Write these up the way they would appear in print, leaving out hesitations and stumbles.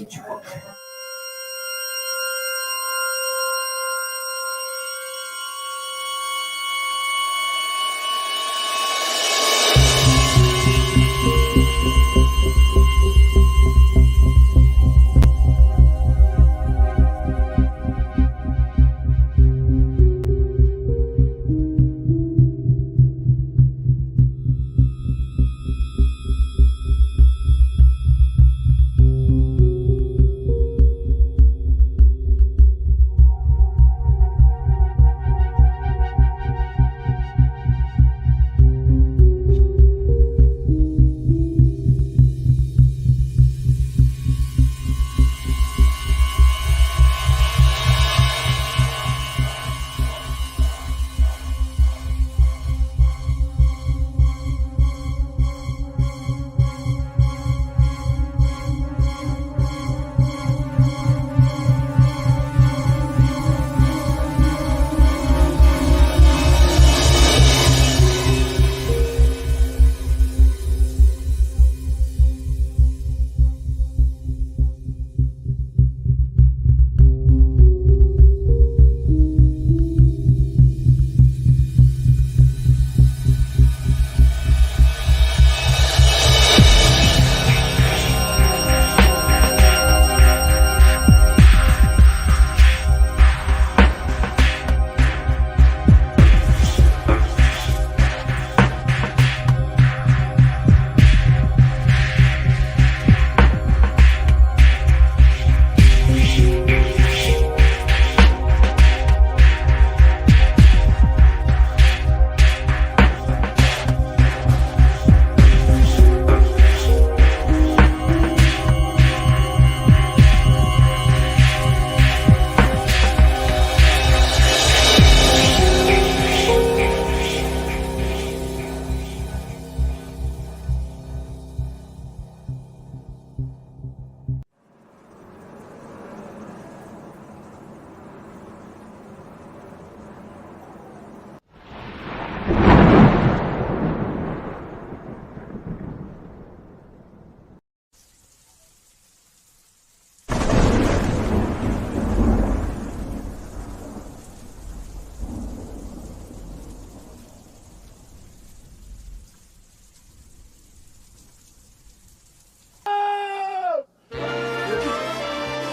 get you up.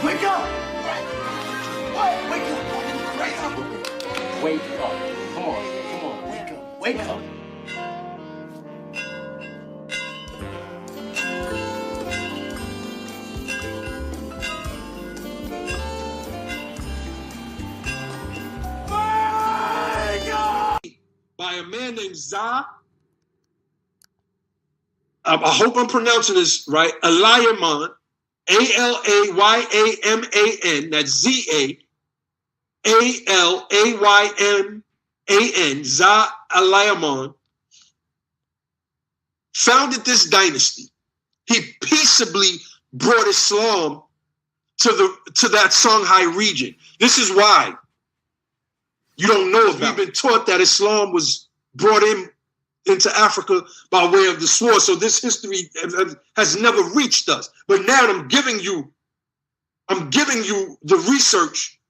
Wake up! What? Wake up! Wake up! Wake up. Come on. Wake up! Wake up! By a man named Za. I hope I'm pronouncing this right. Al-Sudan, Alayyaman. That's Zaallayman. Za Al-Sudan founded this dynasty. He peaceably brought Islam to that Songhai region. This is why you don't know if we've been taught that Islam was brought into Africa by way of the sword. So this history has never reached us. But now I'm giving you the research,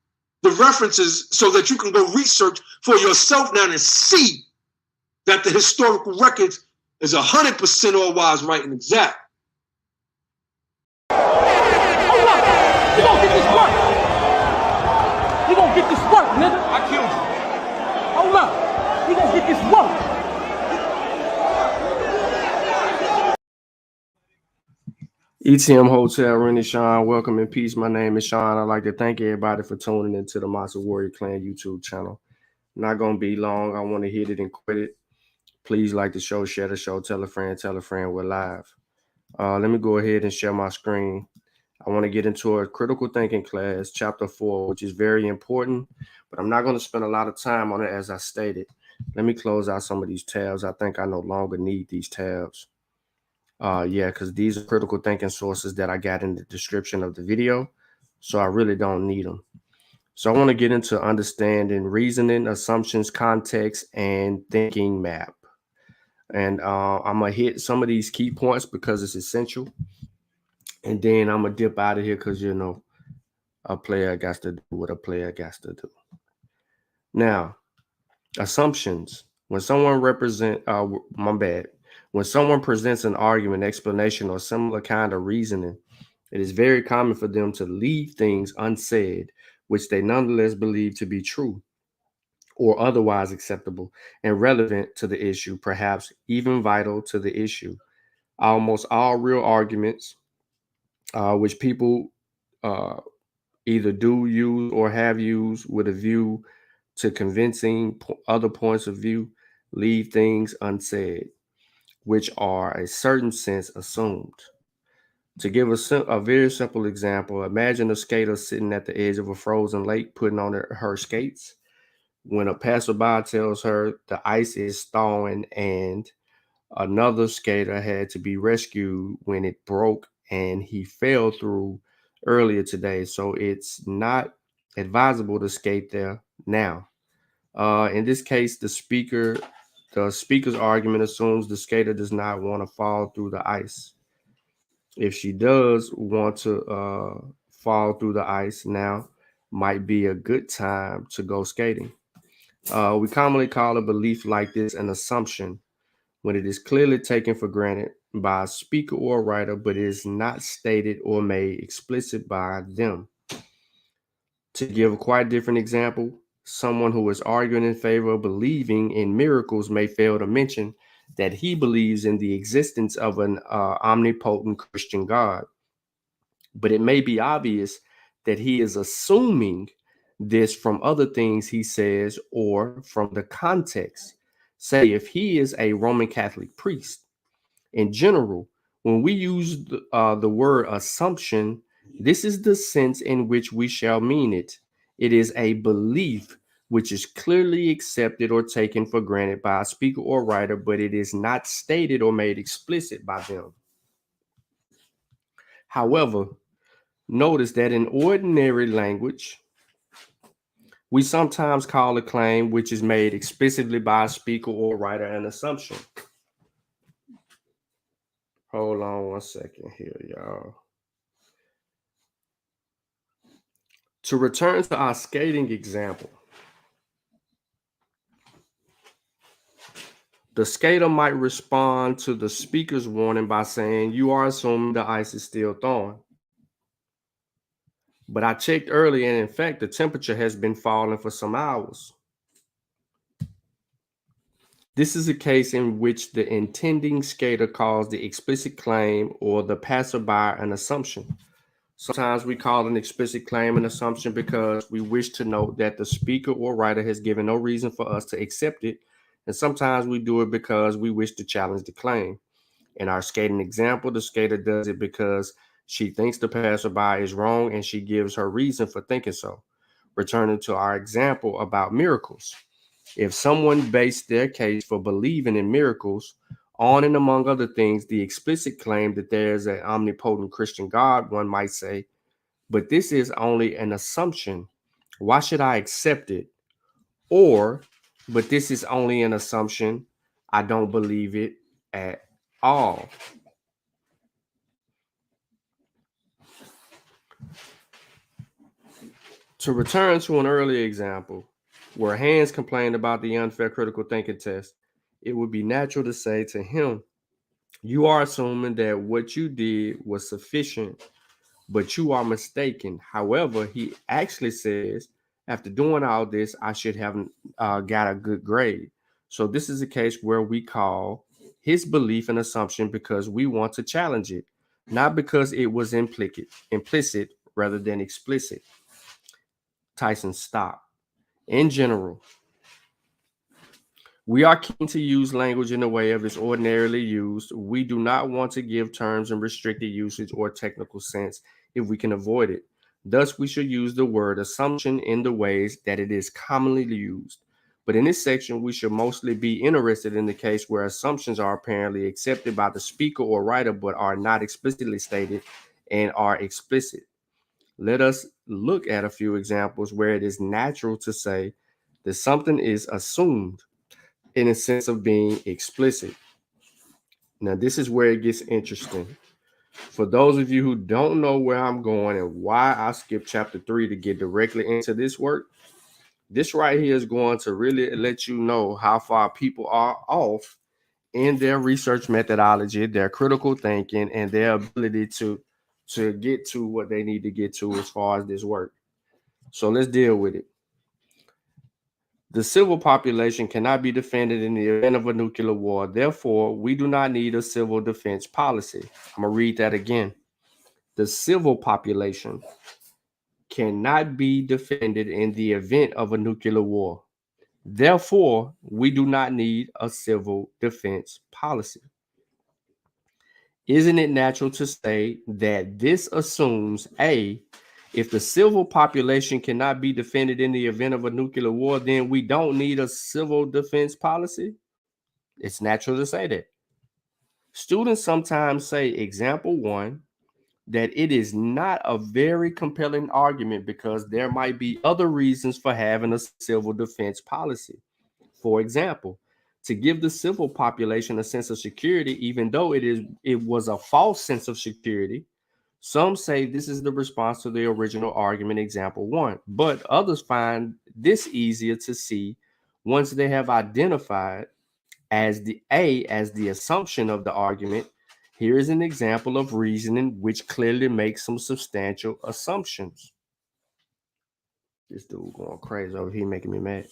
the references, so that you can go research for yourself now and see that the historical records is 100% all wise, right, and exact. Hold up! You gonna get this work! You gonna get this work, nigga! I killed you. Hold up! You gonna get this work! ETM Hotel, Rennie Sean, welcome in peace. My name is Sean. I'd like to thank everybody for tuning into the Monster Warrior Clan YouTube channel. Not going to be long. I want to hit it and quit it. Please like the show, share the show, tell a friend, we're live. Let me go ahead and share my screen. I want to get into a critical thinking class, chapter 4, which is very important, but I'm not going to spend a lot of time on it as I stated. Let me close out some of these tabs. I think I no longer need these tabs. Because these are critical thinking sources that I got in the description of the video, so I really don't need them. So I want to get into understanding reasoning, assumptions, context, and thinking map. And I'm going to hit some of these key points because it's essential. And then I'm gonna dip out of here because a player got to do what a player got to do. Now, assumptions. When someone When someone presents an argument, explanation, or similar kind of reasoning, it is very common for them to leave things unsaid, which they nonetheless believe to be true or otherwise acceptable and relevant to the issue, perhaps even vital to the issue. Almost all real arguments, which people uh, either do use or have used with a view to convincing other points of view, leave things unsaid, which are a certain sense assumed. To give a very simple example, imagine a skater sitting at the edge of a frozen lake putting on her skates. When a passerby tells her the ice is thawing and another skater had to be rescued when it broke and he fell through earlier today, so it's not advisable to skate there now. In this case, the speaker's argument assumes the skater does not want to fall through the ice. If she does want to fall through the ice now, might be a good time to go skating. We commonly call a belief like this an assumption when it is clearly taken for granted by a speaker or a writer, but is not stated or made explicit by them. To give a quite different example, someone who is arguing in favor of believing in miracles may fail to mention that he believes in the existence of an omnipotent Christian God. But it may be obvious that he is assuming this from other things he says or from the context. Say, if he is a Roman Catholic priest, in general, when we use the word assumption, this is the sense in which we shall mean it. It is a belief which is clearly accepted or taken for granted by a speaker or writer, but it is not stated or made explicit by them. However, notice that in ordinary language, we sometimes call a claim which is made explicitly by a speaker or writer an assumption. Hold on one second here, y'all. To return to our skating example, the skater might respond to the speaker's warning by saying, "You are assuming the ice is still thawing. But I checked earlier, and in fact, the temperature has been falling for some hours." This is a case in which the intending skater calls the explicit claim or the passerby an assumption. Sometimes we call an explicit claim an assumption because we wish to note that the speaker or writer has given no reason for us to accept it, and sometimes we do it because we wish to challenge the claim. In our skating example, the skater does it because she thinks the passerby is wrong and she gives her reason for thinking so. Returning to our example about miracles. If someone based their case for believing in miracles on, and among other things, the explicit claim that there is an omnipotent Christian God, one might say, "But this is only an assumption. Why should I accept it?" Or, "But this is only an assumption. I don't believe it at all." To return to an earlier example, where Hans complained about the unfair critical thinking test, it would be natural to say to him, "You are assuming that what you did was sufficient, but you are mistaken." However, he actually says, "After doing all this, I should have got a good grade." So this is a case where we call his belief an assumption because we want to challenge it, not because it was implicit rather than explicit. Tyson, stop. In general, we are keen to use language in the way of it's ordinarily used. We do not want to give terms in restricted usage or technical sense if we can avoid it. Thus, we should use the word assumption in the ways that it is commonly used. But in this section, we should mostly be interested in the case where assumptions are apparently accepted by the speaker or writer but are not explicitly stated and are explicit. Let us look at a few examples where it is natural to say that something is assumed in a sense of being explicit. Now, this is where it gets interesting. For those of you who don't know where I'm going and why I skipped chapter 3 to get directly into this work, this right here is going to really let you know how far people are off in their research methodology, their critical thinking, and their ability to get to what they need to get to as far as this work. So let's deal with it. The civil population cannot be defended in the event of a nuclear war. Therefore, we do not need a civil defense policy. I'm going to read that again. The civil population cannot be defended in the event of a nuclear war. Therefore, we do not need a civil defense policy. Isn't it natural to say that this assumes A, if the civil population cannot be defended in the event of a nuclear war, then we don't need a civil defense policy? It's natural to say that. Students sometimes say, example 1, that it is not a very compelling argument because there might be other reasons for having a civil defense policy. For example, to give the civil population a sense of security, even though it was a false sense of security. Some say this is the response to the original argument, example 1, but others find this easier to see once they have identified as the assumption of the argument. Here is an example of reasoning which clearly makes some substantial assumptions. This dude going crazy over here, making me mad.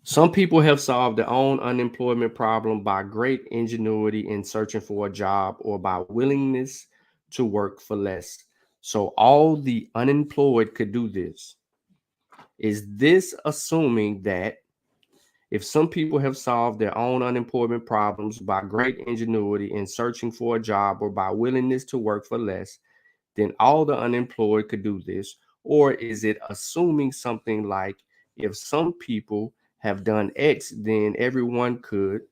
Some people have solved their own unemployment problem by great ingenuity in searching for a job or by willingness to work for less. So all the unemployed could do this. Is this assuming that if some people have solved their own unemployment problems by great ingenuity in searching for a job or by willingness to work for less, then all the unemployed could do this? Or is it assuming something like if some people have done X, then everyone could?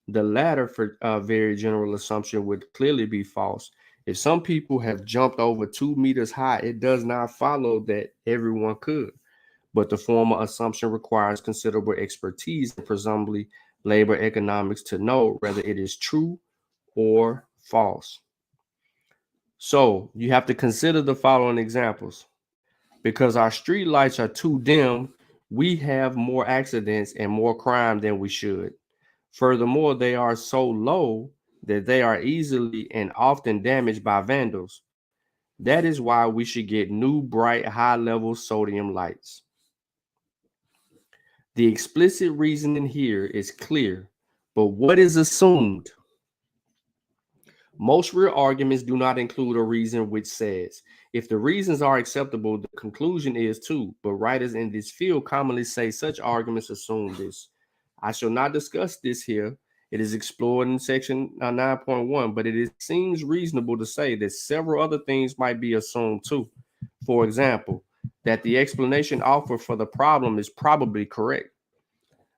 The latter, for a very general assumption, would clearly be false. If some people have jumped over 2 meters high, it does not follow that everyone could. But the former assumption requires considerable expertise and presumably labor economics to know whether it is true or false. So you have to consider the following examples. Because our street lights are too dim, we have more accidents and more crime than we should. Furthermore, they are so low that they are easily and often damaged by vandals. That is why we should get new, bright, high-level sodium lights. The explicit reasoning here is clear, but what is assumed? Most real arguments do not include a reason which says, if the reasons are acceptable, the conclusion is too, but writers in this field commonly say such arguments assume this. I shall not discuss this here. It is explored in section 9.1, but seems reasonable to say that several other things might be assumed too. For example, that the explanation offered for the problem is probably correct,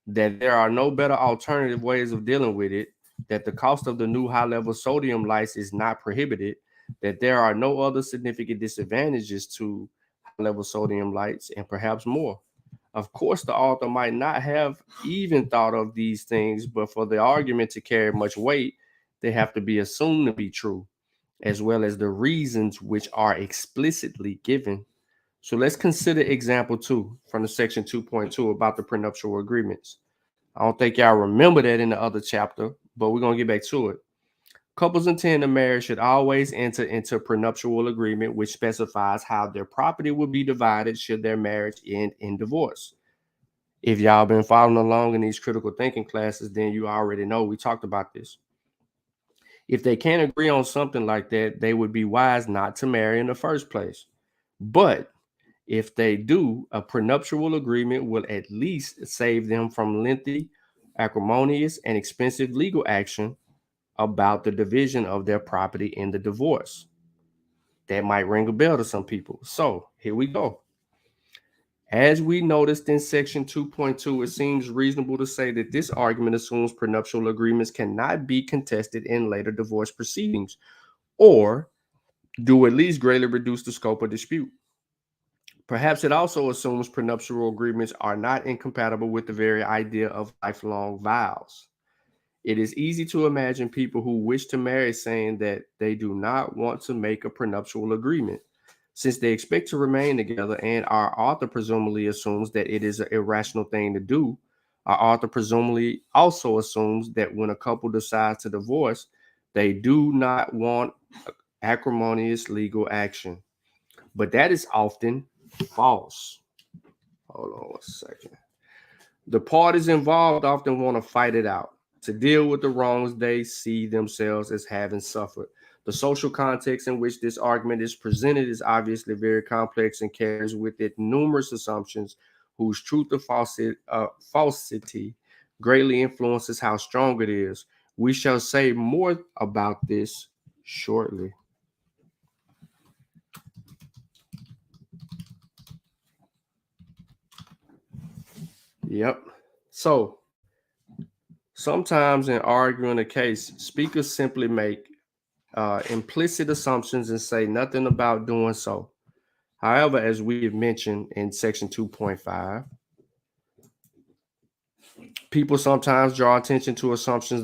that there are no better alternative ways of dealing with it, that the cost of the new high-level sodium lights is not prohibited, that there are no other significant disadvantages to high-level sodium lights, and perhaps more. Of course, the author might not have even thought of these things, but for the argument to carry much weight, they have to be assumed to be true, as well as the reasons which are explicitly given. So let's consider example 2 from the section 2.2 about the prenuptial agreements. I don't think y'all remember that in the other chapter, but we're going to get back to it. Couples intending to marry should always enter into a prenuptial agreement which specifies how their property will be divided should their marriage end in divorce. If y'all been following along in these critical thinking classes, then you already know we talked about this. If they can't agree on something like that, they would be wise not to marry in the first place. But if they do, a prenuptial agreement will at least save them from lengthy, acrimonious, and expensive legal action about the division of their property in the divorce. That might ring a bell to some people. So here we go. As we noticed in section 2.2, it seems reasonable to say that this argument assumes prenuptial agreements cannot be contested in later divorce proceedings, or do at least greatly reduce the scope of dispute. Perhaps it also assumes prenuptial agreements are not incompatible with the very idea of lifelong vows. It is easy to imagine people who wish to marry saying that they do not want to make a prenuptial agreement, since they expect to remain together, and our author presumably assumes that it is an irrational thing to do. Our author presumably also assumes that when a couple decides to divorce, they do not want acrimonious legal action. But that is often false. Hold on 1 second. The parties involved often want to fight it out, to deal with the wrongs they see themselves as having suffered. The social context in which this argument is presented is obviously very complex and carries with it numerous assumptions whose truth or falsity greatly influences how strong it is. We shall say more about this shortly. Yep. So sometimes in arguing a case, speakers simply make implicit assumptions and say nothing about doing so. However, as we have mentioned in section 2.5, people sometimes draw attention to assumptions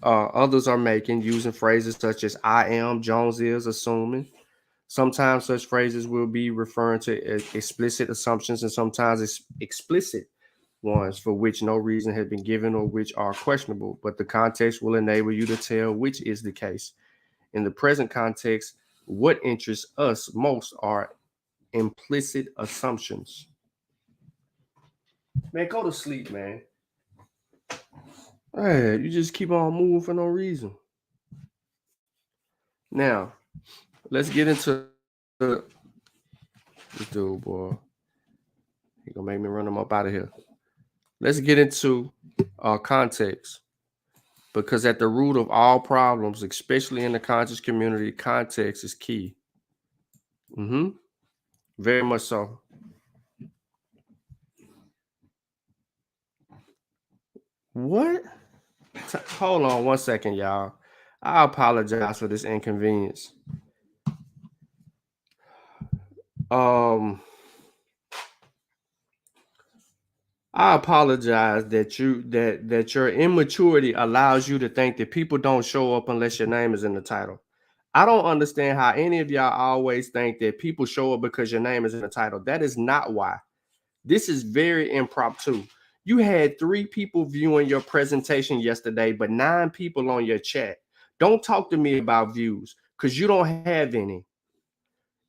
others are making using phrases such as "I am," "Jones is," "assuming." Sometimes such phrases will be referring to explicit assumptions, and sometimes explicit ones for which no reason has been given or which are questionable, but the context will enable you to tell which is the case. In the present context, what interests us most are implicit assumptions. Man, go to sleep, man. Hey, you just keep on moving for no reason. Now, let's get into this dude, boy. He gonna make me run him up out of here. Let's get into context, because at the root of all problems, especially in the conscious community, context is key. Very much so. What? Hold on 1 second, y'all. I apologize for this inconvenience. I apologize that your immaturity allows you to think that people don't show up unless your name is in the title. I don't understand how any of y'all always think that people show up because your name is in the title. That is not why. This is very impromptu. You had 3 people viewing your presentation yesterday, but 9 people on your chat. Don't talk to me about views because you don't have any.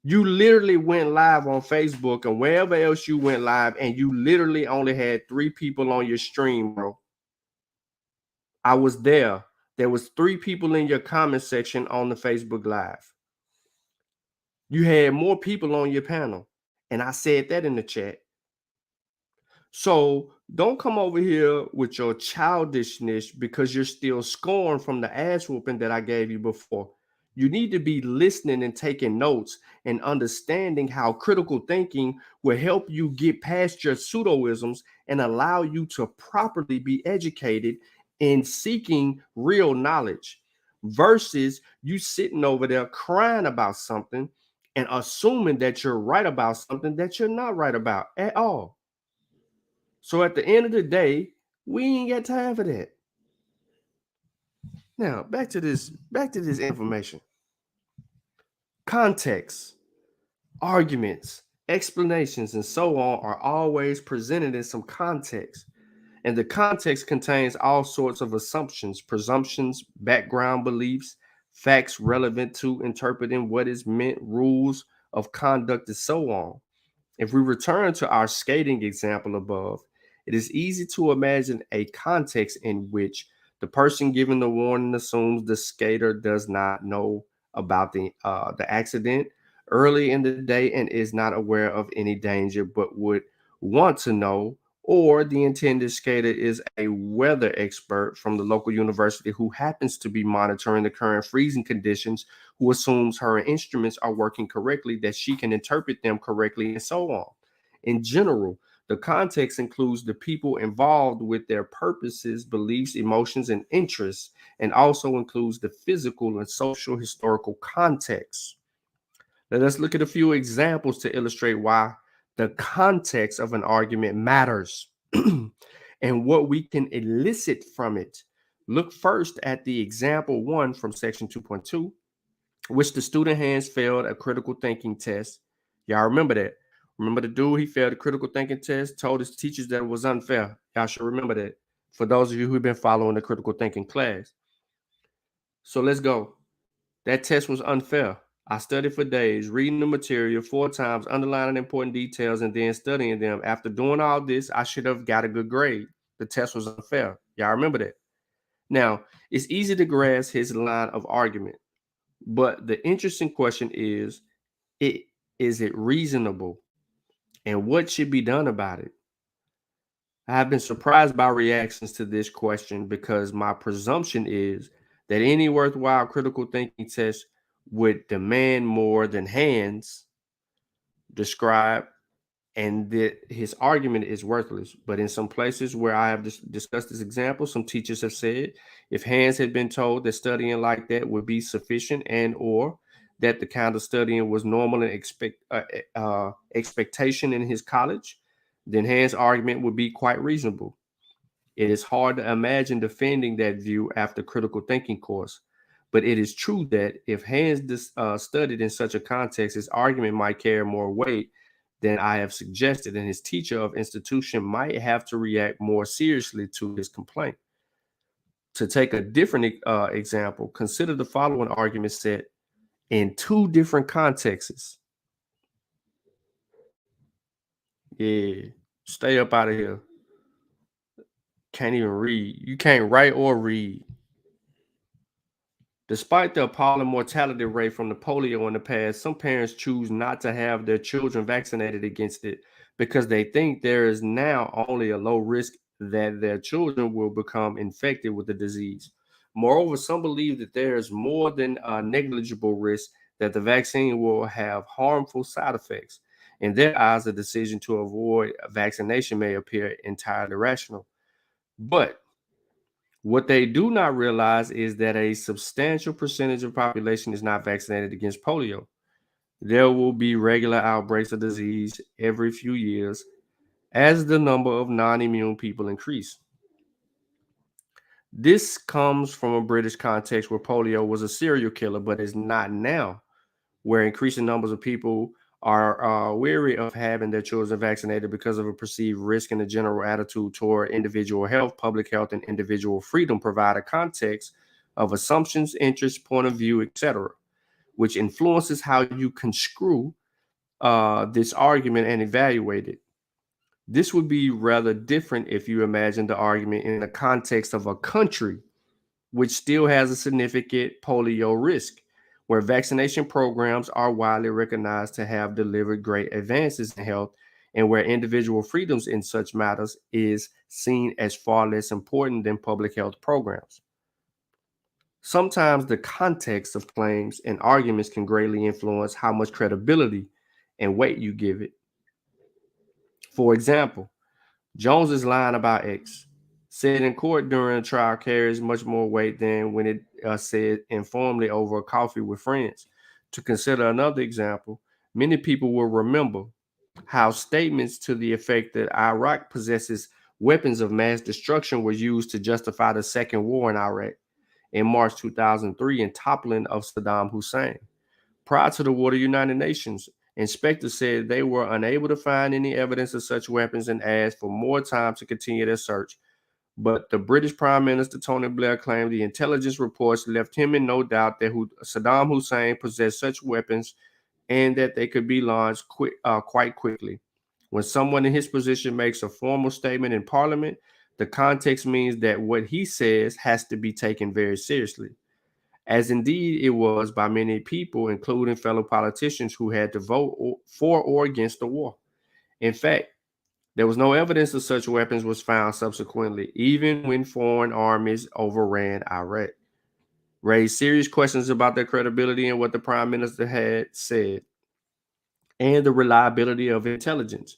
You literally went live on Facebook and wherever else you went live, and you literally only had 3 people on your stream, bro. I was there. There was 3 people in your comment section on the Facebook Live. You had more people on your panel, and I said that in the chat. So don't come over here with your childishness because you're still scoring from the ass whooping that I gave you before. You need to be listening and taking notes and understanding how critical thinking will help you get past your pseudoisms and allow you to properly be educated in seeking real knowledge, versus you sitting over there crying about something and assuming that you're right about something that you're not right about at all. So at the end of the day, we ain't got time for that. Now, back to this information. Context, arguments, explanations, and so on are always presented in some context. And the context contains all sorts of assumptions, presumptions, background beliefs, facts relevant to interpreting what is meant, rules of conduct, and so on. If we return to our skating example above, it is easy to imagine a context in which the person giving the warning assumes the skater does not know about the accident early in the day and is not aware of any danger, but would want to know, or the intended skater is a weather expert from the local university who happens to be monitoring the current freezing conditions, who assumes her instruments are working correctly, that she can interpret them correctly, and so on. In general, the context includes the people involved with their purposes, beliefs, emotions, and interests, and also includes the physical and social historical context. Let us look at a few examples to illustrate why the context of an argument matters and what we can elicit from it. Look first at the example 1 from section 2.2, which the student Hans failed a critical thinking test. Y'all remember that? Remember the dude, he failed a critical thinking test, told his teachers that it was unfair. Y'all should remember that, for those of you who've been following the critical thinking class. So let's go. That test was unfair. I studied for days, reading the material 4 times, underlining important details, and then studying them. After doing all this, I should have got a good grade. The test was unfair. Y'all remember that? Now, it's easy to grasp his line of argument, but the interesting question is it reasonable? And what should be done about it? I have been surprised by reactions to this question because my presumption is that any worthwhile critical thinking test would demand more than Hans described, and that his argument is worthless. But in some places where I have discussed this example, some teachers have said if Hans had been told that studying like that would be sufficient and or that the kind of studying was normal and expectation in his college, then Hans' argument would be quite reasonable. It is hard to imagine defending that view after critical thinking course, but it is true that if Hans studied in such a context, his argument might carry more weight than I have suggested, and his teacher of institution might have to react more seriously to his complaint. To take a different example, consider the following argument set in 2 different contexts. Yeah, stay up out of here. Can't even read. You can't write or read. Despite the appalling mortality rate from the polio in the past, some parents choose not to have their children vaccinated against it because they think there is now only a low risk that their children will become infected with the disease. Moreover, some believe that there is more than a negligible risk that the vaccine will have harmful side effects. In their eyes, the decision to avoid vaccination may appear entirely rational. But what they do not realize is that a substantial percentage of the population is not vaccinated against polio. There will be regular outbreaks of disease every few years as the number of non-immune people increase. This comes from a British context where polio was a serial killer, but is not now, where increasing numbers of people are weary of having their children vaccinated because of a perceived risk, and the general attitude toward individual health, public health, and individual freedom provide a context of assumptions, interests, point of view, etc., which influences how you construe this argument and evaluate it. This would be rather different if you imagine the argument in the context of a country which still has a significant polio risk, where vaccination programs are widely recognized to have delivered great advances in health, and where individual freedoms in such matters is seen as far less important than public health programs. Sometimes the context of claims and arguments can greatly influence how much credibility and weight you give it. For example, Jones's line about X said in court during a trial carries much more weight than when it said informally over a coffee with friends. To consider another example, many people will remember how statements to the effect that Iraq possesses weapons of mass destruction were used to justify the second war in Iraq in March 2003 and toppling of Saddam Hussein. Prior to the war, the United Nations inspectors said they were unable to find any evidence of such weapons and asked for more time to continue their search. But the British Prime Minister Tony Blair claimed the intelligence reports left him in no doubt that Saddam Hussein possessed such weapons and that they could be launched quite quickly. When someone in his position makes a formal statement in Parliament, the context means that what he says has to be taken very seriously, as indeed it was by many people, including fellow politicians who had to vote for or against the war. In fact, there was no evidence of such weapons was found subsequently, even when foreign armies overran Iraq. Raised serious questions about their credibility and what the prime minister had said, and the reliability of intelligence.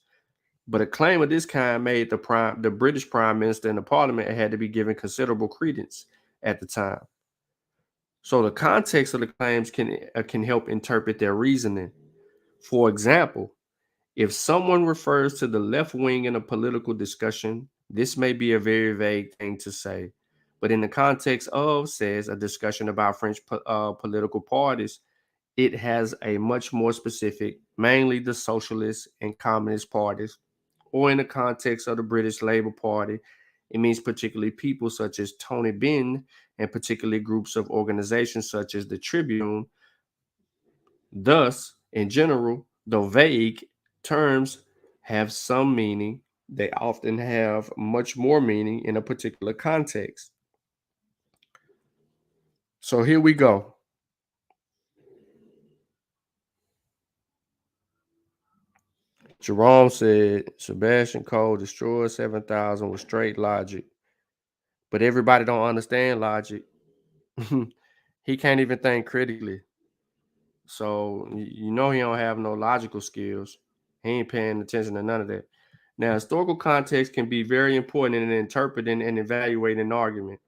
But a claim of this kind made the British prime minister and the parliament had to be given considerable credence at the time. So the context of the claims can help interpret their reasoning. For example, if someone refers to the left wing in a political discussion, this may be a very vague thing to say, But in the context of, says, a discussion about French political parties, it has a much more specific, mainly the socialist and communist parties, or in the context of the British Labour Party, it means particularly people such as Tony Benn, and particularly groups of organizations such as the Tribune. Thus, in general, though vague, terms have some meaning. They often have much more meaning in a particular context. So here we go. Jerome said Sebastian Coe destroyed 7,000 with straight logic. But everybody don't understand logic. He can't even think critically. So you know he don't have no logical skills. He ain't paying attention to none of that. Now, historical context can be very important in interpreting and evaluating an argument.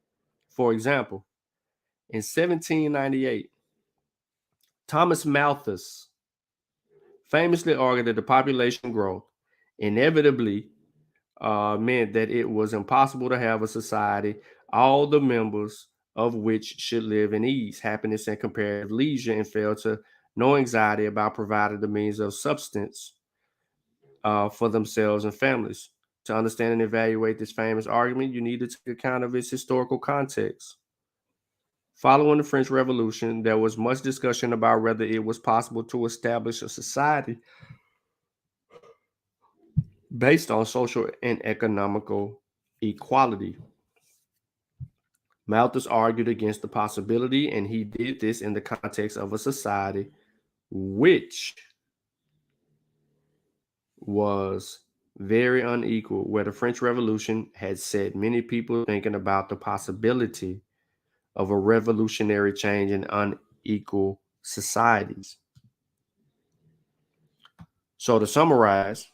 For example, in 1798, Thomas Malthus famously argued that the population growth inevitably meant that it was impossible to have a society, all the members of which should live in ease, happiness, and comparative leisure, and fell to no anxiety about providing the means of substance for themselves and families. To understand and evaluate this famous argument, you need to take account of its historical context. Following the French Revolution, there was much discussion about whether it was possible to establish a society based on social and economical equality. Malthus argued against the possibility, and he did this in the context of a society which was very unequal, where the French Revolution had set many people thinking about the possibility of a revolutionary change in unequal societies. So to summarize,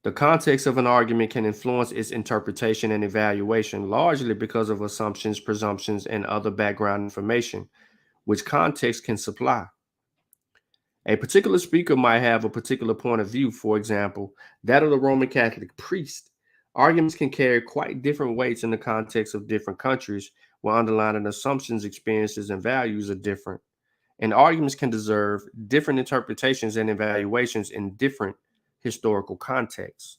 the context of an argument can influence its interpretation and evaluation largely because of assumptions, presumptions, and other background information, which context can supply. A particular speaker might have a particular point of view, for example, that of the Roman Catholic priest. Arguments can carry quite different weights in the context of different countries, where underlying assumptions, experiences, and values are different. And arguments can deserve different interpretations and evaluations in different historical contexts.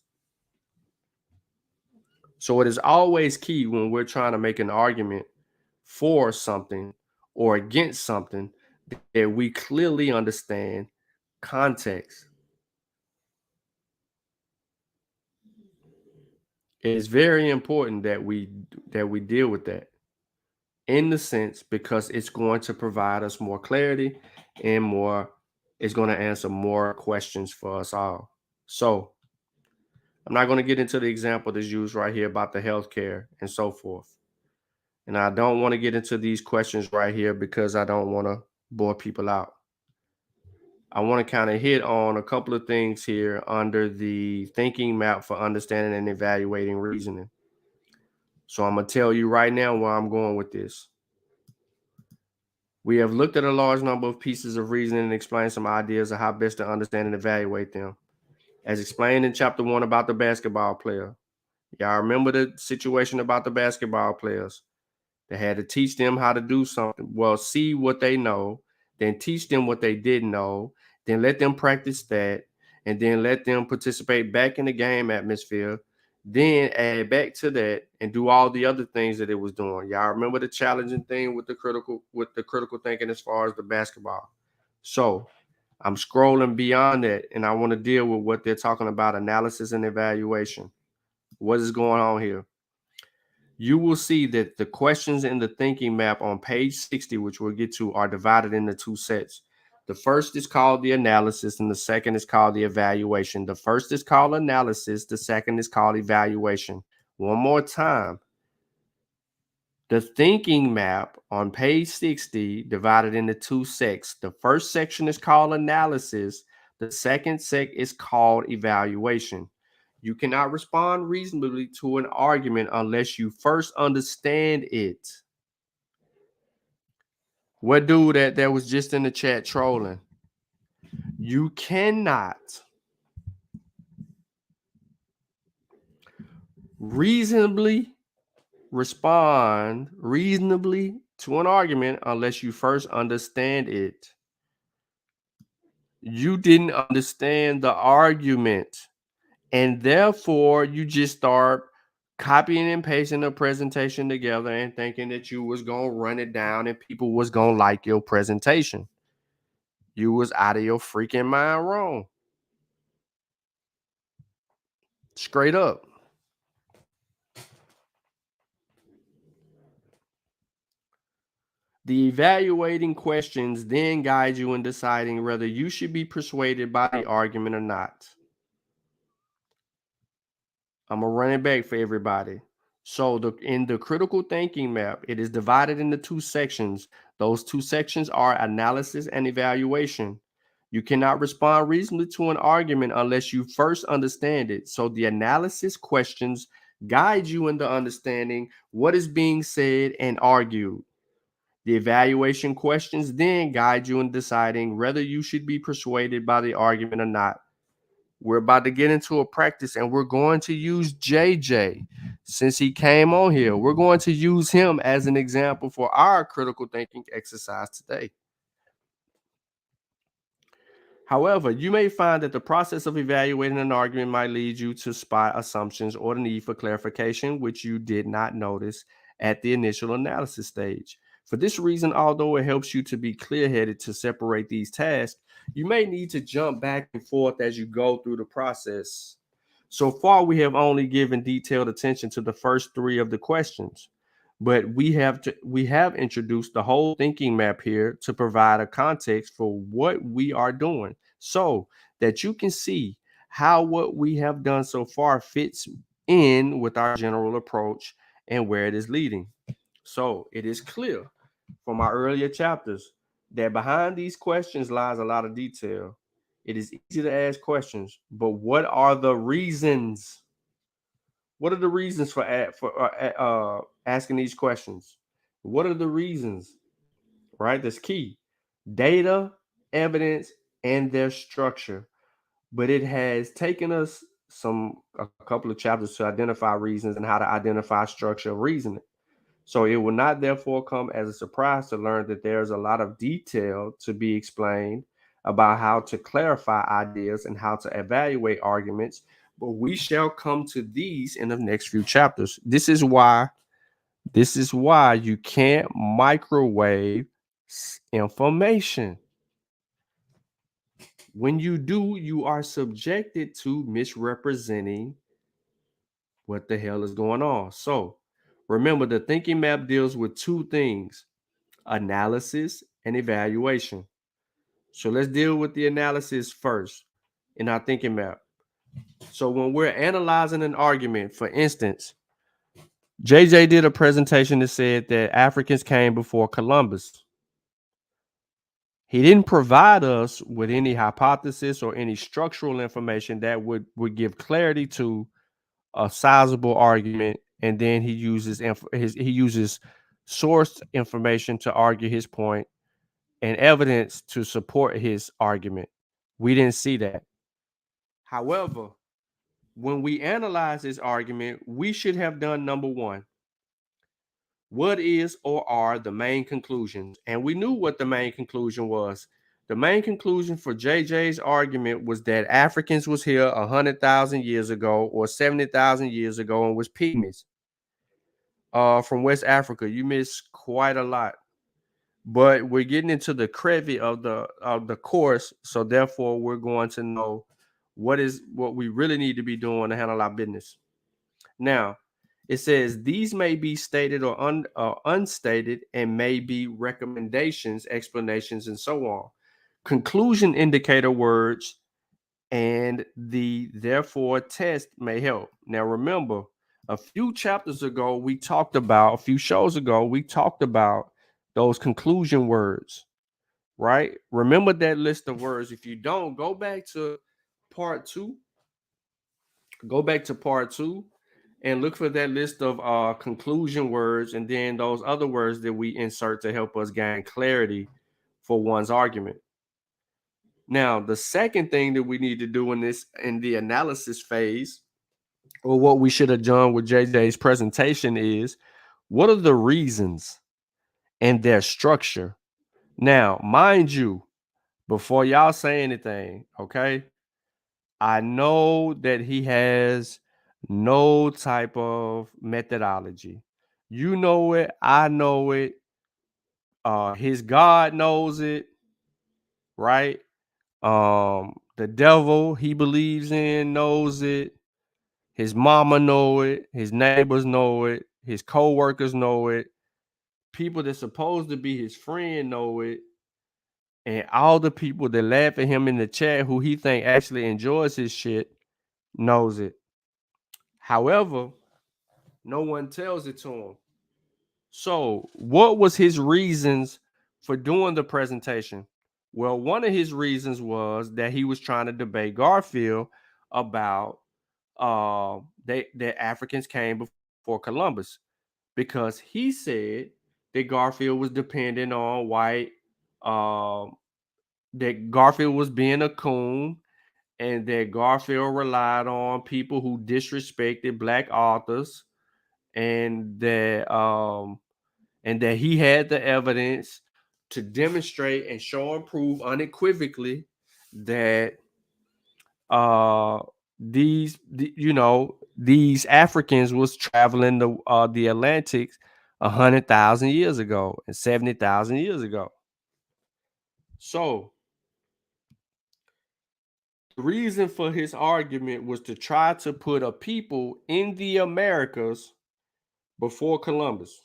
So it is always key when we're trying to make an argument for something or against something that we clearly understand context. It is very important that we deal with that in the sense because it's going to provide us more clarity and it's going to answer more questions for us all. So I'm not going to get into the example that's used right here about the healthcare and so forth. And I don't want to get into these questions right here because I don't want to bore people out. I want to kind of hit on a couple of things here under the thinking map for understanding and evaluating reasoning. So I'm going to tell you right now where I'm going with this. We have looked at a large number of pieces of reasoning and explained some ideas of how best to understand and evaluate them. As explained in chapter 1 about the basketball player. Y'all remember the situation about the basketball players? They had to teach them how to do something. Well, see what they know, then teach them what they didn't know, then let them practice that, and then let them participate back in the game atmosphere, then add back to that and do all the other things that it was doing. Y'all remember the challenging thing with the critical thinking as far as the basketball. So I'm scrolling beyond that, and I want to deal with what they're talking about, analysis and evaluation. What is going on here? You will see that the questions in the thinking map on page 60, which we'll get to, are divided into two sets. The first is called the analysis, and the second is called the evaluation. The first is called analysis. The second is called evaluation. One more time. The thinking map on page 60 divided into two sects. The first section is called analysis. The second sect is called evaluation. You cannot respond reasonably to an argument unless you first understand it. What dude that was just in the chat trolling? You cannot reasonably respond reasonably to an argument unless you first understand it. You didn't understand the argument, and therefore you just start copying and pasting a presentation together and thinking that you was gonna run it down and people was gonna like your presentation. You was out of your freaking mind wrong. Straight up. The evaluating questions then guide you in deciding whether you should be persuaded by the argument or not. I'm gonna run it back for everybody. So in the critical thinking map, it is divided into two sections. Those two sections are analysis and evaluation. You cannot respond reasonably to an argument unless you first understand it. So the analysis questions guide you into understanding what is being said and argued. The evaluation questions then guide you in deciding whether you should be persuaded by the argument or not. We're about to get into a practice and we're going to use JJ since he came on here. We're going to use him as an example for our critical thinking exercise today. However, you may find that the process of evaluating an argument might lead you to spot assumptions or the need for clarification, which you did not notice at the initial analysis stage. For this reason, although it helps you to be clear-headed to separate these tasks, you may need to jump back and forth as you go through the process. So far, we have only given detailed attention to the first three of the questions, but we have introduced the whole thinking map here to provide a context for what we are doing so that you can see how what we have done so far fits in with our general approach and where it is leading. So it is clear from our earlier chapters that behind these questions lies a lot of detail. It is easy to ask questions, but what are the reasons? What are the reasons for asking these questions? What are the reasons? Right? That's key. Data, evidence, and their structure. But it has taken us a couple of chapters to identify reasons and how to identify structure of reasoning. So it will not therefore come as a surprise to learn that there's a lot of detail to be explained about how to clarify ideas and how to evaluate arguments. But we shall come to these in the next few chapters. This is why you can't microwave information. When you do, you are subjected to misrepresenting what the hell is going on. So remember, the thinking map deals with two things: analysis and evaluation. So let's deal with the analysis first in our thinking map. So when we're analyzing an argument, for instance, JJ did a presentation that said that Africans came before Columbus. He didn't provide us with any hypothesis or any structural information that would give clarity to a sizable argument, and then he uses sourced information to argue his point and evidence to support his argument. We didn't see that. However, when we analyze this argument, we should have done number one. What is or are the main conclusions? And we knew what the main conclusion was. The main conclusion for JJ's argument was that Africans was here 100,000 years ago or 70,000 years ago and was pygmies from West Africa. You missed quite a lot. But we're getting into the crevy of the course, so therefore we're going to know what we really need to be doing to handle our business. Now, it says these may be stated or unstated and may be recommendations, explanations, and so on. Conclusion indicator words and the therefore test may help. Now, remember, a few shows ago, we talked about those conclusion words, right? Remember that list of words. If you don't, go back to part two. Go back to part two and look for that list of conclusion words and then those other words that we insert to help us gain clarity for one's argument. Now, the second thing that we need to do in the analysis phase, or what we should have done with JJ's presentation, is What are the reasons and their structure? Now, mind you, before y'all say anything, okay, I know that he has no type of methodology. You know it, I know it, his God knows it, right? The devil he believes in knows it. His mama know it. His neighbors know it. His co-workers know it. People that's supposed to be his friend know it. And all the people that laugh at him in the chat who he think actually enjoys his shit knows it. However, no one tells it to him. So, what was his reasons for doing the presentation? Well, one of his reasons was that he was trying to debate Garfield about that Africans came before Columbus, because he said that Garfield was dependent on white, that Garfield was being a coon, and that Garfield relied on people who disrespected black authors, and that he had the evidence to demonstrate and show and prove unequivocally that these Africans was traveling the Atlantic 100,000 years ago and 70,000 years ago. So the reason for his argument was to try to put a people in the Americas before Columbus.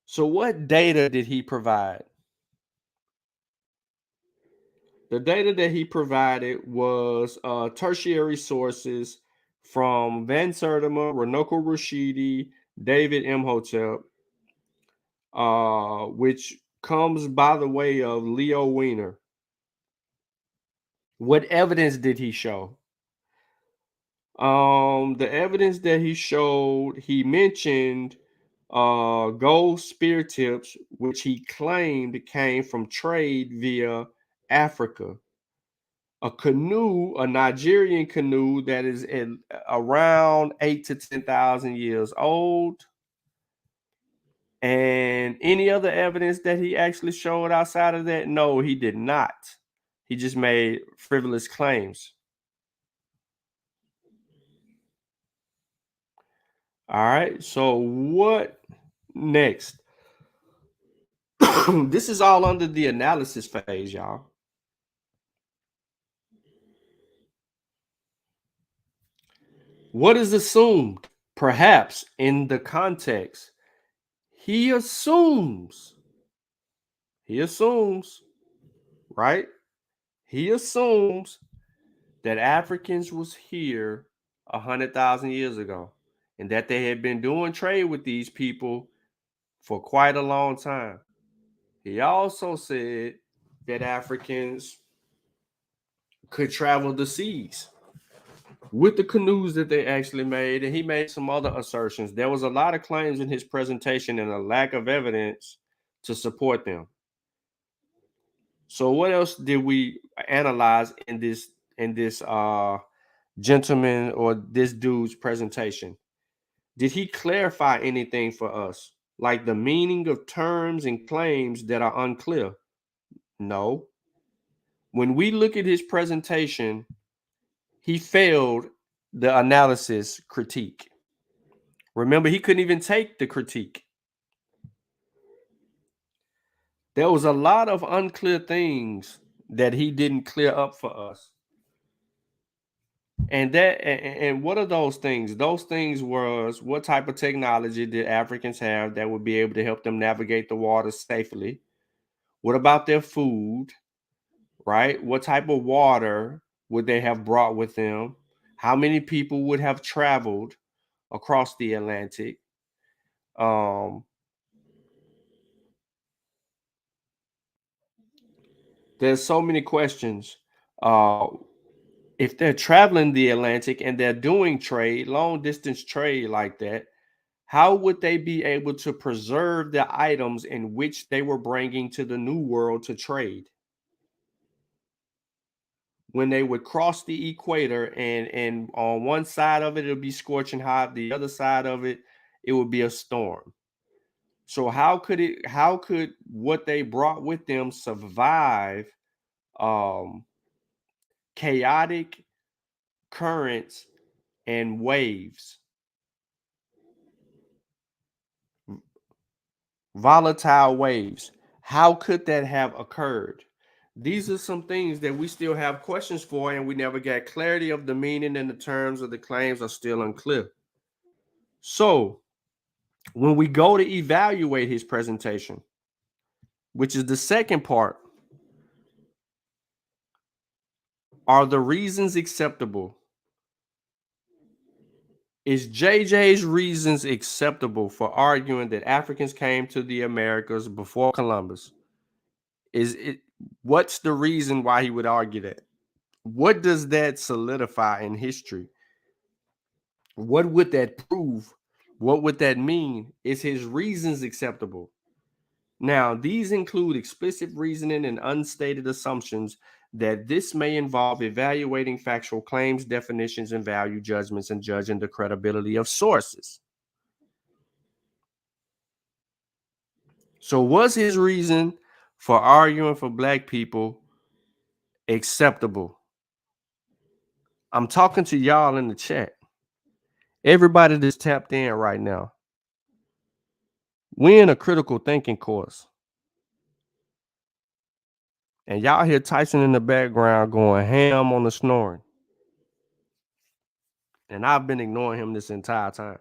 So what data did he provide? The data that he provided was tertiary sources from Van Sertima, Runoko Rashidi, David Imhotep, which comes by the way of Leo Weiner. What evidence did he show? The evidence that he showed, he mentioned gold spear tips, which he claimed came from trade via Africa. A canoe, a Nigerian canoe that is around 8,000 to 10,000 years old. And any other evidence that he actually showed outside of that? No, he did not. He just made frivolous claims. All right, so what next? This is all under the analysis phase, y'all. What is assumed? Perhaps in the context, he assumes, right? He assumes that Africans was here 100,000 years ago, and that they had been doing trade with these people for quite a long time. He also said that Africans could travel the seas with the canoes that they actually made, and he made some other assertions. There was a lot of claims in his presentation and a lack of evidence to support them. So what else did we analyze in this gentleman or this dude's presentation? Did he clarify anything for us, like the meaning of terms and claims that are unclear? No. When we look at his presentation, he failed the analysis critique. Remember, he couldn't even take the critique. There was a lot of unclear things that he didn't clear up for us. And what are those things? Those things was, what type of technology did Africans have that would be able to help them navigate the water safely? What about their food, right? What type of water would they have brought with them? How many people would have traveled across the Atlantic? There's so many questions. If they're traveling the Atlantic and they're doing trade, long distance trade like that, how would they be able to preserve the items in which they were bringing to the New World to trade? When they would cross the equator, and on one side of it, it'll be scorching hot, the other side of it, it would be a storm. So how could what they brought with them survive chaotic currents and waves, volatile waves? How could that have occurred? These are some things that we still have questions for, and we never got clarity of the meaning, and the terms of the claims are still unclear. So when we go to evaluate his presentation, which is the second part, are the reasons acceptable? Is JJ's reasons acceptable for arguing that Africans came to the Americas before Columbus? Is it What's the reason why he would argue that? What does that solidify in history? What would that prove? What would that mean? Is his reasons acceptable? Now, these include explicit reasoning and unstated assumptions that this may involve evaluating factual claims, definitions, and value judgments, and judging the credibility of sources. So was his reason for arguing for Black people acceptable? I'm talking to y'all in the chat. Everybody that's tapped in right now. We're in a critical thinking course. And y'all hear Tyson in the background going ham on the snoring. And I've been ignoring him this entire time.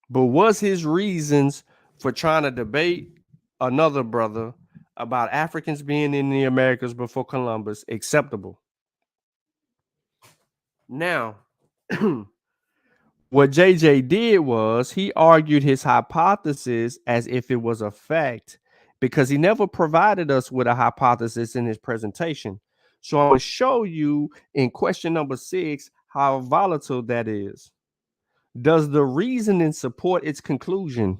But was his reasons for trying to debate another brother about Africans being in the Americas before Columbus acceptable? Now, what JJ did was he argued his hypothesis as if it was a fact, because he never provided us with a hypothesis in his presentation. So I'm going to show you in question number 6 how volatile that is. Does the reasoning support its conclusion?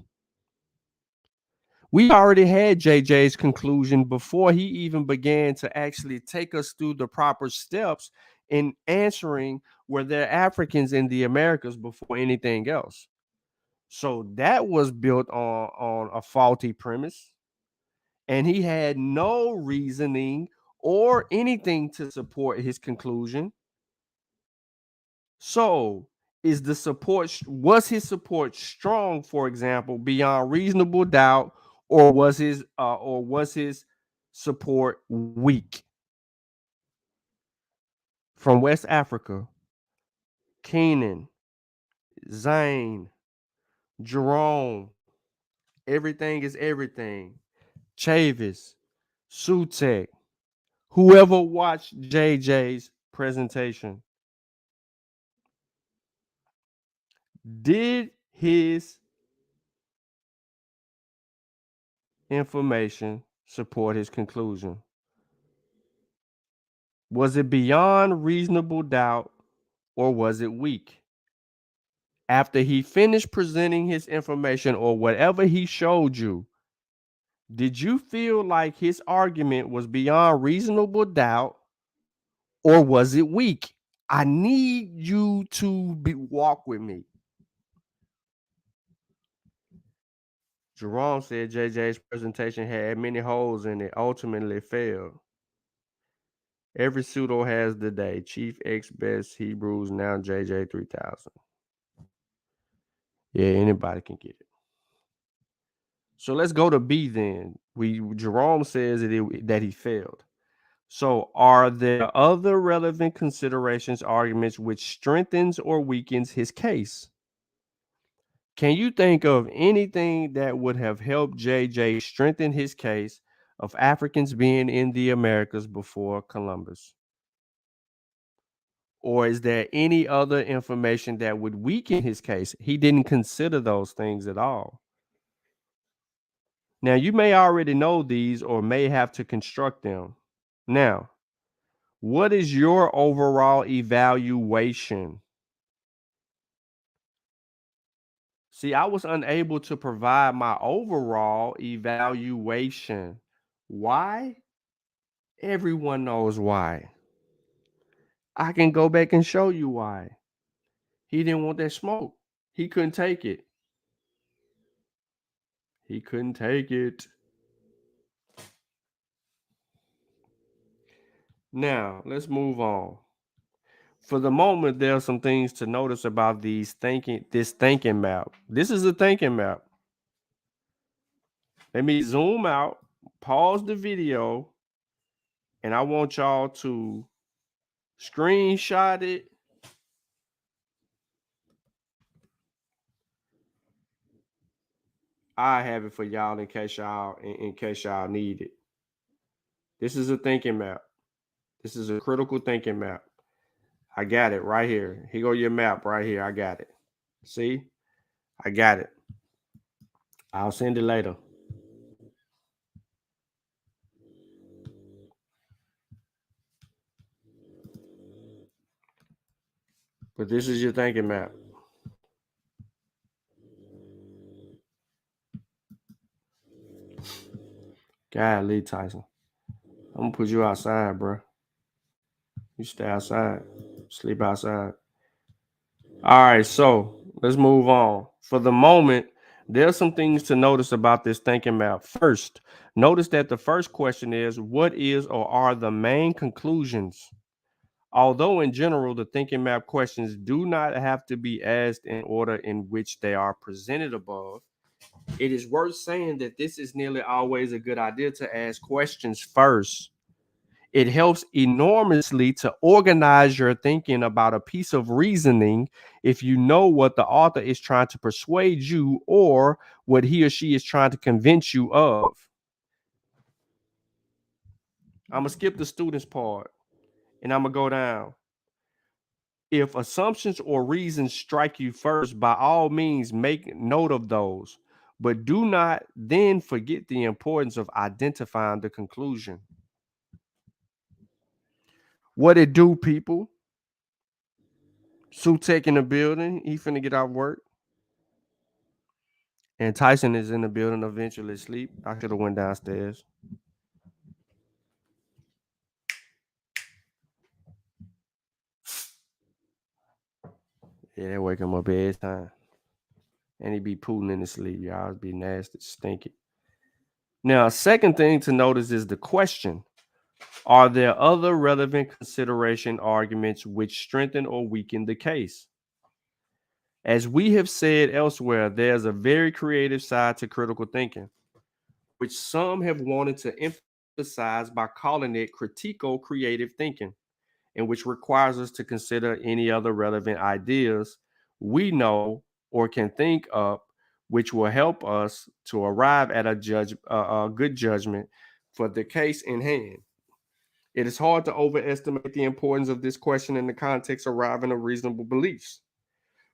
We already had JJ's conclusion before he even began to actually take us through the proper steps in answering were there Africans in the Americas before anything else. So that was built on a faulty premise, and he had no reasoning or anything to support his conclusion. So was his support strong, for example, beyond reasonable doubt, or was his support weak? From West Africa, Keenan, Zane, Jerome, everything is everything, Chavis, Sutek, whoever watched JJ's presentation, did his information support his conclusion? Was it beyond reasonable doubt, or was it weak? After he finished presenting his information or whatever he showed you, did you feel like his argument was beyond reasonable doubt, or was it weak? I need you to walk with me. Jerome said JJ's presentation had many holes in it, ultimately failed. Every pseudo has the day. Chief X Best Hebrews, now JJ 3000. Yeah, anybody can get it. So let's go to B then. Jerome says that he failed. So are there other relevant considerations, arguments which strengthens or weakens his case? Can you think of anything that would have helped JJ strengthen his case of Africans being in the Americas before Columbus? Or is there any other information that would weaken his case? He didn't consider those things at all. Now, you may already know these or may have to construct them. Now, what is your overall evaluation? See, I was unable to provide my overall evaluation. Why? Everyone knows why. I can go back and show you why. He didn't want that smoke. He couldn't take it. He couldn't take it. Now, let's move on. For the moment, there are some things to notice about this thinking map. This is a thinking map. Let me zoom out, pause the video, and I want y'all to screenshot it. I have it for y'all in case y'all need it. This is a thinking map. This is a critical thinking map. I got it right here. Here go your map right here. I got it. See? I got it. I'll send it later. But this is your thinking map. Golly, Tyson. I'm gonna put you outside, bro. You stay outside. Sleep outside. All right, so let's move on. For the moment, there's some things to notice about this thinking map. First, notice that the first question is, what is or are the main conclusions? Although in general, the thinking map questions do not have to be asked in order in which they are presented above, it is worth saying that this is nearly always a good idea to ask questions first. It helps enormously to organize your thinking about a piece of reasoning if you know what the author is trying to persuade you or what he or she is trying to convince you of. I'm going to skip the students part and I'm going to go down. If assumptions or reasons strike you first, by all means, make note of those, but do not then forget the importance of identifying the conclusion. What it do, people? Sutek in the building. He finna get off work. And Tyson is in the building, eventually asleep. I should have went downstairs. Yeah, they wake him up every time. And he be pooling in his sleep. Y'all be nasty, stinky. Now, second thing to notice is the question. Are there other relevant consideration arguments which strengthen or weaken the case? As we have said elsewhere, there's a very creative side to critical thinking, which some have wanted to emphasize by calling it critico-creative thinking, and which requires us to consider any other relevant ideas we know or can think of, which will help us to arrive at a good judgment for the case in hand. It is hard to overestimate the importance of this question in the context of arriving at reasonable beliefs.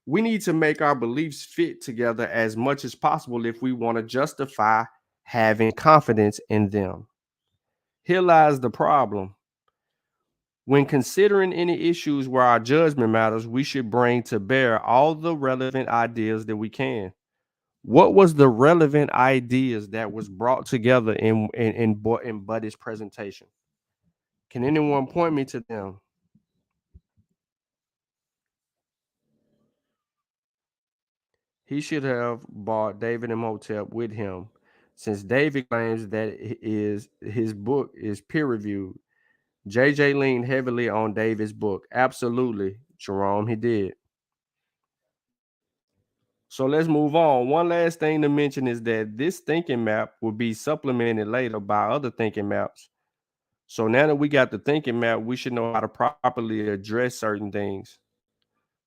We need to make our beliefs fit together as much as possible if we want to justify having confidence in them. Here lies the problem. When considering any issues where our judgment matters, we should bring to bear all the relevant ideas that we can. What was the relevant ideas that was brought together in Buddy's presentation? Can anyone point me to them? He should have brought David Imhotep with him, since David claims that his book is peer-reviewed. JJ leaned heavily on David's book. Absolutely, Jerome, he did. So let's move on. One last thing to mention is that this thinking map will be supplemented later by other thinking maps. So now that we got the thinking map, we should know how to properly address certain things.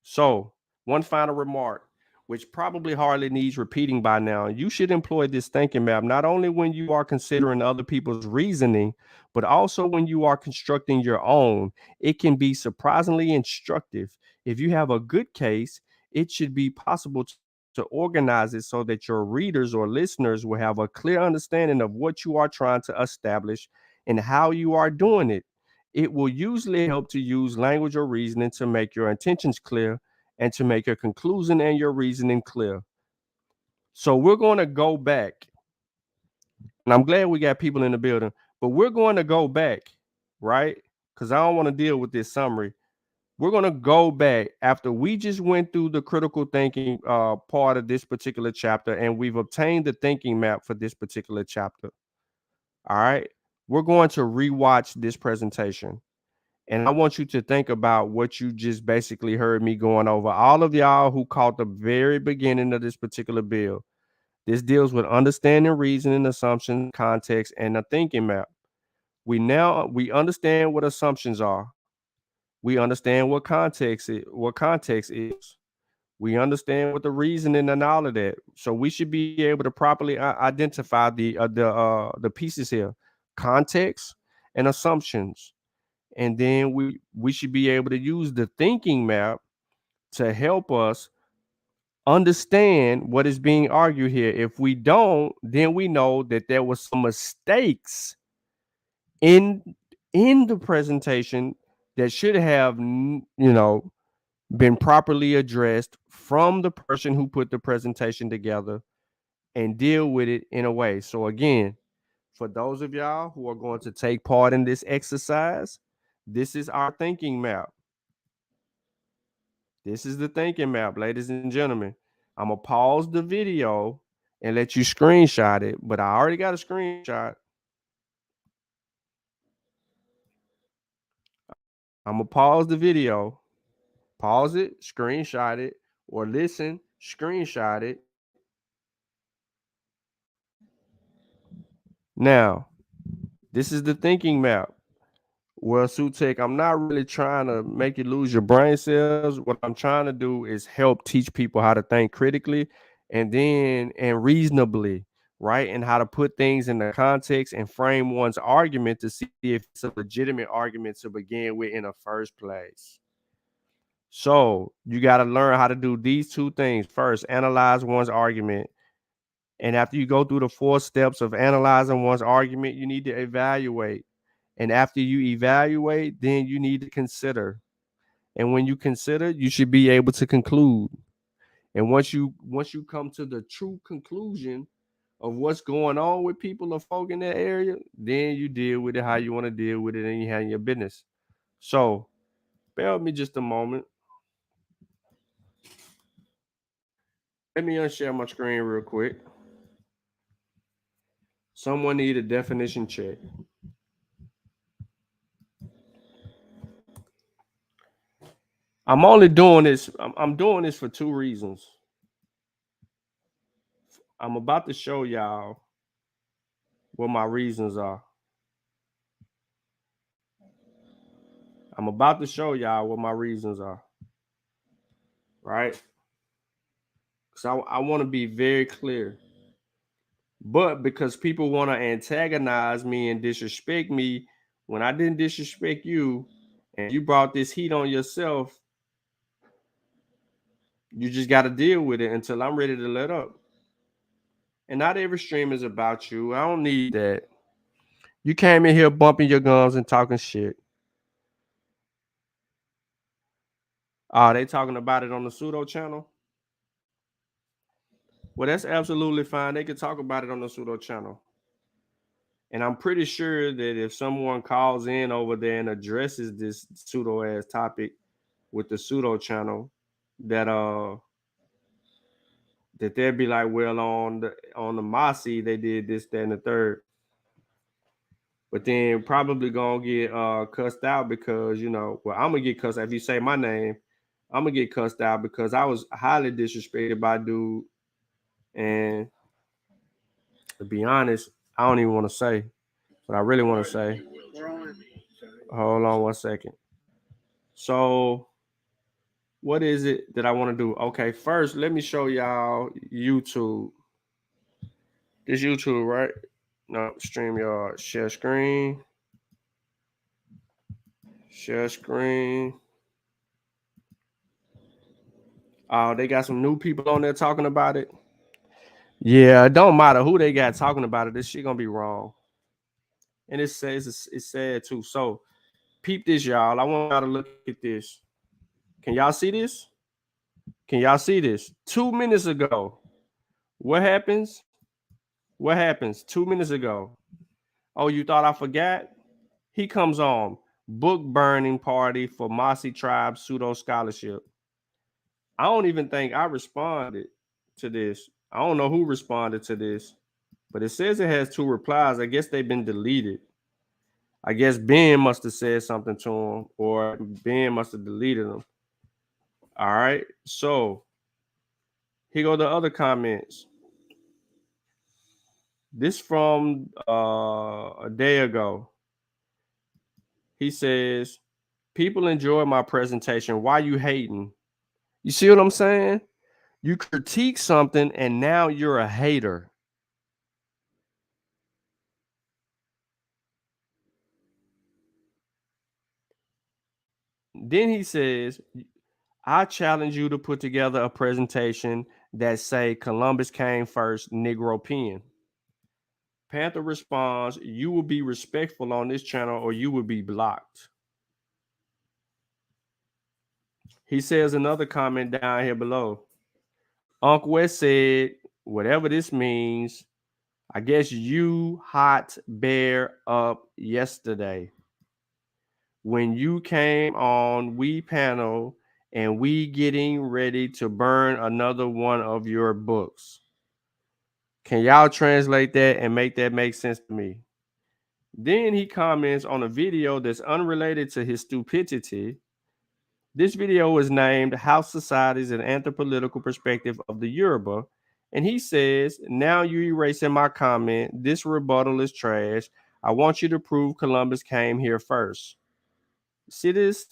So, one final remark, which probably hardly needs repeating by now. You should employ this thinking map not only when you are considering other people's reasoning, but also when you are constructing your own. It can be surprisingly instructive. If you have a good case, it should be possible to organize it so that your readers or listeners will have a clear understanding of what you are trying to establish and how you are doing it. It will usually help to use language or reasoning to make your intentions clear and to make your conclusion and your reasoning clear. So we're going to go back, and I'm glad we got people in the building, but we're going to go back, right? Because I don't want to deal with this summary. we're going to go back after we just went through the critical thinking part of this particular chapter, and we've obtained the thinking map for this particular chapter. All right. We're going to rewatch this presentation. And I want you to think about what you just basically heard me going over. All of y'all who caught the very beginning of this particular bill. This deals with understanding, reasoning, assumptions, context, and a thinking map. We understand what assumptions are. We understand what context is. We understand what the reasoning and all of that. So we should be able to properly identify the pieces here, context and assumptions, and then we should be able to use the thinking map to help us understand what is being argued here. If we don't, then we know that there was some mistakes in the presentation that should have been properly addressed from the person who put the presentation together and deal with it in a way. So again, for those of y'all who are going to take part in this exercise, this is our thinking map. This is the thinking map, ladies and gentlemen. I'm going to pause the video and let you screenshot it, but I already got a screenshot. I'm going to pause the video, pause it, screenshot it, or listen, screenshot it. Now, this is the thinking map. Well, Sutek, I'm not really trying to make you lose your brain cells. What I'm trying to do is help teach people how to think critically and reasonably, right? And how to put things in the context and frame one's argument to see if it's a legitimate argument to begin with in the first place. So you got to learn how to do these two things. First, analyze one's argument. And after you go through the 4 steps of analyzing one's argument, you need to evaluate. And after you evaluate, then you need to consider. And when you consider, you should be able to conclude. And once you come to the true conclusion of what's going on with people or folk in that area, then you deal with it how you want to deal with it, and you handle your business. So bear with me just a moment. Let me unshare my screen real quick. Someone need a definition check. I'm only doing this. I'm doing this for 2 reasons. I'm about to show y'all what my reasons are. I'm about to show y'all what my reasons are. Right? So I want to be very clear. But because people want to antagonize me and disrespect me when I didn't disrespect you and you brought this heat on yourself, you just got to deal with it until I'm ready to let up. And not every stream is about you. I don't need that. You came in here bumping your gums and talking shit. Oh, they talking about it on the pseudo channel? Well, that's absolutely fine. They can talk about it on the pseudo channel. And I'm pretty sure that if someone calls in over there and addresses this pseudo ass topic with the pseudo channel, that they'll be like, well, on the Mossy, they did this, that, and the third. But then probably gonna get cussed out because, well, I'm gonna get cussed out. If you say my name, I'm gonna get cussed out because I was highly disrespected by dude. And to be honest, I don't even want to say what I really want to say. Hold on 1 second. So what is it that I want to do? Okay, first, let me show y'all YouTube. This YouTube, right? No, StreamYard. Share screen. Share screen. Oh, they got some new people on there talking about it. Yeah, it don't matter who they got talking about it. This shit gonna be wrong. And it says it's sad too. So peep this, y'all. I want y'all to look at this. Can y'all see this? Can y'all see this? 2 minutes ago. What happens? What happens 2 minutes ago? Oh, you thought I forgot? He comes on. book burning party for Mossy Tribe pseudo scholarship. I don't even think I responded to this. I don't know who responded to this, but it says it has 2 replies. I guess they've been deleted. I guess Ben must have said something to him, or Ben must have deleted them. All right. So here go the other comments. This from a day ago. He says, people enjoy my presentation. Why you hating? You see what I'm saying? You critique something and now you're a hater. Then he says, I challenge you to put together a presentation that say Columbus came first, Negro pen. Panther responds, you will be respectful on this channel or you will be blocked. He says another comment down here below. Uncle West said, whatever this means, I guess you hot bear up yesterday. When you came on We Panel and we getting ready to burn another one of your books. Can y'all translate that and make that make sense to me? Then he comments on a video that's unrelated to his stupidity. This video is named House Societies and Anthropolitical Perspective of the Yoruba. And he says, now you erasing my comment. This rebuttal is trash. I want you to prove Columbus came here first. See this?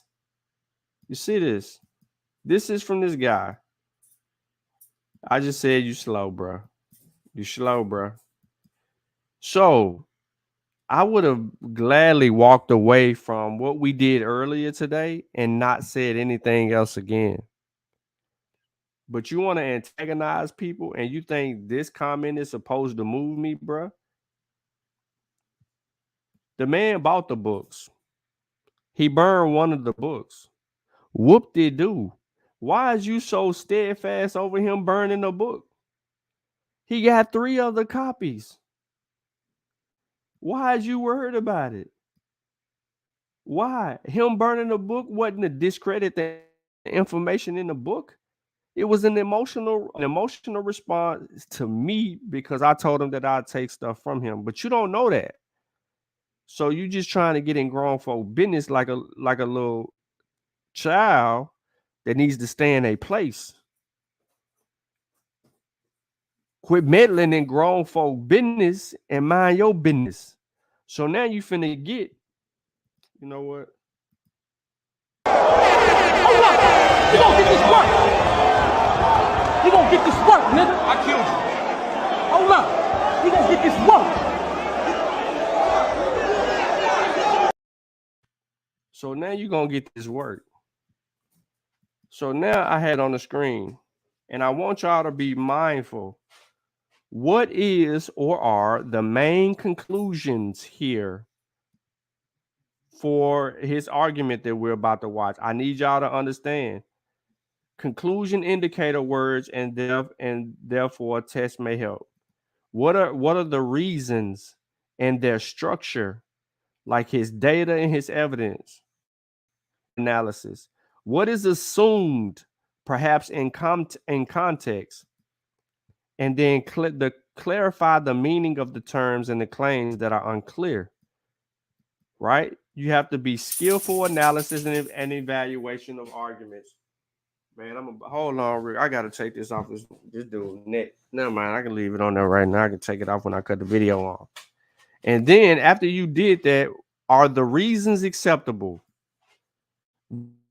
You see this? This is from this guy. I just said you slow, bro. You slow, bro. So I would have gladly walked away from what we did earlier today and not said anything else again. But you want to antagonize people and you think this comment is supposed to move me, bro? The man bought the books. He burned one of the books. Whoop-de-doo. Why is you so steadfast over him burning the book? He got 3 other copies. Why is you worried about it? Why? Him burning the book wasn't to discredit the information in the book. It was an emotional response to me because I told him that I'd take stuff from him. But you don't know that. So you just trying to get in grown folk business like a little child that needs to stay in a place. Quit meddling in grown folk business and mind your business. So now you finna get, you know what? Hold up! You gonna get this work! You gonna get this work, nigga! I killed you. Hold up! You gonna get this work! So now you gonna get this work. So now I had on the screen, and I want y'all to be mindful. What is or are the main conclusions here for his argument that we're about to watch? I need y'all to understand. Conclusion indicator words and therefore test may help. What are the reasons and their structure, like his data and his evidence analysis? What is assumed, perhaps in context, and then clarify the meaning of the terms and the claims that are unclear. Right? You have to be skillful analysis and evaluation of arguments. Man, hold on, Rick. I gotta take this off this dude's neck. Never mind, I can leave it on there right now. I can take it off when I cut the video off. And then after you did that, are the reasons acceptable?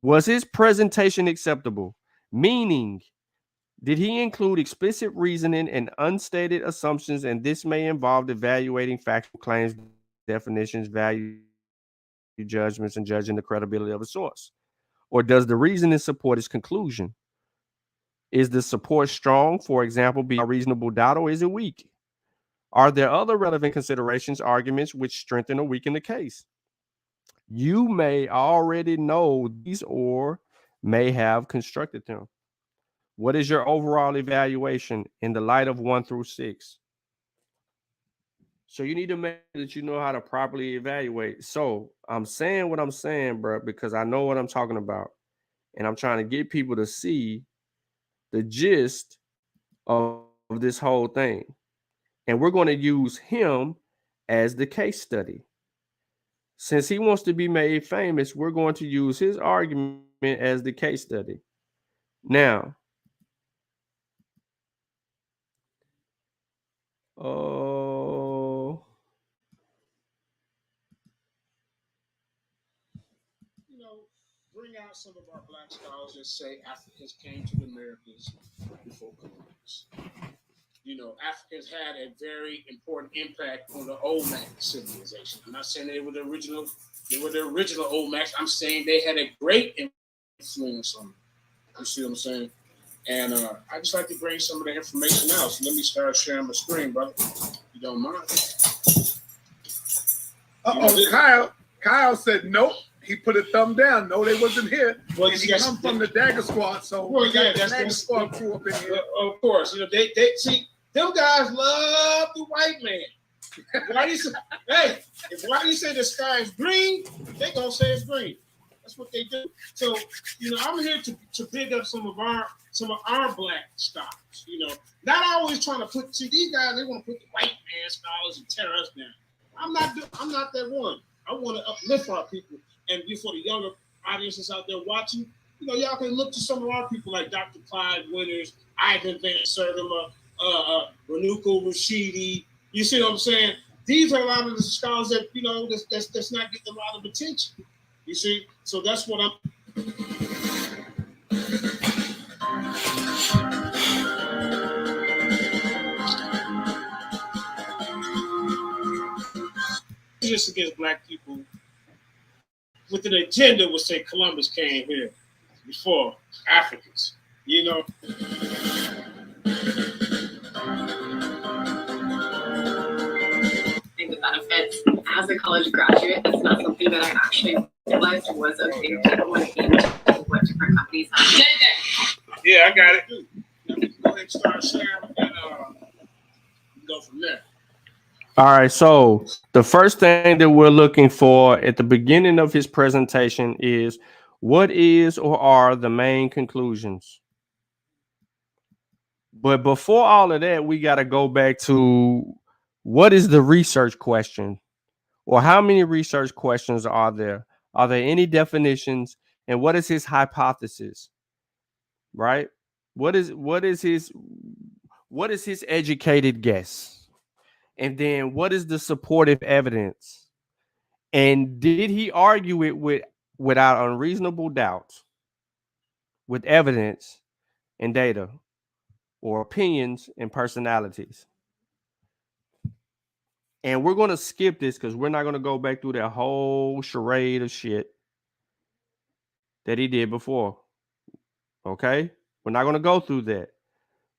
Was his presentation acceptable? Meaning, did he include explicit reasoning and unstated assumptions? And this may involve evaluating factual claims, definitions, value judgments, and judging the credibility of a source. Or does the reasoning support his conclusion? Is the support strong, for example, beyond reasonable doubt, or is it weak? Are there other relevant considerations, arguments which strengthen or weaken the case? You may already know these or may have constructed them. What is your overall evaluation in the light of 1 through 6? So you need to make sure that you know how to properly evaluate. So I'm saying what I'm saying, bro, because I know what I'm talking about. And I'm trying to get people to see the gist of this whole thing. And we're going to use him as the case study. Since he wants to be made famous, we're going to use his argument as the case study. Now, bring out some of our black scholars that say Africans came to the Americas before Columbus. Africans had a very important impact on the Olmec civilization. I'm not saying they were the original Olmecs. I'm saying they had a great influence on them. You see what I'm saying? And I just like to bring some of the information out. So let me start sharing my screen, brother. If you don't mind. Kyle said nope. He put a thumb down. No, they wasn't here. Well, he come from the Dagger Squad, so that's Dagger Squad crew up in here. Of course, they see them guys love the white man. Why do you say the sky is green? They gonna say it's green. That's what they do. So I'm here to big up some of our black scholars. Not always trying to these guys. They want to put the white man scholars and tear us down. I'm not that one. I want to uplift our people. And for the younger audiences out there watching, y'all can look to some of our people like Dr. Clyde Winters, Ivan Van Sertima, Renuko Rashidi. You see what I'm saying? These are a lot of the scholars that that's not getting a lot of attention. You see, so that's what I'm. Just against black people. With an agenda would say Columbus came here before Africans, The benefits as a college graduate, that's not something that I actually realized was a big deal when it came to what different companies have. Yeah, I got it. Go ahead and start sharing and go from there. all right, so the first thing that we're looking for at the beginning of his presentation is what is or are the main conclusions. But before all of that, we got to go back to what is the research question, or how many research questions are there? Are there any definitions? And what is his hypothesis? Right? What is his educated guess? And then what is the supportive evidence? And did he argue it without unreasonable doubt, with evidence and data, or opinions and personalities? And we're going to skip this because we're not going to go back through that whole charade of shit that he did before. Okay? We're not going to go through that.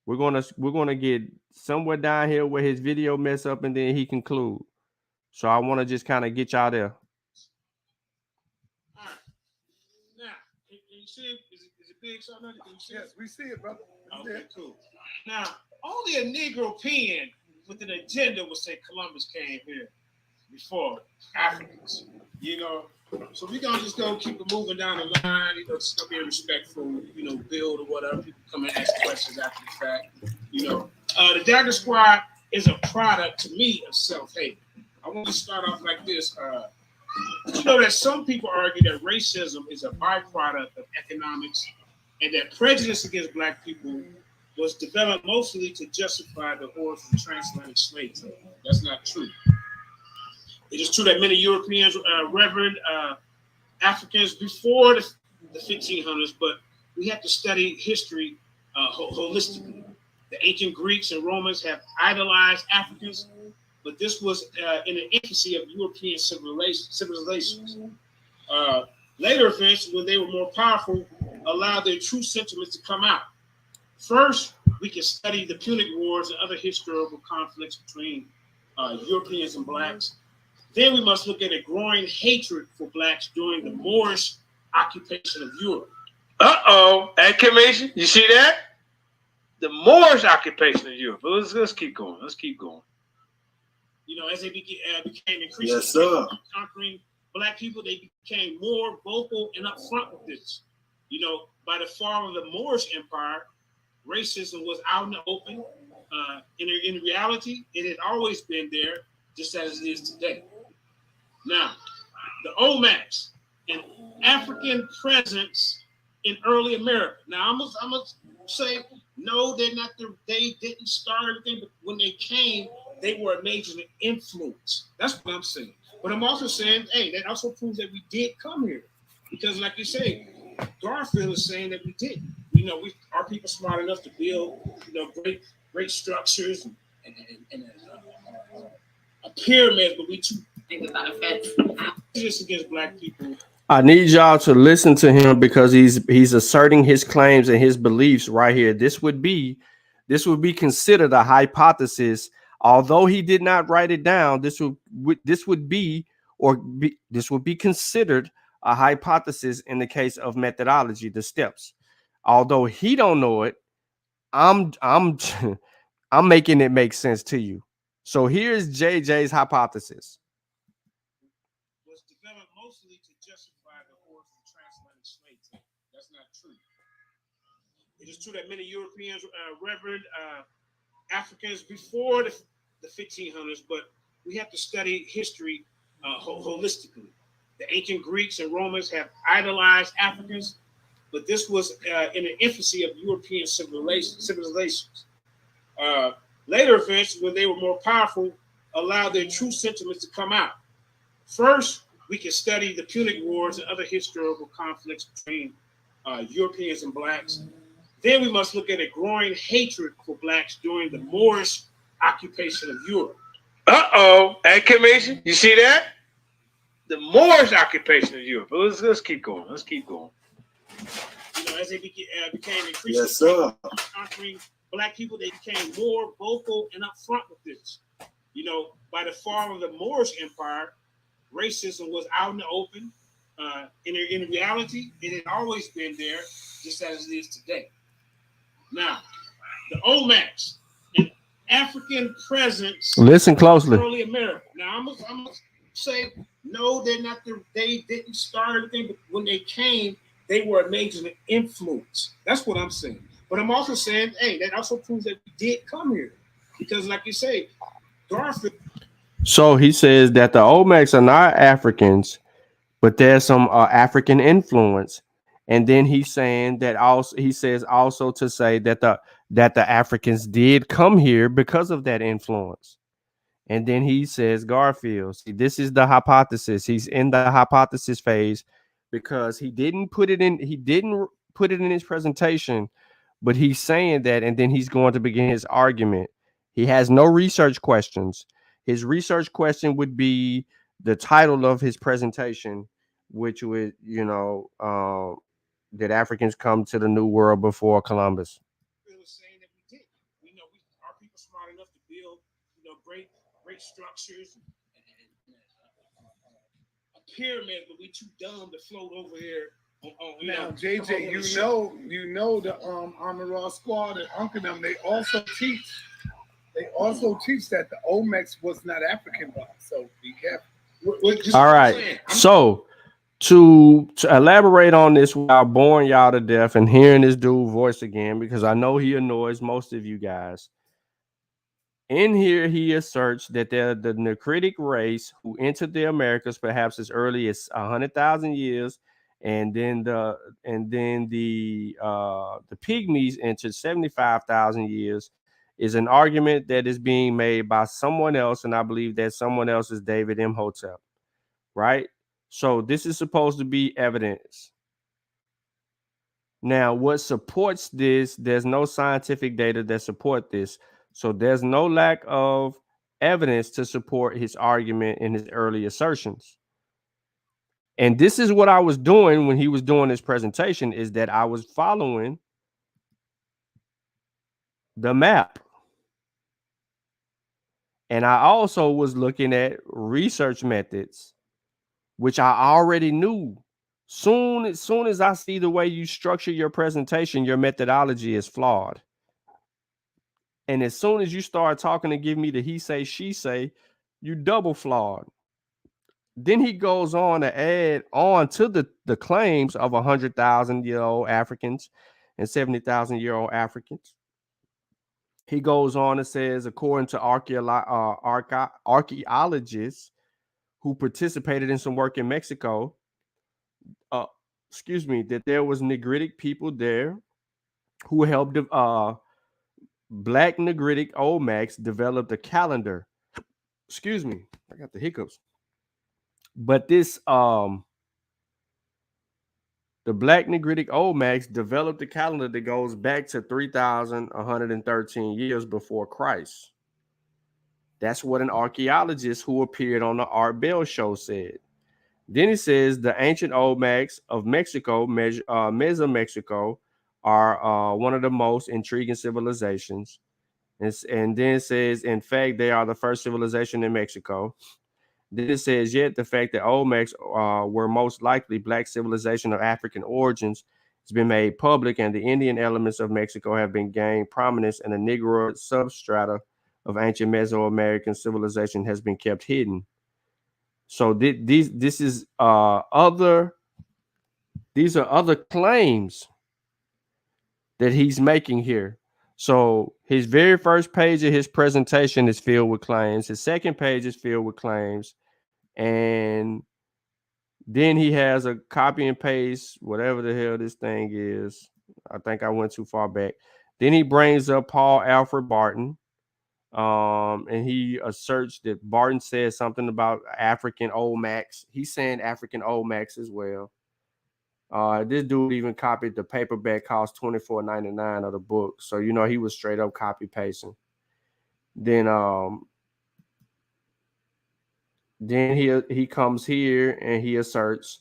We're going to get somewhere down here where his video mess up and then he conclude. So I want to just kind of get y'all there. All right. Now, can you see it? Is it big? Something? Can you see Yes, we see it, brother. Okay, cool. Now, only a Negro pen with an agenda would say Columbus came here before Africans. So we're gonna just go keep it moving down the line. Just gonna be respectful. Build or whatever. People come and ask questions after the fact. The Dagger Squad is a product to me of self-hate. I want to start off like this. That some people argue that racism is a byproduct of economics, and that prejudice against black people was developed mostly to justify the hordes of transatlantic slave trade. That's not true. It is true that many Europeans revered Africans before the 1500s, but we have to study history holistically. The ancient Greeks and Romans have idolized Africans, but this was in the infancy of European civilizations. Later events, when they were more powerful, allowed their true sentiments to come out. First, we can study the Punic Wars and other historical conflicts between Europeans and blacks. Then we must look at a growing hatred for blacks during the Moorish occupation of Europe. Exclamation! You see that? The Moorish occupation of Europe. Let's keep going. You know, as they became increasingly conquering black people, they became more vocal and upfront with this. You know, by the fall of the Moorish Empire, racism was out in the open. In reality, it had always been there, just as it is today. Now, the Olmecs, an African presence in early America. Now, I'm gonna say no, they didn't start everything, but when they came, they were a major influence. That's what I'm saying. But I'm also saying, hey, that also proves that we did come here, because, like you say, Garfield is saying that we did. You know, our people smart enough to build, you know, great structures and a pyramid, but we too think that offense just against black people. I need y'all to listen to him because he's asserting his claims and his beliefs right here. This would be considered a hypothesis, although he did not write it down. This would be considered a hypothesis in the case of methodology, the steps. Although he don't know it, I'm I'm making it make sense to you. So here's JJ's hypothesis. Was developed mostly to justify the hordes of transatlantic slave trade. That's not true. It is true that many Europeans revered Africans before the 1500s, but we have to study history holistically. The ancient Greeks and Romans have idolized Africans, but this was in the infancy of European civilizations. Later events, when they were more powerful, allowed their true sentiments to come out. First, we can study the Punic Wars and other historical conflicts between Europeans and blacks. Then we must look at a growing hatred for blacks during the Moorish occupation of Europe. Exclamation! You see that? The Moorish occupation of Europe. Let's keep going. Let's keep going. You know, as they became increasingly conquering black people, they became more vocal and upfront with this. You know, by the fall of the Moorish Empire, racism was out in the open. In reality, it had always been there, just as it is today. Now, the Olmecs, an African presence. Listen closely. In early America. Now, I'm gonna say no, they didn't start everything, but when they came, they were a major influence. That's what I'm saying. But I'm also saying, hey, that also proves that we did come here, because, like you say, Garfield. So he says that the Olmecs are not Africans, but there's some African influence. And then he's saying that also to say that the Africans did come here because of that influence. And then he says Garfield. See, this is the hypothesis. He's in the hypothesis phase because he didn't put it in his presentation, but he's saying that, and then he's going to begin his argument. He has no research questions. His research question would be the title of his presentation, which would, did Africans come to the New World before Columbus? It was saying that we did. Our people smart enough to build, great structures and a pyramid, but we too dumb to float over here. Now, JJ, you know the Armor Raw Squad and Uncle them. They also teach that the Olmecs was not African blacks. So be careful. All right. So to elaborate on this without boring y'all to death and hearing this dude's voice again, because I know he annoys most of you guys. In here, he asserts that they're the Necritic race who entered the Americas perhaps as early as 100,000 years, and then the Pygmies entered 75,000 years. Is an argument that is being made by someone else, and I believe that someone else is David Imhotep, right? So this is supposed to be evidence. Now, what supports this? There's no scientific data that support this. So there's no lack of evidence to support his argument in his early assertions. And this is what I was doing when he was doing his presentation, is that I was following the map. And I also was looking at research methods, which I already knew. Soon as I see the way you structure your presentation, your methodology is flawed. And as soon as you start talking and give me the he say, she say, You double flawed. Then he goes on to add on to the claims of 100,000-year-old Africans and 70,000-year-old Africans. He goes on and says, according to archaeologists who participated in some work in Mexico, that there was Negritic people there who helped Black Negritic Olmecs develop a calendar. I got the hiccups. But this the Black Negritic Olmecs developed a calendar that goes back to 3,113 years before Christ. That's what an archaeologist who appeared on the Art Bell show said. Then he says the ancient Olmecs of Mexico, Mesomexico, are one of the most intriguing civilizations. And then it says, in fact, they are the first civilization in Mexico. Then it says, yet the fact that Olmecs were most likely Black civilization of African origins has been made public, and the Indian elements of Mexico have been gained prominence, and the Negro substrata of ancient Mesoamerican civilization has been kept hidden. So these are other claims that he's making here. So his very first page of his presentation is filled with claims. His second page is filled with claims. And then he has a copy and paste, whatever the hell this thing is. I think I went too far back. Then he brings up Paul Alfred Barton. And he asserts that Barton said something about African Olmecs. He's saying African Olmecs as well. This dude even copied the paperback, cost $24.99 of the book. So, you know, he was straight up copy pasting. Then he comes here and he asserts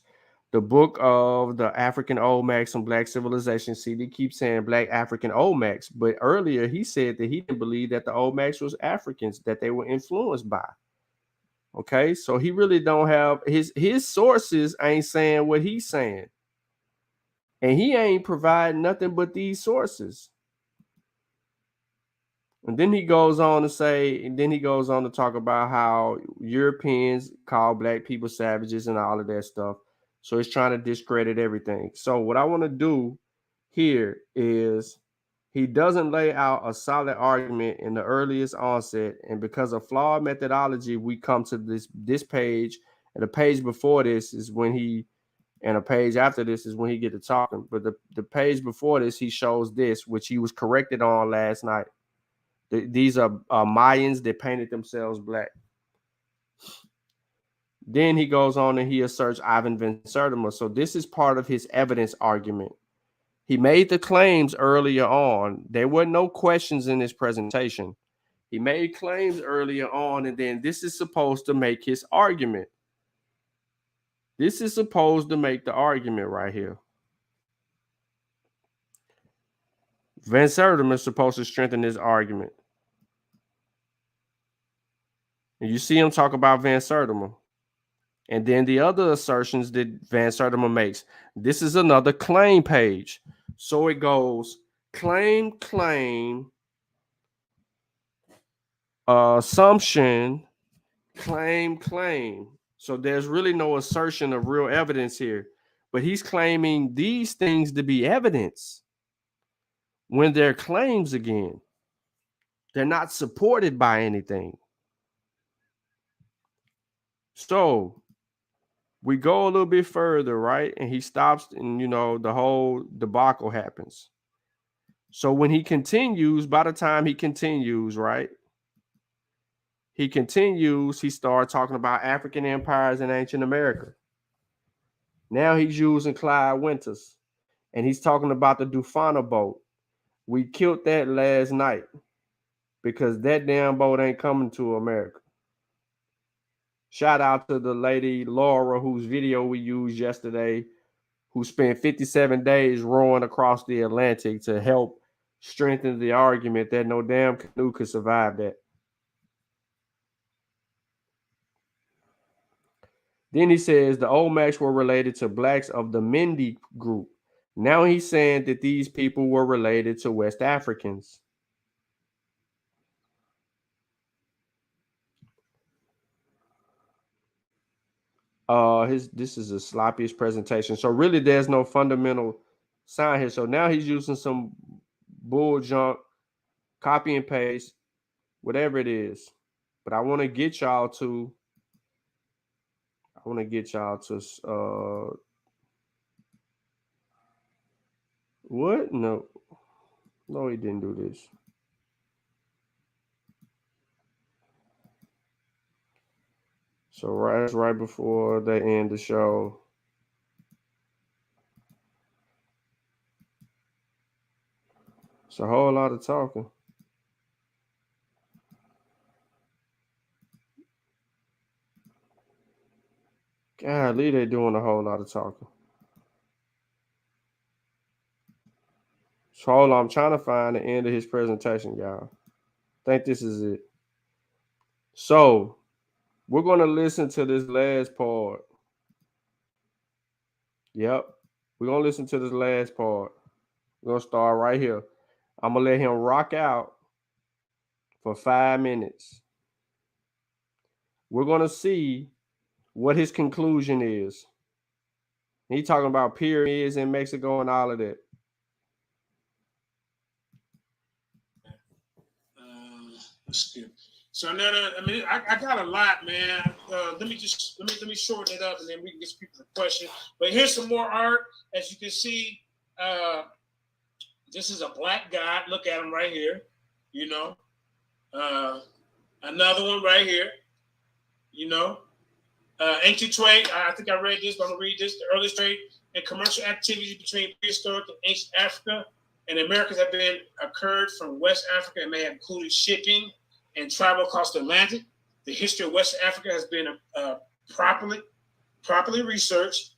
the book of the African Olmecs and Black civilization. See, they keep saying Black African Olmecs, but earlier he said that he didn't believe that the Olmecs was Africans, that they were influenced by. Okay, so he really don't have his sources ain't saying what he's saying. And he ain't providing nothing but these sources. And then he goes on to talk about how Europeans call Black people savages and all of that stuff. So he's trying to discredit everything. So what I want to do here is he doesn't lay out a solid argument in the earliest onset. And because of flawed methodology, we come to this page. And the page before this is when and a page after this is when he get to talking. But the page before this, he shows this, which he was corrected on last night. These are Mayans that painted themselves black. Then he goes on and he asserts Ivan Van Sertima. So this is part of his evidence argument. He made the claims earlier on. There were no questions in his presentation. He made claims earlier on, and then this is supposed to make his argument. This is supposed to make the argument right here. Van Sertima is supposed to strengthen this argument. And you see him talk about Van Sertima. And then the other assertions that Van Sertima makes. This is another claim page. So it goes claim, assumption, claim. So there's really no assertion of real evidence here. But he's claiming these things to be evidence when they're claims again. They're not supported by anything. So we go a little bit further, right? And he stops, and the whole debacle happens. So when he continues, by the time he continues, right? He starts talking about African empires in ancient America. Now he's using Clyde Winters, and he's talking about the Dufana boat. We killed that last night because that damn boat ain't coming to America. Shout out to the lady Laura, whose video we used yesterday, who spent 57 days rowing across the Atlantic to help strengthen the argument that no damn canoe could survive that. Then he says the Olmecs were related to blacks of the Mende group. Now he's saying that these people were related to West Africans. This is the sloppiest presentation. So really there's no fundamental sign here. So now he's using some bull junk, copy and paste, whatever it is. But I want to get y'all to what? No, he didn't do this. So right before they end the show. It's a whole lot of talking. Golly, they're doing a whole lot of talking. So hold on, I'm trying to find the end of his presentation, y'all. I think this is it. So we're going to listen to this last part. Yep. We're going to listen to this last part. We're going to start right here. I'm going to let him rock out for 5 minutes. We're going to see what his conclusion is. He's talking about pyramids in Mexico and all of that. Let's skip. So now, I got a lot, man. Let me shorten it up, and then we can get people to question. But here's some more art. As you can see, this is a black guy. Look at him right here. You know, another one right here. You know, ancient trade. I think I read this, but I'm gonna read this. The earliest trade and commercial activities between prehistoric and ancient Africa and Americas have been occurred from West Africa and may have included shipping and travel across the Atlantic. The history of West Africa has been properly researched,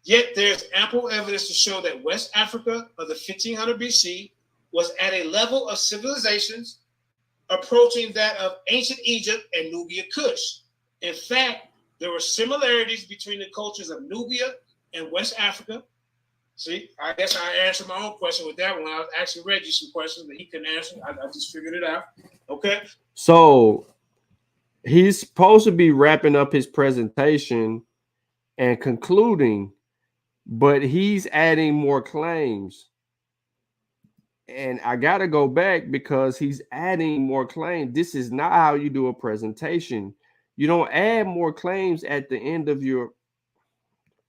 yet there's ample evidence to show that West Africa of the 1500 BC was at a level of civilizations approaching that of ancient Egypt and Nubia Kush. In fact, there were similarities between the cultures of Nubia and West Africa. See, I guess I answered my own question with that one. I actually read you some questions that he couldn't answer. I just figured it out. Okay. So he's supposed to be wrapping up his presentation and concluding, but he's adding more claims. And I got to go back because he's adding more claims. This is not how you do a presentation. You don't add more claims at the end of your.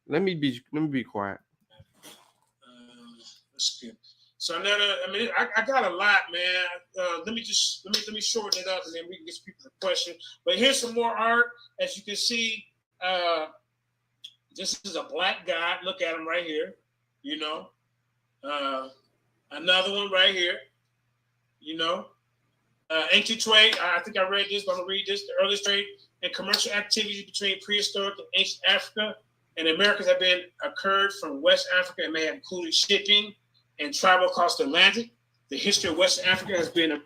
Let me be quiet. Let's skip. So now, I got a lot, man. Let me shorten it up, and then we can get people to question. But here's some more art. As you can see, this is a black guy. Look at him right here. You know, another one right here. You know, ancient trade. I think I read this, but I'm gonna read this. The earliest trade and commercial activities between prehistoric and ancient Africa and Americas have been occurred from West Africa and may have included shipping and travel across the Atlantic. The history of West Africa has been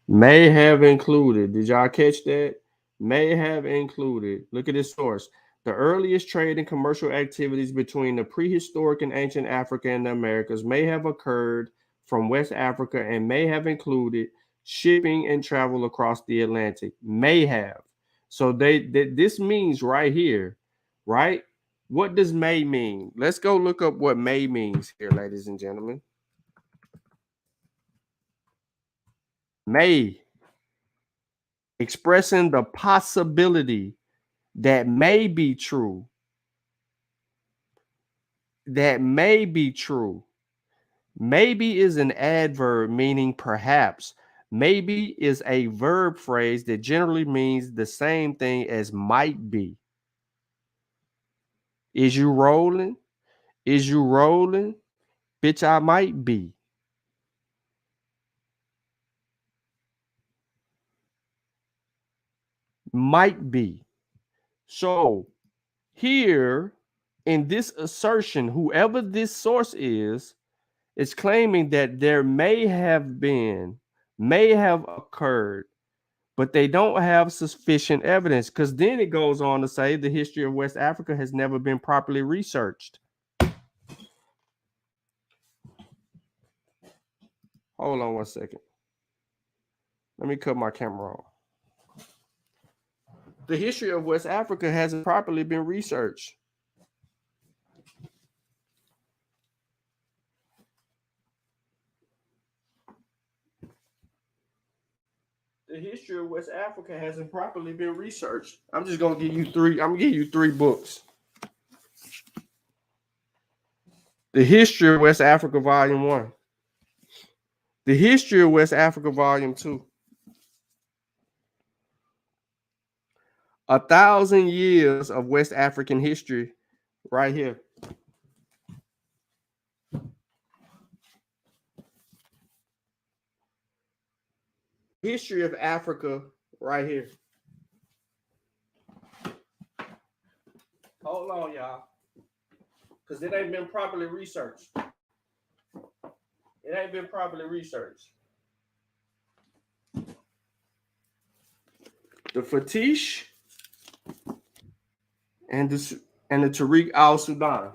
may have included. Did y'all catch that? May have included. Look at this source. The earliest trade and commercial activities between the prehistoric and ancient Africa and the Americas may have occurred from West Africa and may have included shipping and travel across the Atlantic. May have. So this means right here, right? What does may mean? Let's go look up what may means here, ladies and gentlemen. May, expressing the possibility that may be true. That may be true. Maybe is an adverb meaning perhaps. Maybe is a verb phrase that generally means the same thing as might be. Is you rolling? Is you rolling? Bitch, I might be. Might be. So here in this assertion, whoever this source is claiming that there may have occurred, but they don't have sufficient evidence, because then it goes on to say the history of West Africa has never been properly researched. Hold on 1 second. Let me cut my camera off. The history of West Africa hasn't properly been researched. The history of West Africa hasn't properly been researched. I'm just gonna give you three. I'm gonna give you 3 books. The History of West Africa, Volume 1. The History of West Africa, Volume 2. 1,000 Years of West African History, right here. History of Africa, right here. Hold on, y'all. Because it ain't been properly researched. It ain't been properly researched. The Fatish and the Tariq al-Sudan.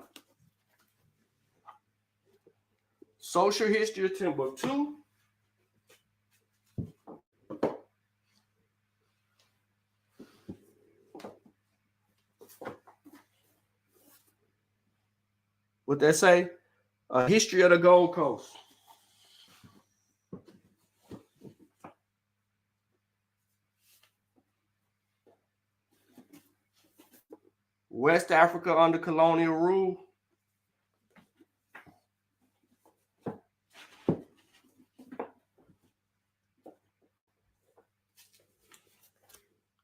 Social History of Timbuktu. What they say? A History of the Gold Coast. West Africa under colonial rule.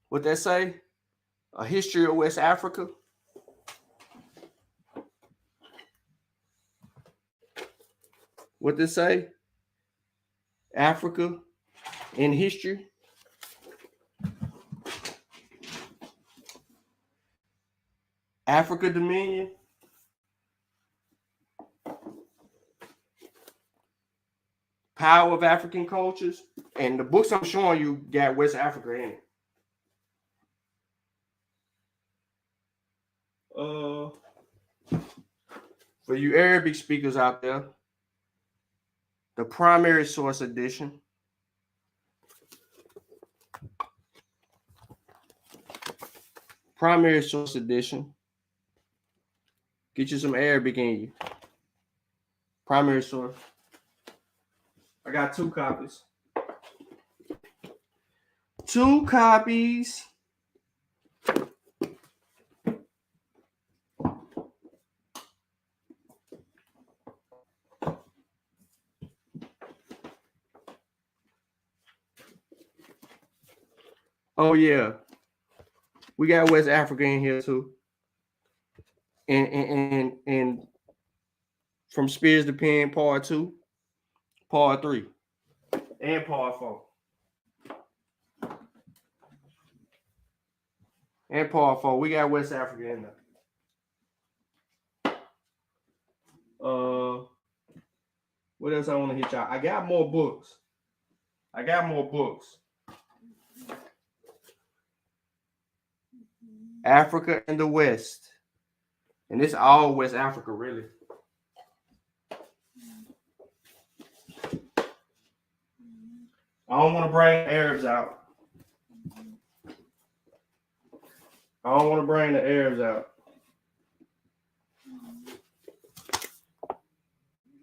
What they say? A History of West Africa. What they say? Africa in history. Africa Dominion. Power of African Cultures. And the books I'm showing you got West Africa in it. For you Arabic speakers out there, the Primary Source Edition. Primary Source Edition. Get you some Arabic in you. Primary Source. I got 2 copies. 2 copies. Oh yeah, we got West Africa in here too, and from Spears to Pen, Part 2, Part 3, and Part 4, and Part 4. We got West Africa in there. What else I want to hit y'all? I got more books. Africa and the West. And it's all West Africa, really. I don't want to bring the Arabs out.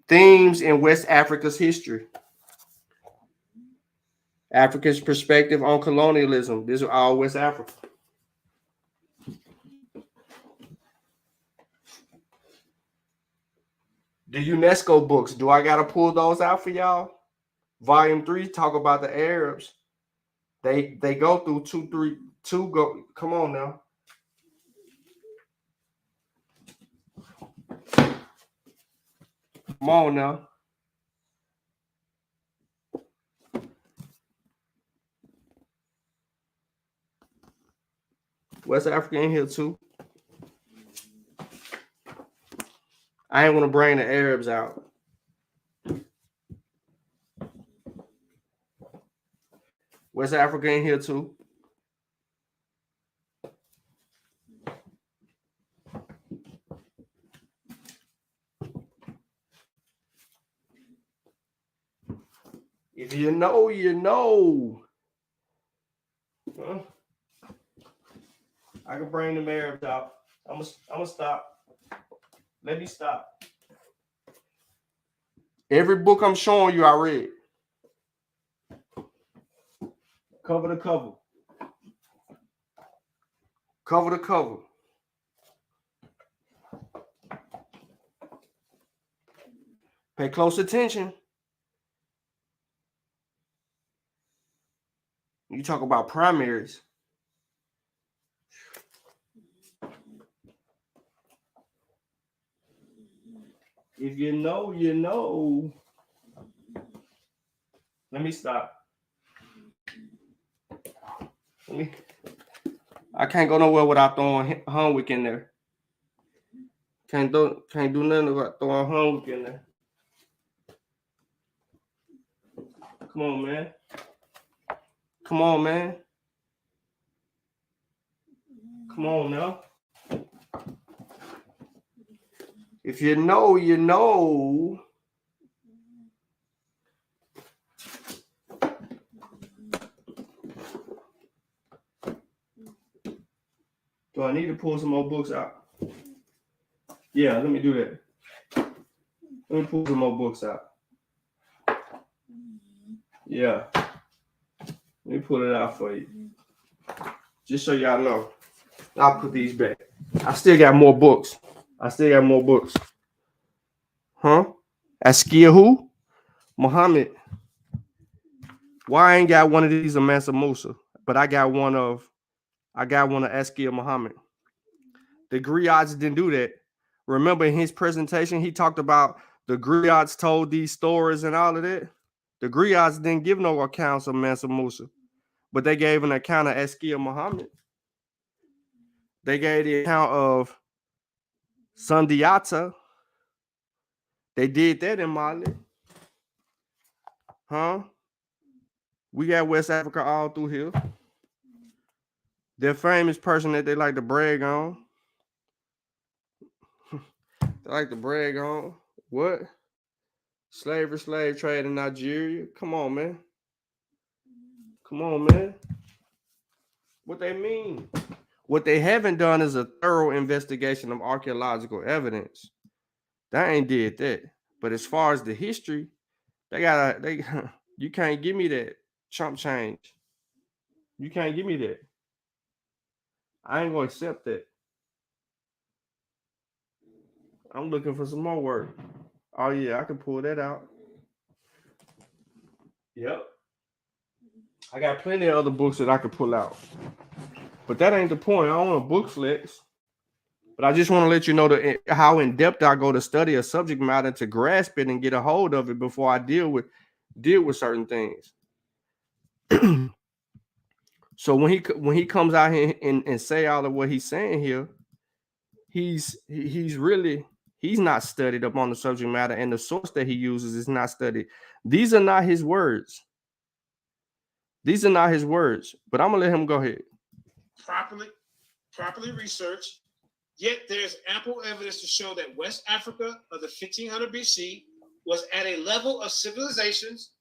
Themes in West Africa's history. Africa's perspective on colonialism. These are all West Africa. The UNESCO books. Do I got to pull those out for y'all? Volume 3 talk about the Arabs. They go through 2, 3, 2 go. Come on now. Come on now. West Africa in here too. I ain't want to bring the Arabs out. West Africa in here too. If you know, you know. Huh? I can bring the Arabs out. I'm gonna stop. Let me stop. Every book I'm showing you, I read. Cover to cover. Cover to cover. Pay close attention. You talk about primaries. If you know, you know. Let me stop. I can't go nowhere without throwing Homework in there. Can't do nothing without throwing Homework in there. Come on, man. Come on, man. Come on now. If you know, you know. Do I need to pull some more books out? Yeah, let me do that. Let me pull some more books out. Yeah. Let me pull it out for you. Just so y'all know. I'll put these back. I still got more books. Huh? Askia who? Muhammad. Why I ain't got one of these of Mansa Musa, but I got one of Askia Muhammad. The griots didn't do that. Remember in his presentation, he talked about the griots told these stories and all of that. The griots didn't give no accounts of Mansa Musa, but they gave an account of Askia Muhammad. They gave the account of Sundiata. They did that in Mali. Huh? We got West Africa all through here. Their famous person that they like to brag on. They like to brag on. What? Slave trade in Nigeria. Come on, man. What they mean? What they haven't done is a thorough investigation of archaeological evidence. They ain't did that. But as far as the history, you can't give me that chump change. You can't give me that. I ain't gonna accept that. I'm looking for some more work. Oh yeah, I can pull that out. Yep. I got plenty of other books that I could pull out. But that ain't the point. I don't want to book flex. But I just want to let you know how in depth I go to study a subject matter to grasp it and get a hold of it before I deal with certain things. So when he comes out here and say all of what he's saying here, he's not studied up on the subject matter, and the source that he uses is not studied. These are not his words. But I'm gonna let him go ahead. Properly researched. Yet there's ample evidence to show that West Africa of the 1500 BC was at a level of civilizations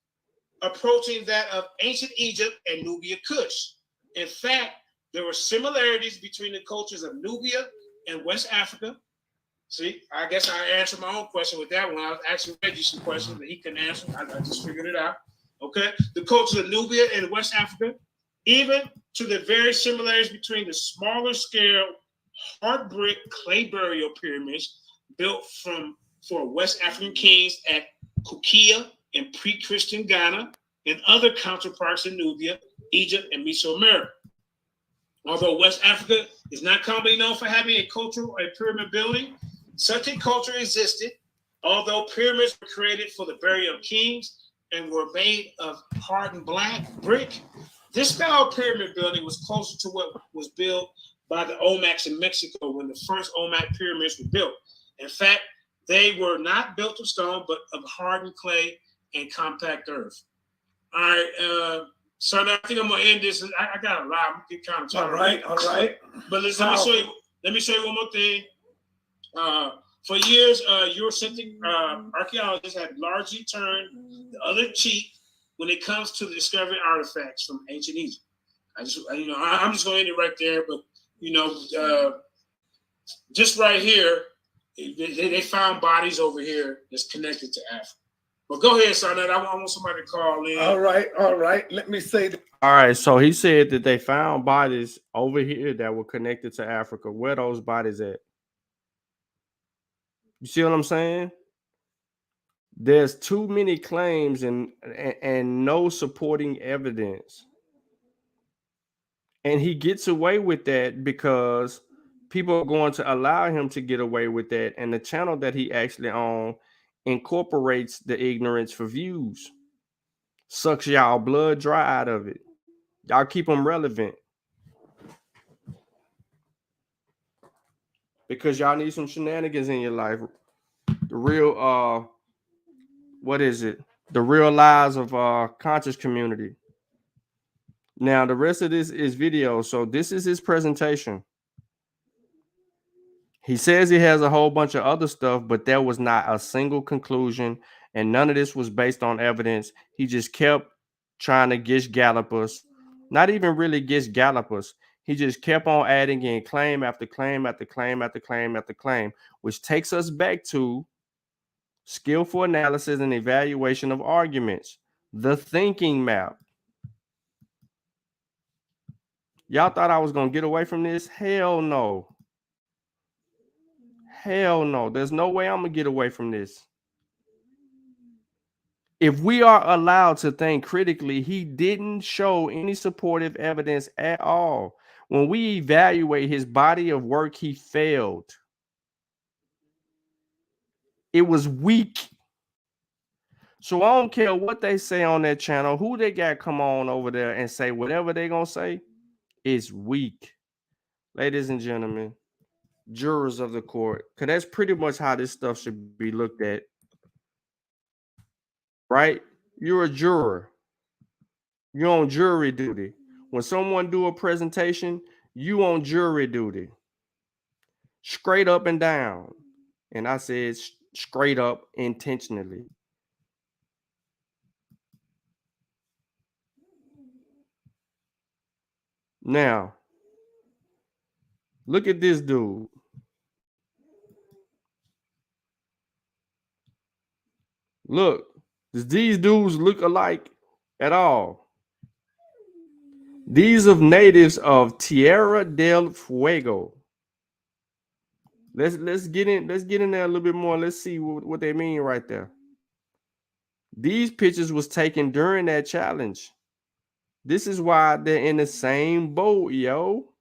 approaching that of ancient Egypt and Nubia Kush. In fact, there were similarities between the cultures of Nubia and West Africa. See, I guess I answered my own question with that one. I was actually Reggie some questions that he couldn't answer. I just figured it out. Okay, the cultures of Nubia and West Africa, even to the very similarities between the smaller scale hard brick clay burial pyramids built for West African kings at Kukia in pre-Christian Ghana and other counterparts in Nubia, Egypt, and Mesoamerica. Although West Africa is not commonly known for having a culture or a pyramid building, such a culture existed, although pyramids were created for the burial of kings and were made of hardened black brick. This style of pyramid building was closer to what was built by the Olmecs in Mexico when the first Olmec pyramids were built. In fact, they were not built of stone, but of hardened clay and compact earth. All right, so I think I'm gonna end this. I got a lot. I'm gonna get kind of tired. All right. But let me show you one more thing. For years, Eurocentric archaeologists have largely turned the other cheek when it comes to the discovery of artifacts from ancient Egypt. I'm just going to end it right there. But you know, just right here, they found bodies over here that's connected to Africa. But go ahead, son. I want somebody to call in. All right. Let me say that. All right, so he said that they found bodies over here that were connected to Africa. Where those bodies at? You see what I'm saying? There's too many claims and no supporting evidence. And he gets away with that because people are going to allow him to get away with that. And the channel that he actually on incorporates the ignorance for views. Sucks y'all blood dry out of it. Y'all keep them relevant. Because y'all need some shenanigans in your life. The real what is it? The real lies of conscious community. Now the rest of this is video. So this is his presentation. He says he has a whole bunch of other stuff, but there was not a single conclusion, and none of this was based on evidence. He just kept trying to gish gallop us. Not even really gish gallop us. He just kept on adding in claim after claim after claim after claim after claim, which takes us back to skillful analysis and evaluation of arguments. The thinking map. Y'all thought I was going to get away from this? Hell no. Hell no. There's no way I'm going to get away from this. If we are allowed to think critically, he didn't show any supportive evidence at all. When we evaluate his body of work, he failed. It was weak. So I don't care what they say on that channel, who they got come on over there and say whatever they're going to say, it's weak. Ladies and gentlemen, jurors of the court, because that's pretty much how this stuff should be looked at. Right? You're a juror. You're on jury duty. When someone do a presentation, you on jury duty. Straight up and down. And I said straight up intentionally. Now, look at this dude. Look, does these dudes look alike at all? These are natives of Tierra del Fuego. Let's get in there a little bit more. Let's see what they mean right there. These pictures was taken during that challenge. This is why they're in the same boat, yo.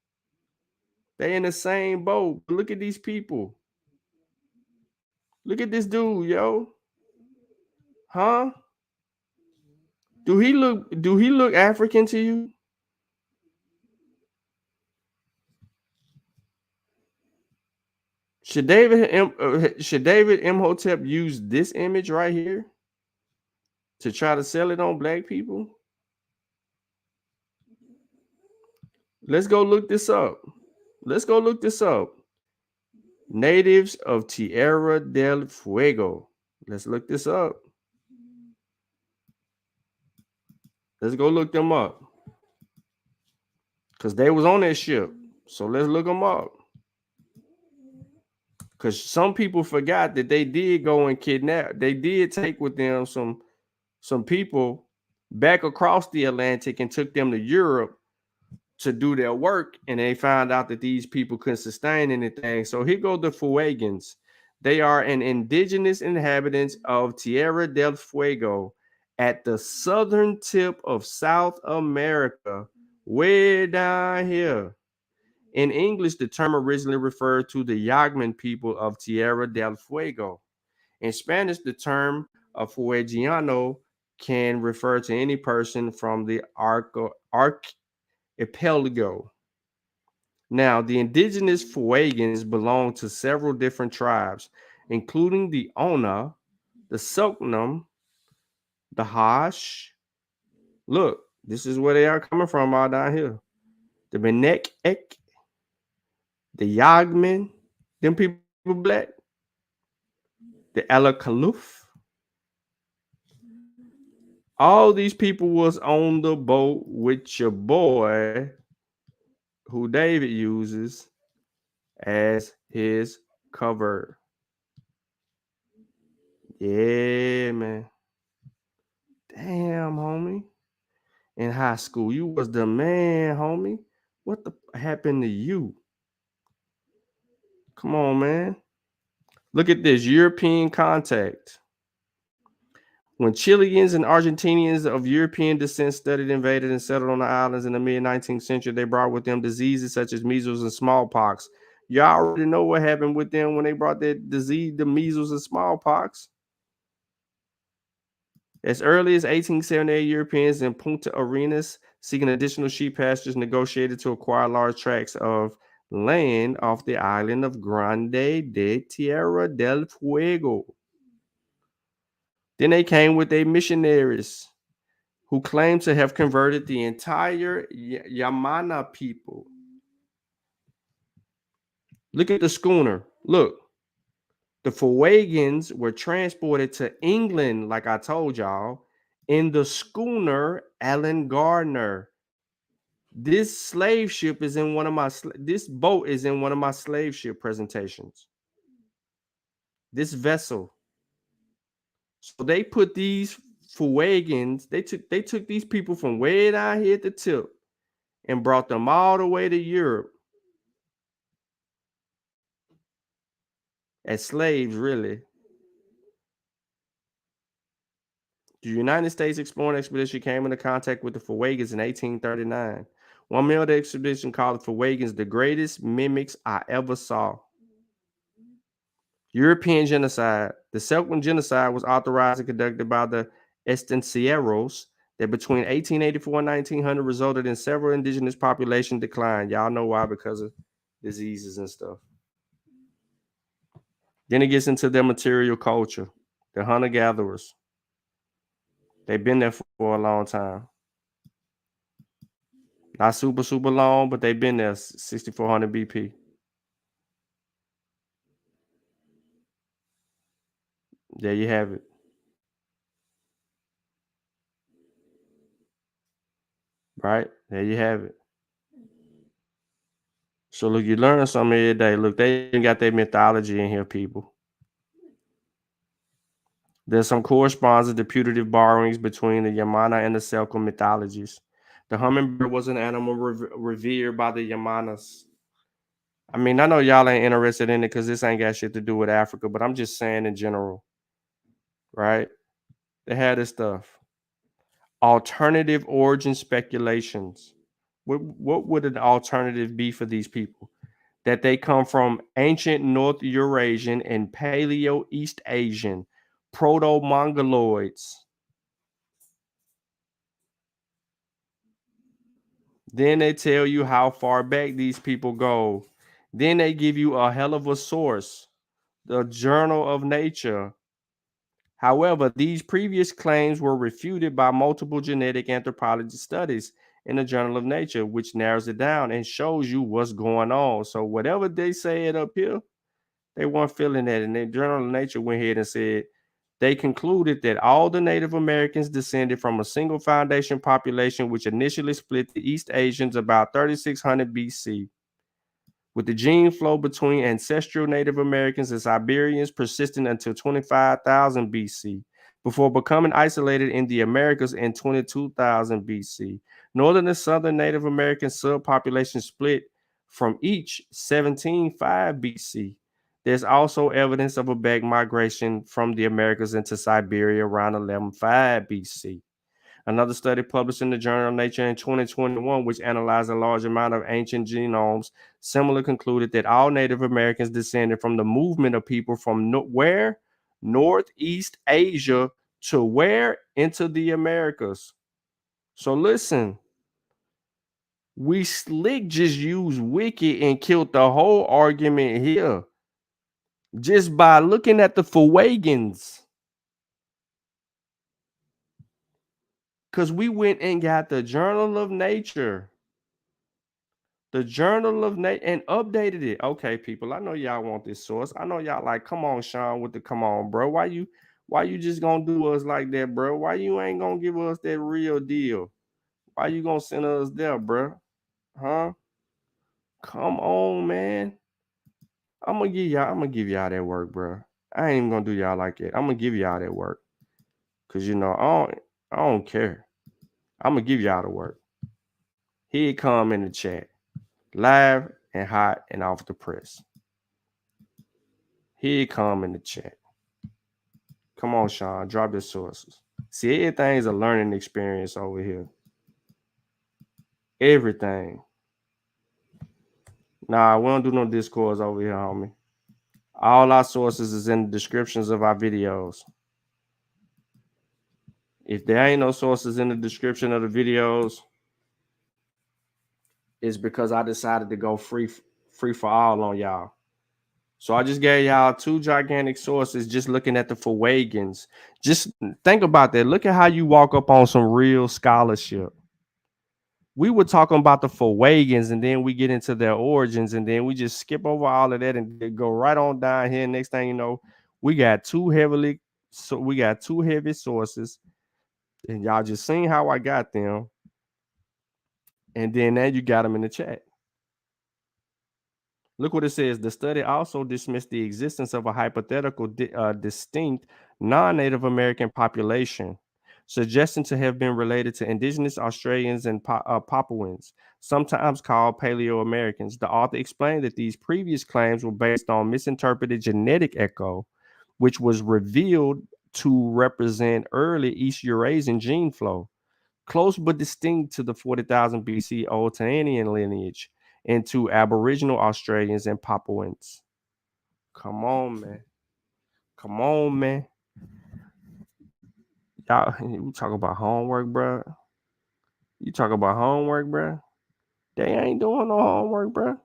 They're in the same boat. Look at these people. Look at this dude, yo. Huh? Do he look African to you? Should David Imhotep use this image right here to try to sell it on black people? Let's go look this up. Natives of Tierra del Fuego. Let's look this up. Let's go look them up. Because they was on that ship. So let's look them up. Because some people forgot that they did go and kidnap. They did take with them some people back across the Atlantic and took them to Europe to do their work. And they found out that these people couldn't sustain anything. So here go the Fuegans. They are an indigenous inhabitants of Tierra del Fuego at the southern tip of South America, way down here. In English, the term originally referred to the Yagman people of Tierra del Fuego. In Spanish, the term Fuegiano can refer to any person from the archipelago. Now, the indigenous Fuegans belong to several different tribes, including the Ona, the Selknam, the Hash. Look, this is where they are coming from all down here. The Benek Ek, the Yagman, them people black. The Alakaluf. All these people was on the boat with your boy who David uses as his cover. Yeah, man. Damn, homie. In high school, you was the man, homie. What the happened to you? Come on, man. Look at this European contact. When Chileans and Argentinians of European descent studied, invaded, and settled on the islands in the mid-19th century, they brought with them diseases such as measles and smallpox. Y'all already know what happened with them when they brought that disease, the measles and smallpox. As early as 1878, Europeans in Punta Arenas, seeking additional sheep pastures, negotiated to acquire large tracts of land off the island of Grande de Tierra del Fuego. Then they came with their missionaries who claimed to have converted the entire Yamana people. Look at the schooner. Look, the Fuegans were transported to England, like I told y'all, in the schooner Allen Gardner. This slave ship is in one of my, this boat is in one of my slave ship presentations. This vessel. So they put these Fuegans, they took these people from way down here at the tip and brought them all the way to Europe as slaves, really. The United States exploring expedition came into contact with the Fuegans in 1839. One member of the expedition called the Fuegans the greatest mimics I ever saw. European genocide. The Selkman genocide was authorized and conducted by the Estancieros that between 1884 and 1900 resulted in several indigenous population decline. Y'all know why, because of diseases and stuff. Then it gets into their material culture, the hunter-gatherers. They've been there for a long time. Not super, super long, but they've been there 6400 BP. There you have it. Right? There you have it. So look, you learn something every day. Look, they even got their mythology in here, people. There's some correspondence to putative borrowings between the Yamana and the Selknam mythologies. The hummingbird was an animal revered by the Yamanas. I mean, I know y'all ain't interested in it because this ain't got shit to do with Africa, but I'm just saying in general, right? They had this stuff. Alternative origin speculations. What would an alternative be for these people? That they come from ancient North Eurasian and Paleo East Asian, proto-Mongoloids. Then they tell you how far back these people go. Then they give you a hell of a source, the Journal of Nature. However, these previous claims were refuted by multiple genetic anthropology studies in the Journal of Nature, which narrows it down and shows you what's going on. So whatever they said up here, they weren't feeling that. And the Journal of Nature went ahead and said they concluded that all the Native Americans descended from a single foundation population, which initially split the East Asians about 3600 BC. With the gene flow between ancestral Native Americans and Siberians persisting until 25,000 BC, before becoming isolated in the Americas in 22,000 BC. Northern and Southern Native American subpopulation split from each 1705 BC. There's also evidence of a back migration from the Americas into Siberia around 1105 BC. Another study published in the Journal of Nature in 2021, which analyzed a large amount of ancient genomes, similarly concluded that all Native Americans descended from the movement of people from where? Northeast Asia to where? Into the Americas. So listen, we slick just used Wiki and killed the whole argument here just by looking at the Fuegans. Because we went and got the Journal of Nature. The Journal of Nature and updated it. Okay, people, I know y'all want this source. I know y'all like, come on, Sean, with the come on, bro. Why you just gonna do us like that, bro? Why you ain't gonna give us that real deal? Why you gonna send us there, bro? Huh? Come on, man. I'm gonna give y'all that work, bro. I ain't even gonna do y'all like that. I'm gonna give y'all that work. Cause you know, I don't care. I'm gonna give y'all the work. Here it come in the chat. Live and hot and off the press. Here it come in the chat. Come on, Sean. Drop your sources. See, everything's a learning experience over here. Everything. Nah, we don't do no discourse over here, homie. All our sources is in the descriptions of our videos. If there ain't no sources in the description of the videos, it's because I decided to go free for all on y'all. So I just gave y'all 2 gigantic sources just looking at the Fuegans. Just think about that. Look at how you walk up on some real scholarship. We were talking about the Fuegans, and then we get into their origins, and then we just skip over all of that and go right on down here. Next thing you know, we got 2 heavy sources, and y'all just seen how I got them. And then now you got them in the chat. Look what it says. The study also dismissed the existence of a hypothetical distinct non-Native American population, suggesting to have been related to indigenous Australians and Papuans, sometimes called Paleo-Americans. The author explained that these previous claims were based on misinterpreted genetic echo, which was revealed to represent early East Eurasian gene flow, close but distinct to the 40,000 BC Otaanian lineage, and to Aboriginal Australians and Papuans. Come on, man. Come on, man. Y'all, you talk about homework, bro. You talk about homework, bro. They ain't doing no homework, bro.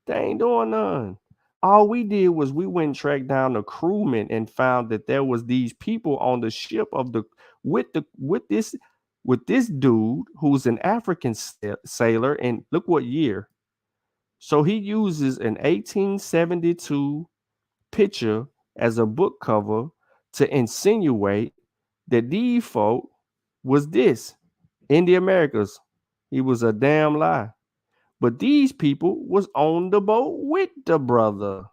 They ain't doing none. All we did was we went and tracked down the crewmen and found that there was these people on the ship of the with this dude who's an African sailor, and look what year. So he uses an 1872 picture as a book cover to insinuate that these folk was this in the Americas. He was a damn lie. But these people was on the boat with the brother.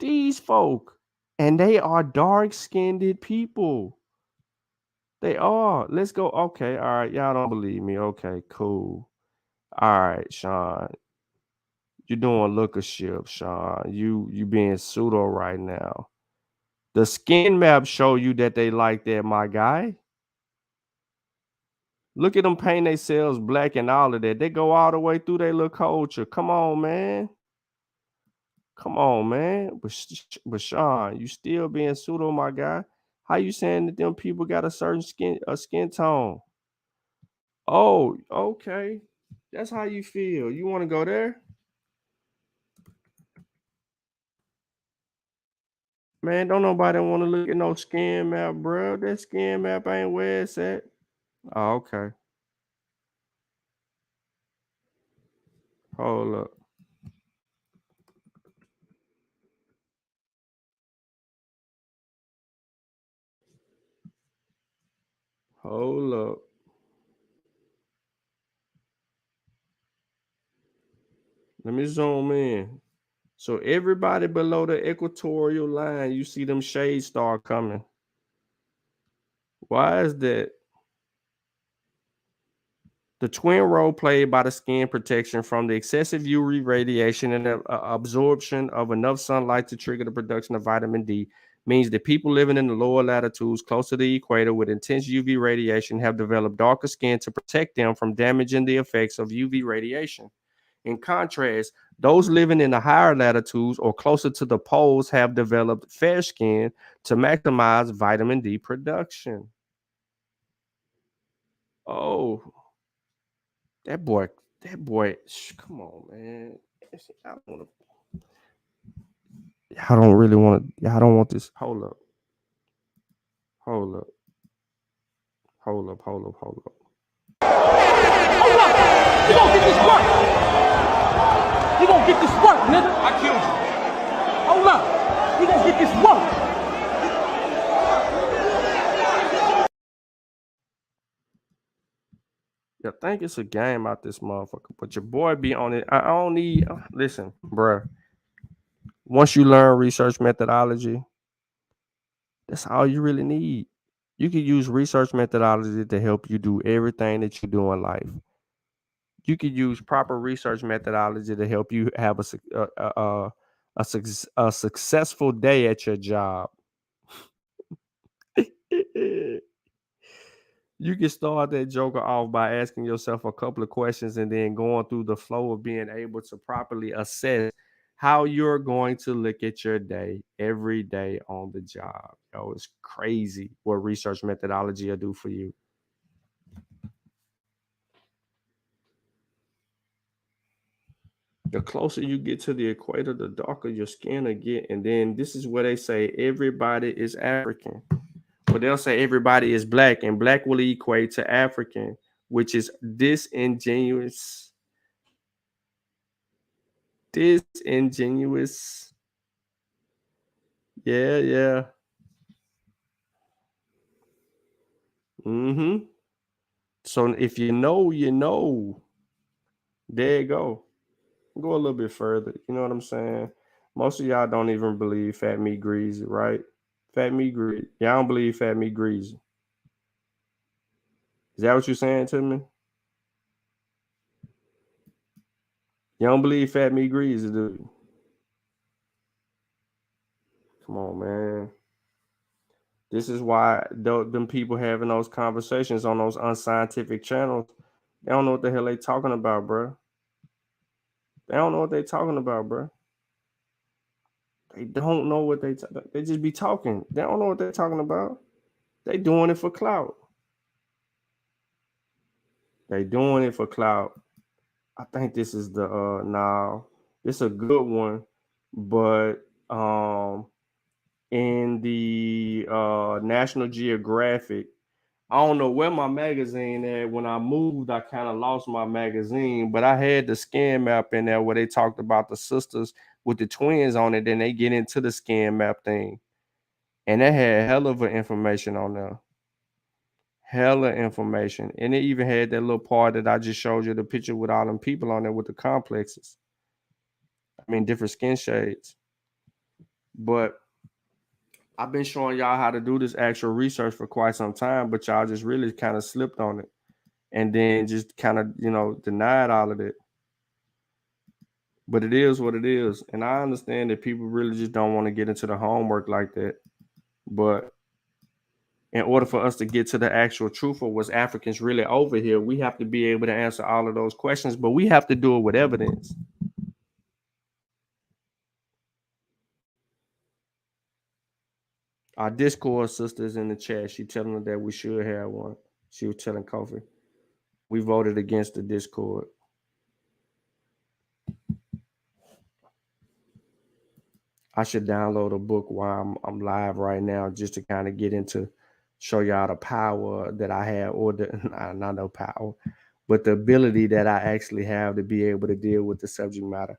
These folk. And they are dark-skinned people. They are. Let's go. Okay. All right. Y'all don't believe me. Okay, cool. All right, Sean. You're doing lookership, Sean. You being pseudo right now. The skin map show you that they like that, my guy. Look at them paint themselves black and all of that. They go all the way through their little culture. Come on, man. Come on, man. But Sean, you still being pseudo, my guy. How you saying that them people got a certain skin tone? Oh, okay. That's how you feel. You want to go there? Man, don't nobody want to look at no skin map, bro. That skin map ain't where it's at. Oh, okay. Hold up. Hold up. Let me zoom in. So everybody below the equatorial line, you see them shades start coming. Why is that? The twin role played by the skin protection from the excessive UV radiation and the absorption of enough sunlight to trigger the production of vitamin D means that people living in the lower latitudes close to the equator with intense UV radiation have developed darker skin to protect them from damaging the effects of UV radiation. In contrast, those living in the higher latitudes or closer to the poles have developed fair skin to maximize vitamin D production. Oh, that boy, come on, man. Y'all don't want this. Hold up. Hold up. You gonna get this work. You gonna get this work, nigga. I killed you. Hold up. You gonna get this work. I think it's a game out this motherfucker, but your boy be on it. I don't need. Listen, bruh. Once you learn research methodology, that's all you really need. You can use research methodology to help you do everything that you do in life. You can use proper research methodology to help you have a successful day at your job. You can start that joker off by asking yourself a couple of questions and then going through the flow of being able to properly assess how you're going to look at your day every day on the job. Yo, it's crazy what research methodology will do for you. The closer you get to the equator, the darker your skin will get. And then this is where they say everybody is African. But they'll say everybody is black, and black will equate to African, which is disingenuous. Disingenuous. Yeah. So if you know, you know. There you go. Go a little bit further. You know what I'm saying? Most of y'all don't even believe fat meat greasy, right? Fat meat greasy. Y'all don't believe fat meat greasy. Is that what you're saying to me? You don't believe fat meat greasy, do you? Come on, man. This is why them people having those conversations on those unscientific channels, they don't know what the hell they talking about, bro. They don't know what they talking about, bro. They don't know what they just be talking. They don't know what they're talking about. They doing it for clout. They doing it for clout. I think this is the now it's a good one, but in the National Geographic, I don't know where my magazine at. When I moved, I kind of lost my magazine, but I had the scan map in there where they talked about the sisters with the twins on it. Then they get into the scan map thing, and they had hell of information on there. Hella information. And it even had that little part that I just showed you, the picture with all them people on there with the complexes. I mean, different skin shades. But I've been showing y'all how to do this actual research for quite some time, but y'all just really kind of slipped on it. And then just kind of, denied all of it. But it is what it is. And I understand that people really just don't want to get into the homework like that. But in order for us to get to the actual truth of what's Africans really over here, we have to be able to answer all of those questions, but we have to do it with evidence. Our Discord sisters in the chat, she telling them that we should have one. She was telling Kofi. We voted against the Discord. I should download a book while I'm live right now just to kind of get into, show y'all the power that I have, or not no power, but the ability that I actually have to be able to deal with the subject matter.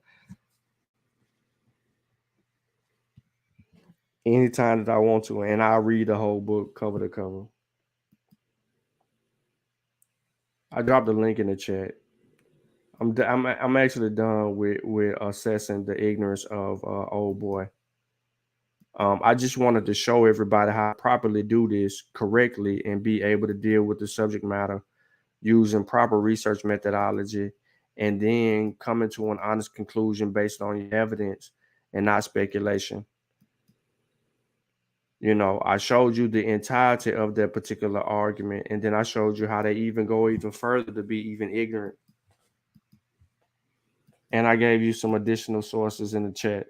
Anytime that I want to, and I'll read the whole book cover to cover. I dropped the link in the chat. I'm actually done with assessing the ignorance of old boy. I just wanted to show everybody how to properly do this correctly and be able to deal with the subject matter using proper research methodology, and then coming to an honest conclusion based on your evidence and not speculation. I showed you the entirety of that particular argument, and then I showed you how they even go even further to be even ignorant. And I gave you some additional sources in the chat.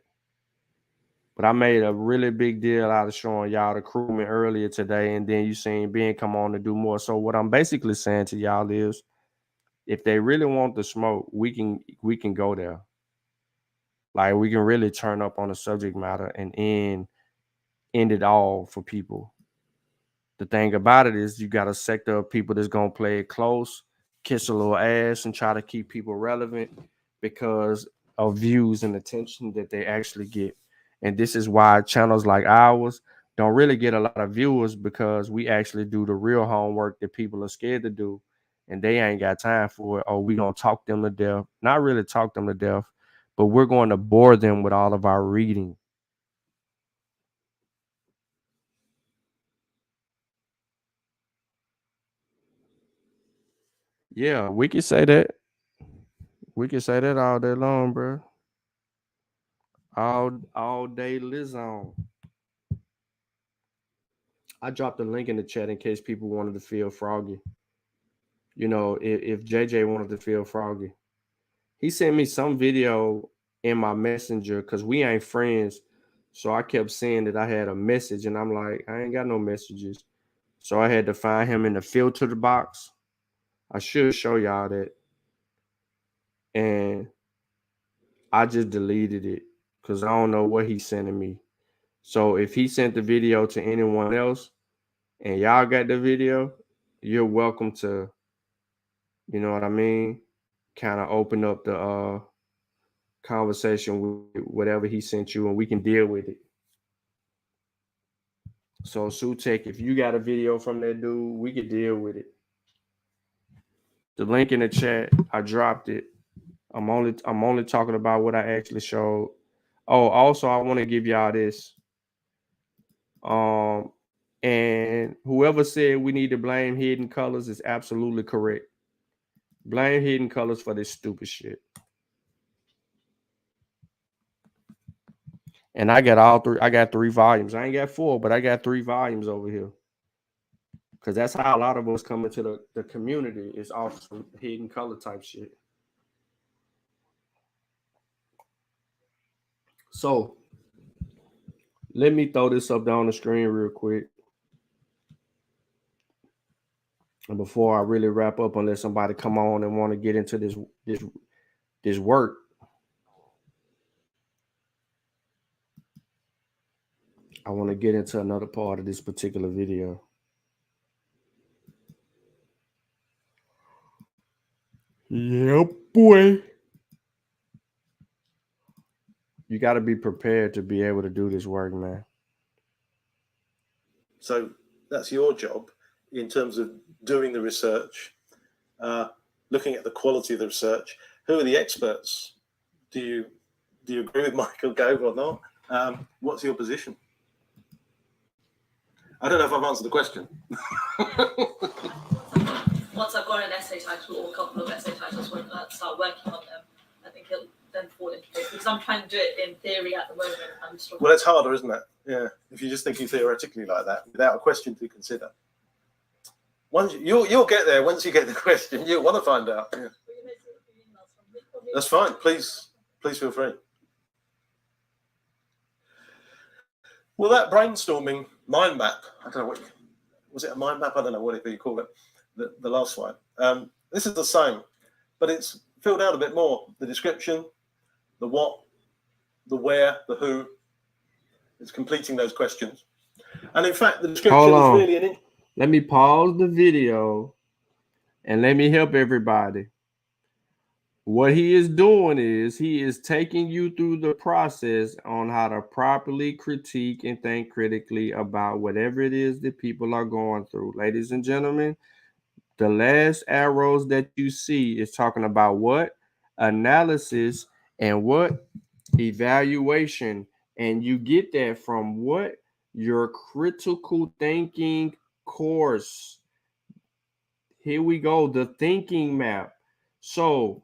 But I made a really big deal out of showing y'all the crewman earlier today, and then you seen Ben come on to do more. So what I'm basically saying to y'all is, if they really want the smoke, we can go there. Like, we can really turn up on the subject matter and end it all for people. The thing about it is, you got a sector of people that's gonna play it close, kiss a little ass, and try to keep people relevant because of views and attention that they actually get. And this is why channels like ours don't really get a lot of viewers, because we actually do the real homework that people are scared to do. and they ain't got time for it. Oh, we gonna talk them to death. Not really talk them to death, but we're going to bore them with all of our reading. Yeah, we can say that. We can say that all day long, bro. All day Lizon. I dropped a link in the chat in case people wanted to feel froggy. You know, if JJ wanted to feel froggy. He sent me some video in my messenger because we ain't friends. So I kept saying that I had a message, and I'm like, I ain't got no messages. So I had to find him in the filter box. I should show y'all that. And I just deleted it because I don't know what he's sending me. So if he sent the video to anyone else and y'all got the video, you're welcome to, you know what I mean, kind of open up the conversation with whatever he sent you, and we can deal with it. So Sutek, if you got a video from that dude, we could deal with it. The link in the chat, I dropped it. I'm only talking about what I actually showed. Oh, also I want to give y'all this. And whoever said we need to blame Hidden Colors is absolutely correct. Blame Hidden Colors for this stupid shit. And I got all three. I got 3 volumes. I ain't got 4, but I got 3 volumes over here. Because that's how a lot of us come into the community. It's off some Hidden Color type shit. So let me throw this up down the screen real quick. And before I really wrap up, unless somebody come on and want to get into this work. I want to get into another part of this particular video. Yep, boy. You got to be prepared to be able to do this work, man. So that's your job in terms of doing the research, looking at the quality of the research. Who are the experts? Do you agree with Michael Gove or not? What's your position? I don't know if I've answered the question. Once I've got an essay title or a couple of essay titles, when I start working on them, I think it'll then fall into place. Because I'm trying to do it in theory at the moment. Well, it's harder, isn't it? Yeah. If you're just thinking theoretically like that, without a question to consider. Once you'll get there. Once you get the question, you'll want to find out. Yeah. That's fine. Please feel free. Well, that brainstorming mind map, I don't know what, was it a mind map? I don't know whatever you call it, the last slide. This is the same, but it's filled out a bit more. The description, the what, the where, the who. It's completing those questions. And in fact, the description is really Let me pause the video and let me help everybody. What he is doing is he is taking you through the process on how to properly critique and think critically about whatever it is that people are going through. Ladies and gentlemen, the last arrows that you see is talking about what? Analysis and what? Evaluation. And you get that from what? Your critical thinking course. Here we go, the thinking map. So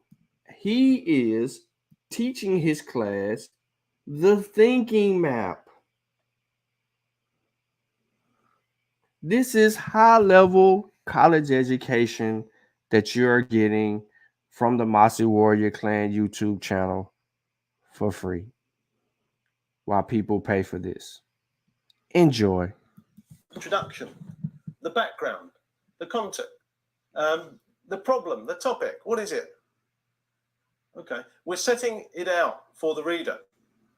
he is teaching his class the thinking map. This is high-level college education that you're getting from the Mossy Warrior Clan YouTube channel for free while people pay for this. Enjoy. Introduction, the background, the context, the problem, the topic. What is it? Okay, we're setting it out for the reader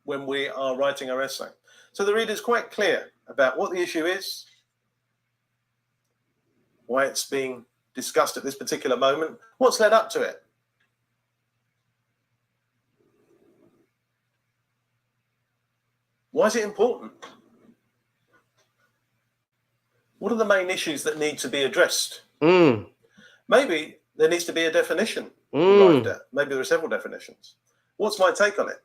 when we are writing our essay. So the reader is quite clear about what the issue is, why it's being discussed at this particular moment, what's led up to it. Why is it important? What are the main issues that need to be addressed? Maybe there needs to be a definition arrived at. Maybe there are several definitions. What's my take on it?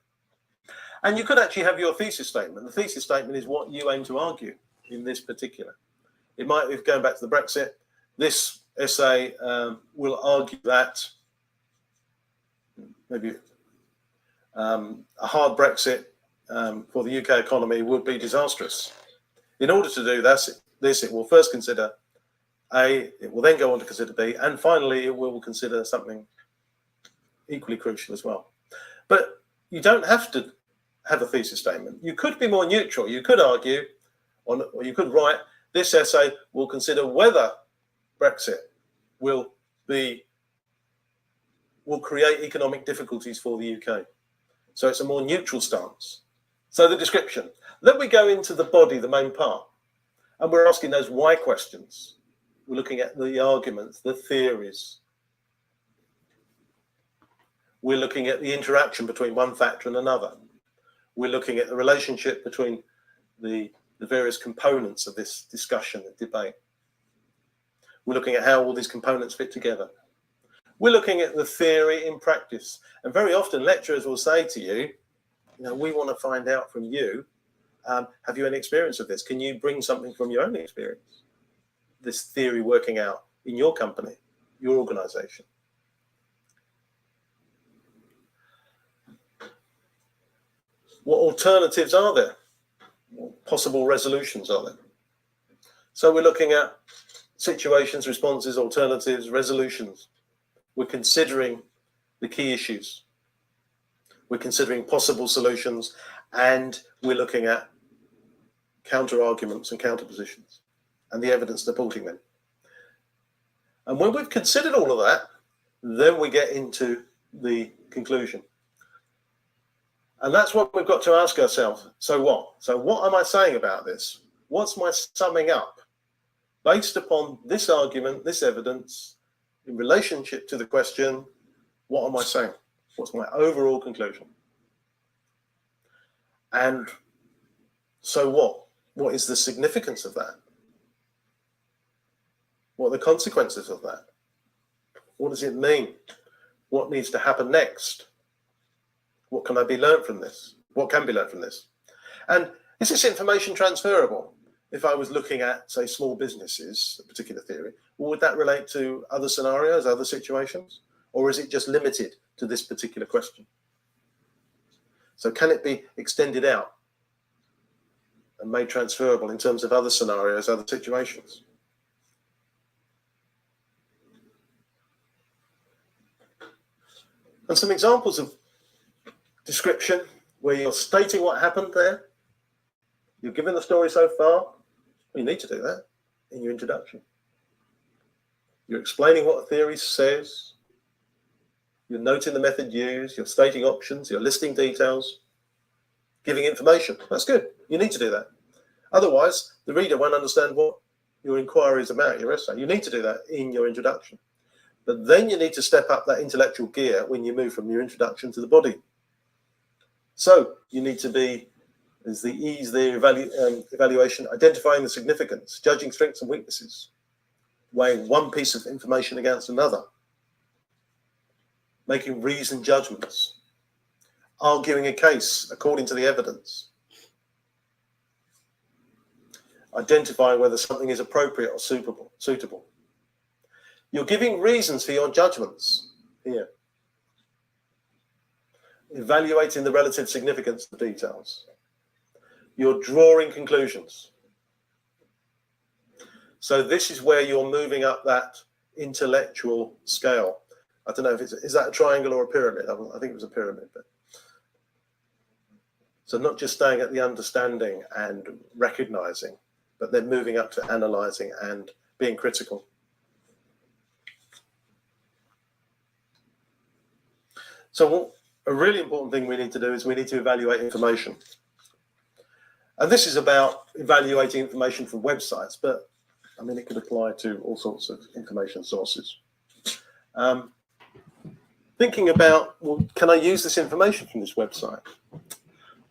And you could actually have your thesis statement. The thesis statement is what you aim to argue in this particular. It might, if going back to the Brexit, this essay will argue that maybe a hard Brexit for the UK economy would be disastrous. In order to do this, it will first consider A, it will then go on to consider B, and finally it will consider something equally crucial as well. But you don't have to have a thesis statement. You could be more neutral. You could argue, or you could write, this essay will consider whether Brexit will create economic difficulties for the UK. So it's a more neutral stance. So the description. Then we go into the body, the main part, and we're asking those why questions. We're looking at the arguments, the theories. We're looking at the interaction between one factor and another. We're looking at the relationship between the various components of this discussion and debate. We're looking at how all these components fit together. We're looking at the theory in practice. And very often lecturers will say to you, we want to find out from you, have you any experience of this? Can you bring something from your own experience? This theory working out in your company, your organization. What alternatives are there? What possible resolutions are there? So we're looking at situations, responses, alternatives, resolutions. We're considering the key issues. We're considering possible solutions, and we're looking at counter arguments and counter positions and the evidence supporting them. And when we've considered all of that, then we get into the conclusion. And that's what we've got to ask ourselves. So what? So what am I saying about this? What's my summing up? Based upon this argument, this evidence, in relationship to the question, what am I saying? What's my overall conclusion? And so what? What is the significance of that? What are the consequences of that? What does it mean? What needs to happen next? What can I be learned from this? What can be learned from this? And is this information transferable? If I was looking at, say, small businesses, a particular theory, would that relate to other scenarios, other situations? Or is it just limited to this particular question? So can it be extended out and made transferable in terms of other scenarios, other situations? And some examples of description where you're stating what happened there. You're giving the story so far. Well, you need to do that in your introduction. You're explaining what a theory says. You're noting the method used. You're stating options. You're listing details. Giving information. That's good. You need to do that. Otherwise, the reader won't understand what your inquiry is about, your essay. You need to do that in your introduction. But then you need to step up that intellectual gear when you move from your introduction to the body. So you need to be, as the E's there, evaluation, identifying the significance, judging strengths and weaknesses, weighing one piece of information against another, making reasoned judgments, arguing a case according to the evidence, identifying whether something is appropriate or suitable. You're giving reasons for your judgments here. Evaluating the relative significance of details. You're drawing conclusions. So this is where you're moving up that intellectual scale. I don't know if is that a triangle or a pyramid? I think it was a pyramid. But so not just staying at the understanding and recognizing, but then moving up to analyzing and being critical. So a really important thing we need to do is we need to evaluate information. And this is about evaluating information from websites, but I mean, it could apply to all sorts of information sources. Thinking about, well, can I use this information from this website?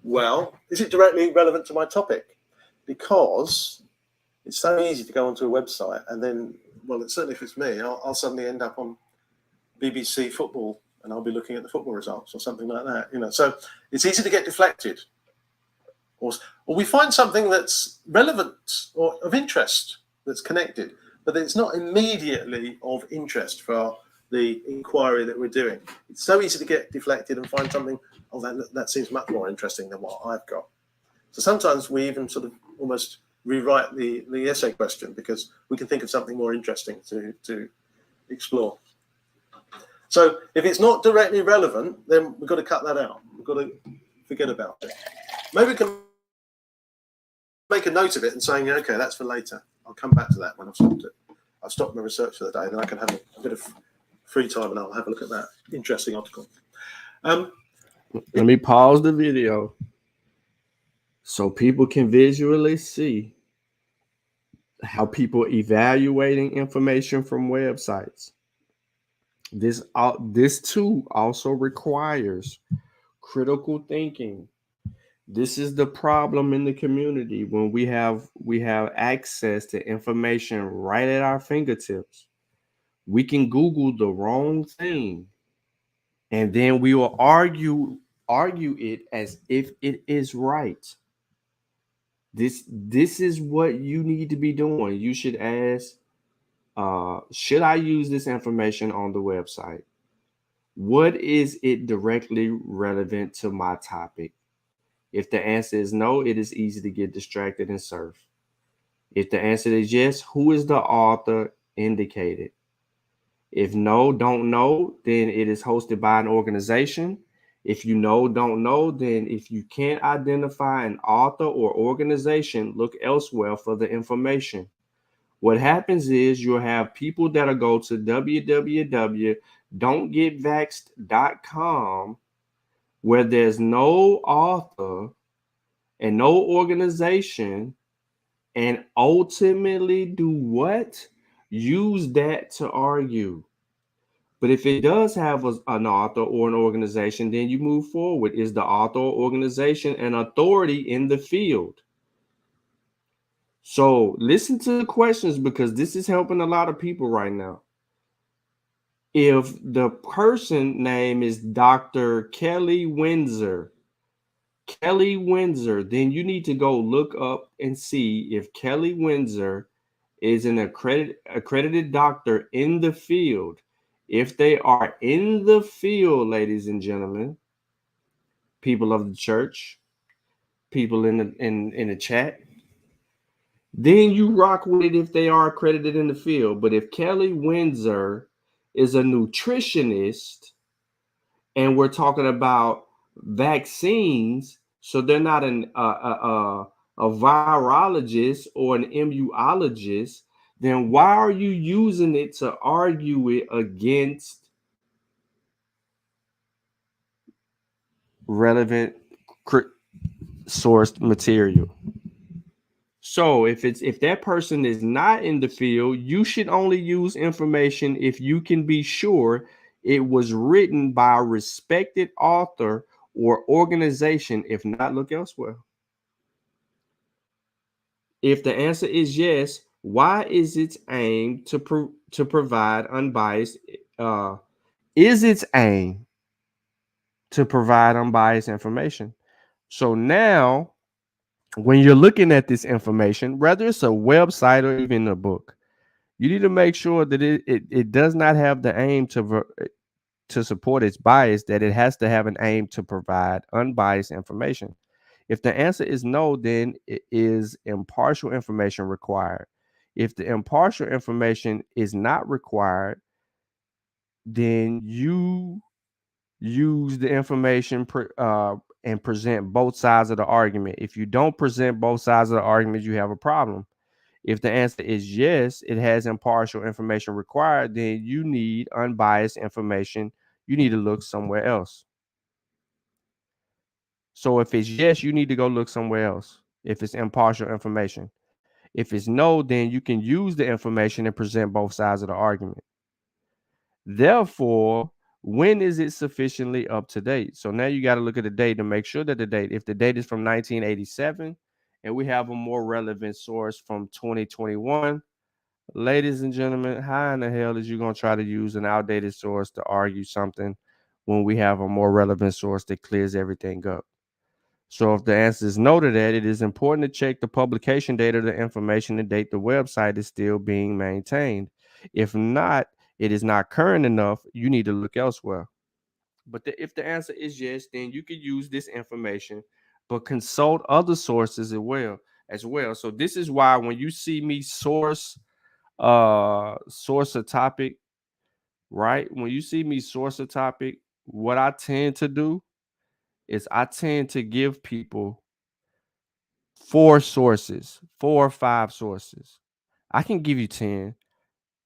Well, is it directly relevant to my topic? Because it's so easy to go onto a website and then well, certainly if it's me, I'll suddenly end up on BBC football and I'll be looking at the football results or something like that. You know, so it's easy to get deflected. Or we find something that's relevant or of interest that's connected, but it's not immediately of interest for the inquiry that we're doing. It's so easy to get deflected and find something, oh, that seems much more interesting than what I've got. So sometimes we even sort of almost rewrite the essay question because we can think of something more interesting to explore. So if it's not directly relevant, then we've got to cut that out. We've got to forget about it. Maybe we can make a note of it and saying, okay, that's for later. I'll come back to that when I've stopped it. I've stopped my research for the day, then I can have a bit of free time and I'll have a look at that interesting article. Let me pause the video so people can visually see how people evaluating information from websites. This too also requires critical thinking. This is the problem in the community when we have access to information right at our fingertips. We can Google the wrong thing, and then we will argue it as if it is right. This is what you need to be doing. You should ask, should I use this information on the website? What is it directly relevant to my topic? If the answer is no, it is easy to get distracted and surf. If the answer is yes, who is the author indicated? If no, don't know, then it is hosted by an organization. If you don't know, then if you can't identify an author or organization, look elsewhere for the information. What happens is you'll have people that'll go to www.don'tgetvaxxed.com where there's no author and no organization, and ultimately do what? Use that to argue. But if it does have an author or an organization, then you move forward. Is the author or organization an authority in the field? So listen to the questions because this is helping a lot of people right now. If the person name is Dr. Kelly Windsor, then you need to go look up and see if Kelly Windsor is an accredited doctor in the field. If they are in the field, ladies and gentlemen, people of the church, people in the chat, then you rock with it if they are accredited in the field. But if Kelly Windsor is a nutritionist and we're talking about vaccines, so they're not a virologist or an immunologist, then why are you using it to argue it against relevant sourced material? So if that person is not in the field, you should only use information if you can be sure it was written by a respected author or organization. If not, look elsewhere. If the answer is yes, why is its aim to provide unbiased? Is its aim to provide unbiased information? So now, when you're looking at this information, whether it's a website or even a book, you need to make sure that it does not have the aim to support its bias, that it has to have an aim to provide unbiased information. If the answer is no, then it is impartial information required. If the impartial information is not required, then you use the information and present both sides of the argument. If you don't present both sides of the argument, you have a problem. If the answer is yes, it has impartial information required, then you need unbiased information. You need to look somewhere else. So if it's yes, you need to go look somewhere else if it's impartial information. If it's no, then you can use the information and present both sides of the argument. Therefore, when is it sufficiently up to date? So now you got to look at the date to make sure that if the date is from 1987 and we have a more relevant source from 2021, Ladies and gentlemen, how in the hell is you going to try to use an outdated source to argue something when we have a more relevant source that clears everything up? So if the answer is no to that, it is important to check the publication date of the information and date the website is still being maintained. If not, it is not current enough, you need to look elsewhere. But if the answer is yes, then you could use this information, but consult other sources as well. So this is why when you see me source a topic, right? When you see me source a topic, what I tend to do is I tend to give people 4 sources, 4 or 5 sources. I can give you 10,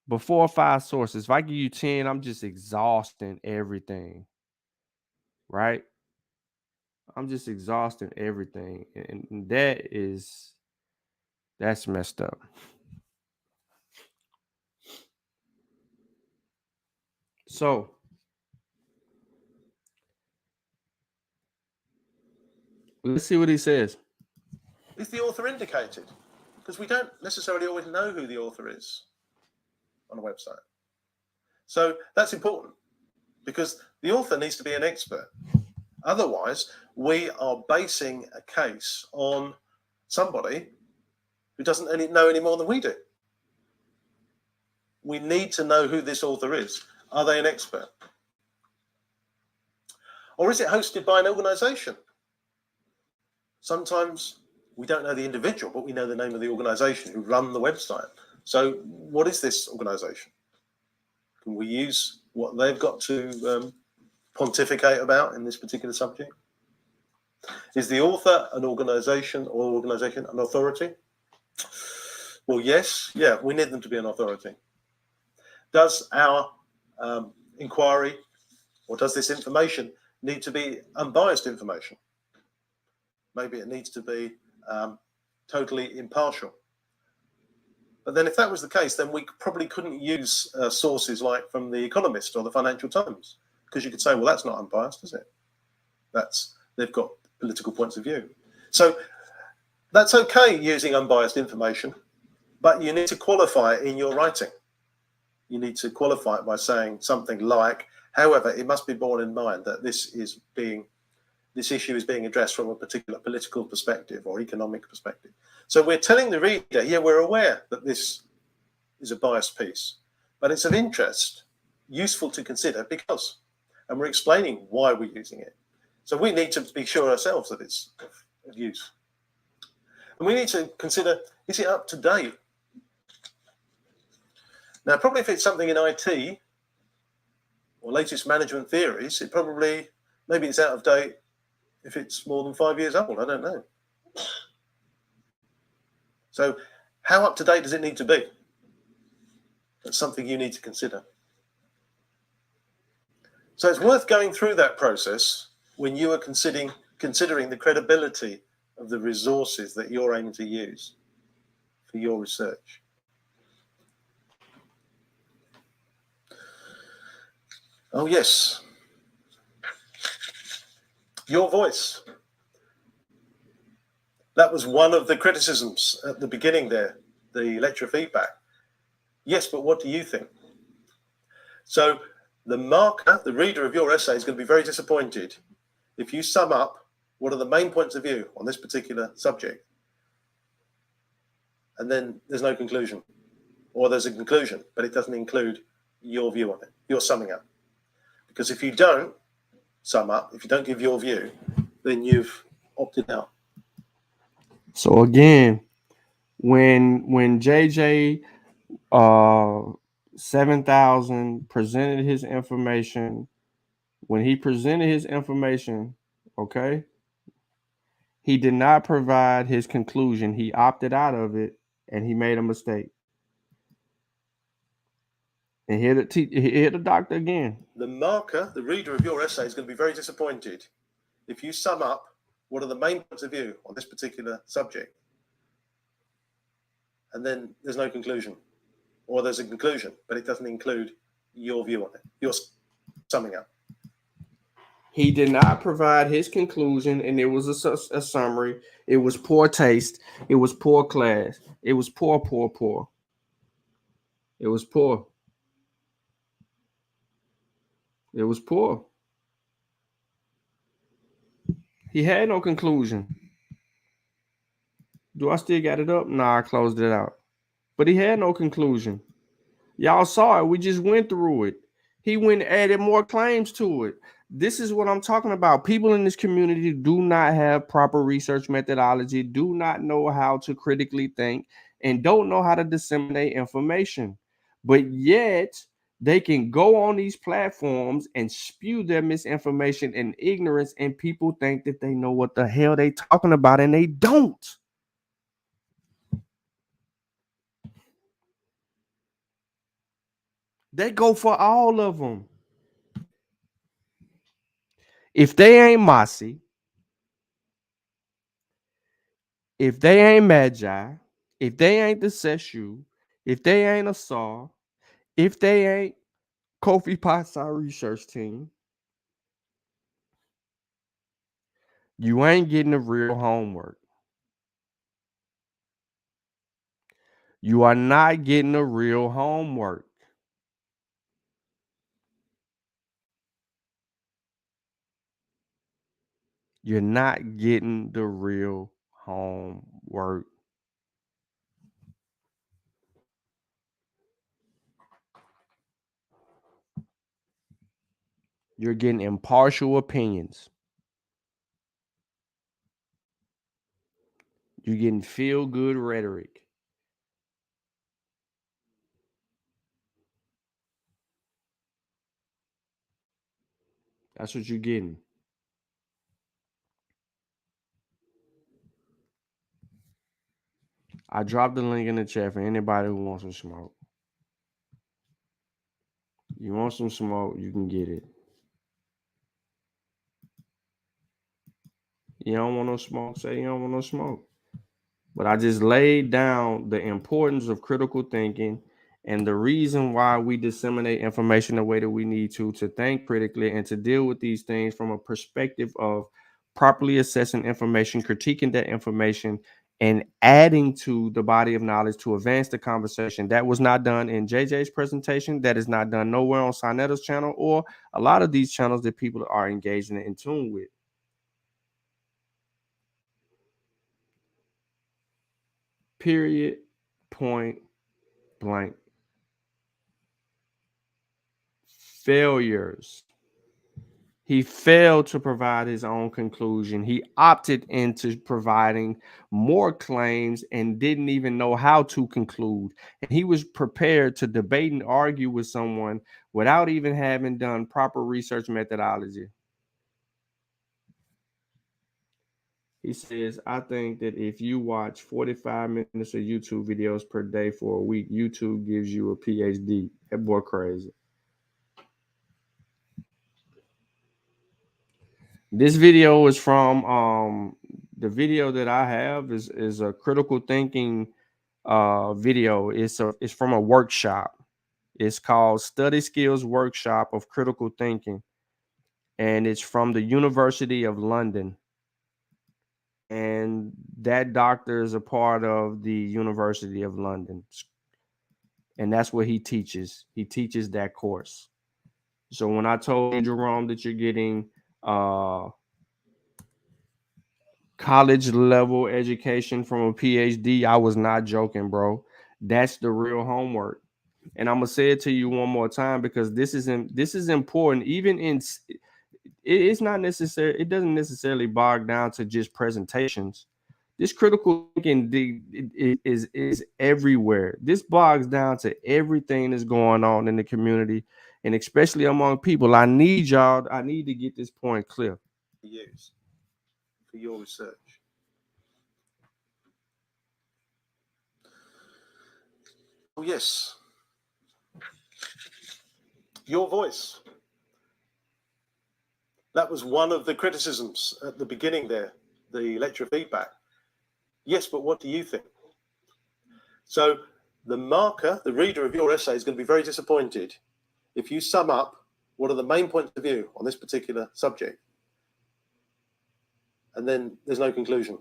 but 4 or 5 sources. If I give you 10, I'm just exhausting everything, right? I'm just exhausting everything. And that's messed up. So let's see what he says. Is the author indicated? Because we don't necessarily always know who the author is on a website. So that's important because the author needs to be an expert. Otherwise, we are basing a case on somebody who doesn't know any more than we do. We need to know who this author is. Are they an expert? Or is it hosted by an organization? Sometimes we don't know the individual, but we know the name of the organization who run the website. So what is this organization? Can we use what they've got to pontificate about in this particular subject? Is the author an organization or organization an authority? Well, yes. Yeah, we need them to be an authority. Does our inquiry or does this information need to be unbiased information? Maybe it needs to be totally impartial. But then if that was the case, then we probably couldn't use sources like from The Economist or the Financial Times, because you could say, well, that's not unbiased, is it? They've got political points of view. So that's okay using unbiased information, but you need to qualify it in your writing. You need to qualify it by saying something like, however, it must be borne in mind that this issue is being addressed from a particular political perspective or economic perspective. So we're telling the reader, yeah, we're aware that this is a biased piece, but it's of interest, useful to consider because, and we're explaining why we're using it. So we need to be sure ourselves that it's of use. And we need to consider, is it up to date? Now, probably if it's something in IT or latest management theories, maybe it's out of date if it's more than 5 years old, I don't know. So how up to date does it need to be? That's something you need to consider. So it's worth going through that process when you are considering the credibility of the resources that you're aiming to use for your research. Oh, yes. Your voice. That was one of the criticisms at the beginning there, the lecture feedback. Yes, but what do you think? So the marker, the reader of your essay, is going to be very disappointed if you sum up what are the main points of view on this particular subject, and then there's no conclusion, or there's a conclusion, but it doesn't include your view on it, your summing up. Because if you don't sum up, if you don't give your view, then you've opted out. So again, when JJ 7000 presented his information, okay, he did not provide his conclusion. He opted out of it, and he made a mistake. And here the doctor again. The marker, the reader of your essay, is going to be very disappointed if you sum up what are the main points of view on this particular subject, and then there's no conclusion, or there's a conclusion, but it doesn't include your view on it, your summing up. He did not provide his conclusion, and it was a summary. It was poor taste. It was poor class. It was poor. It was poor. It was poor. He had no conclusion. Do I still got it up? Nah, I closed it out. But he had no conclusion. Y'all saw it. We just went through it. He went and added more claims to it. This is what I'm talking about. People in this community do not have proper research methodology, do not know how to critically think, and don't know how to disseminate information. But yet, they can go on these platforms and spew their misinformation and ignorance, and people think that they know what the hell they talking about, and they don't. They go for all of them. If they ain't Masi, if they ain't Magi, if they ain't the Seshu, if they ain't Asar, if they ain't Kofi Pasa research team, you ain't getting the real homework. You are not getting the real homework. You're not getting the real homework. You're getting impartial opinions. You're getting feel-good rhetoric. That's what you're getting. I dropped the link in the chat for anybody who wants some smoke. You want some smoke, you can get it. You don't want no smoke, say you don't want no smoke. But I just laid down the importance of critical thinking and the reason why we disseminate information the way that we need to think critically and to deal with these things from a perspective of properly assessing information, critiquing that information, and adding to the body of knowledge to advance the conversation. That was not done in JJ's presentation. That is not done nowhere on Sinetta's channel or a lot of these channels that people are engaging in tune with. Period. Point blank. Failures. He failed to provide his own conclusion. He opted into providing more claims and didn't even know how to conclude. And he was prepared to debate and argue with someone without even having done proper research methodology. He says, I think that if you watch 45 minutes of YouTube videos per day for a week, YouTube gives you a PhD. That boy crazy. This video is from the video that I have is a critical thinking video. It's from a workshop. It's called Study Skills Workshop of Critical Thinking, and it's from the University of London. And that doctor is a part of the University of London, and that's what he teaches. He teaches that course. So when I told you, Jerome, that you're getting college level education from a PhD, I was not joking, bro. That's the real homework. And I'm gonna say it to you one more time because this is important. Even in it's not necessary, it doesn't necessarily bog down to just presentations. This critical thinking is everywhere. This bogs down to everything that's going on in the community and especially among people. I need to get this point clear. Use for your research. Oh, yes. Your voice. That was one of the criticisms at the beginning there, the lecture feedback. Yes, but what do you think? So the marker, the reader of your essay is going to be very disappointed if you sum up what are the main points of view on this particular subject, and then there's no conclusion,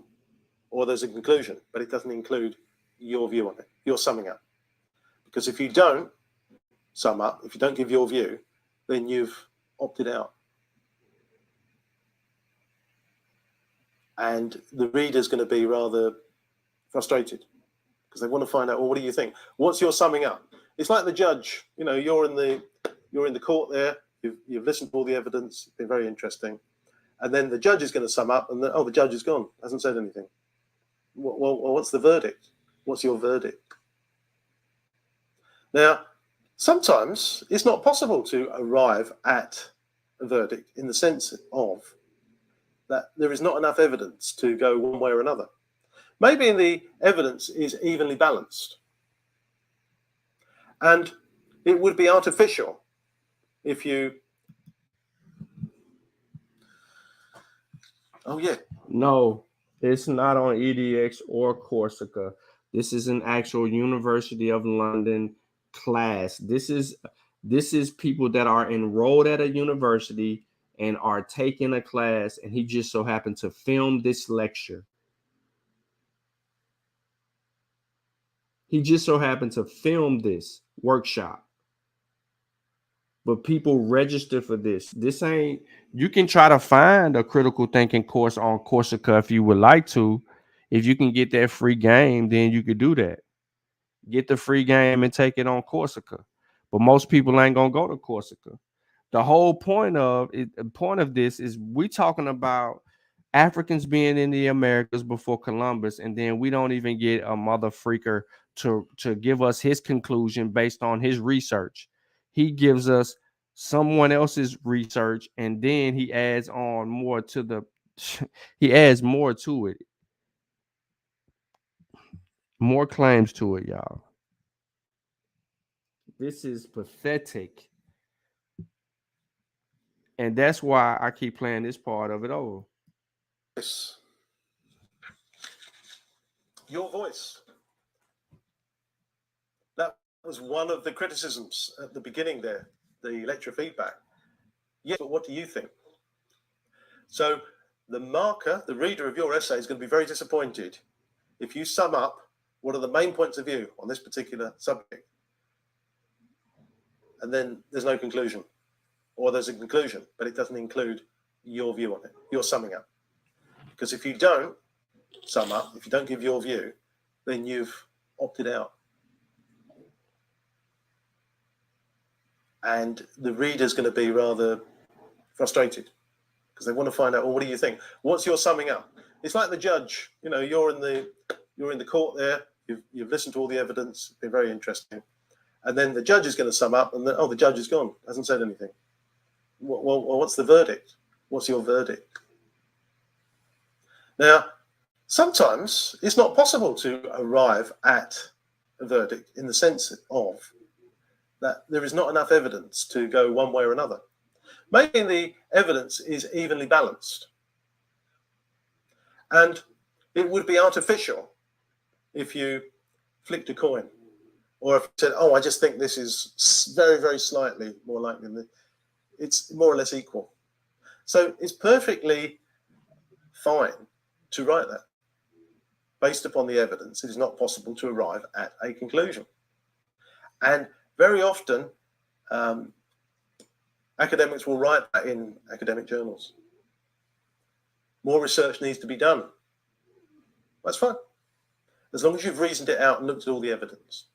or there's a conclusion, but it doesn't include your view on it, your summing up. Because if you don't sum up, if you don't give your view, then you've opted out. And the reader's going to be rather frustrated because they want to find out, well, what do you think? What's your summing up? It's like the judge. You know, you're in the court there. You've listened to all the evidence. It's been very interesting. And then the judge is going to sum up, and the judge is gone. Hasn't said anything. Well, what's the verdict? What's your verdict? Now, sometimes it's not possible to arrive at a verdict in the sense of that there is not enough evidence to go one way or another. Maybe the evidence is evenly balanced. And it would be artificial if you... Oh, yeah. No, it's not on EDX or Corsica. This is an actual University of London class. This is people that are enrolled at a university and are taking a class, and he just so happened to film this lecture. He just so happened to film this workshop. But people register for this. This ain't, you can try to find a critical thinking course on Corsica if you would like to. If you can get that free game, then you could do that. Get the free game and take it on Corsica. But most people ain't gonna go to Corsica. The whole point of this is we talking about Africans being in the Americas before Columbus, and then we don't even get a mother freaker to give us his conclusion based on his research. He gives us someone else's research, and then he adds on more to the he adds more to it. More claims to it, y'all. This is pathetic. And that's why I keep playing this part of it over. Your voice. That was one of the criticisms at the beginning there, the lecture feedback. Yeah, but what do you think? So the marker, the reader of your essay is going to be very disappointed if you sum up what are the main points of view on this particular subject. And then there's no conclusion. Or there's a conclusion, but it doesn't include your view on it, your summing up. Because if you don't sum up, if you don't give your view, then you've opted out. And the reader's going to be rather frustrated because they want to find out, well, what do you think? What's your summing up? It's like the judge. You know, you're in the court there. You've listened to all the evidence. It's been very interesting. And then the judge is going to sum up, and the judge is gone. Hasn't said anything. Well, what's the verdict? What's your verdict? Now, sometimes it's not possible to arrive at a verdict in the sense of that there is not enough evidence to go one way or another. Maybe the evidence is evenly balanced. And it would be artificial if you flicked a coin, or if you said, oh, I just think this is very, very slightly more likely than it's more or less equal. So it's perfectly fine to write that. Based upon the evidence, it is not possible to arrive at a conclusion. And very often, academics will write that in academic journals. More research needs to be done. That's fine. As long as you've reasoned it out and looked at all the evidence.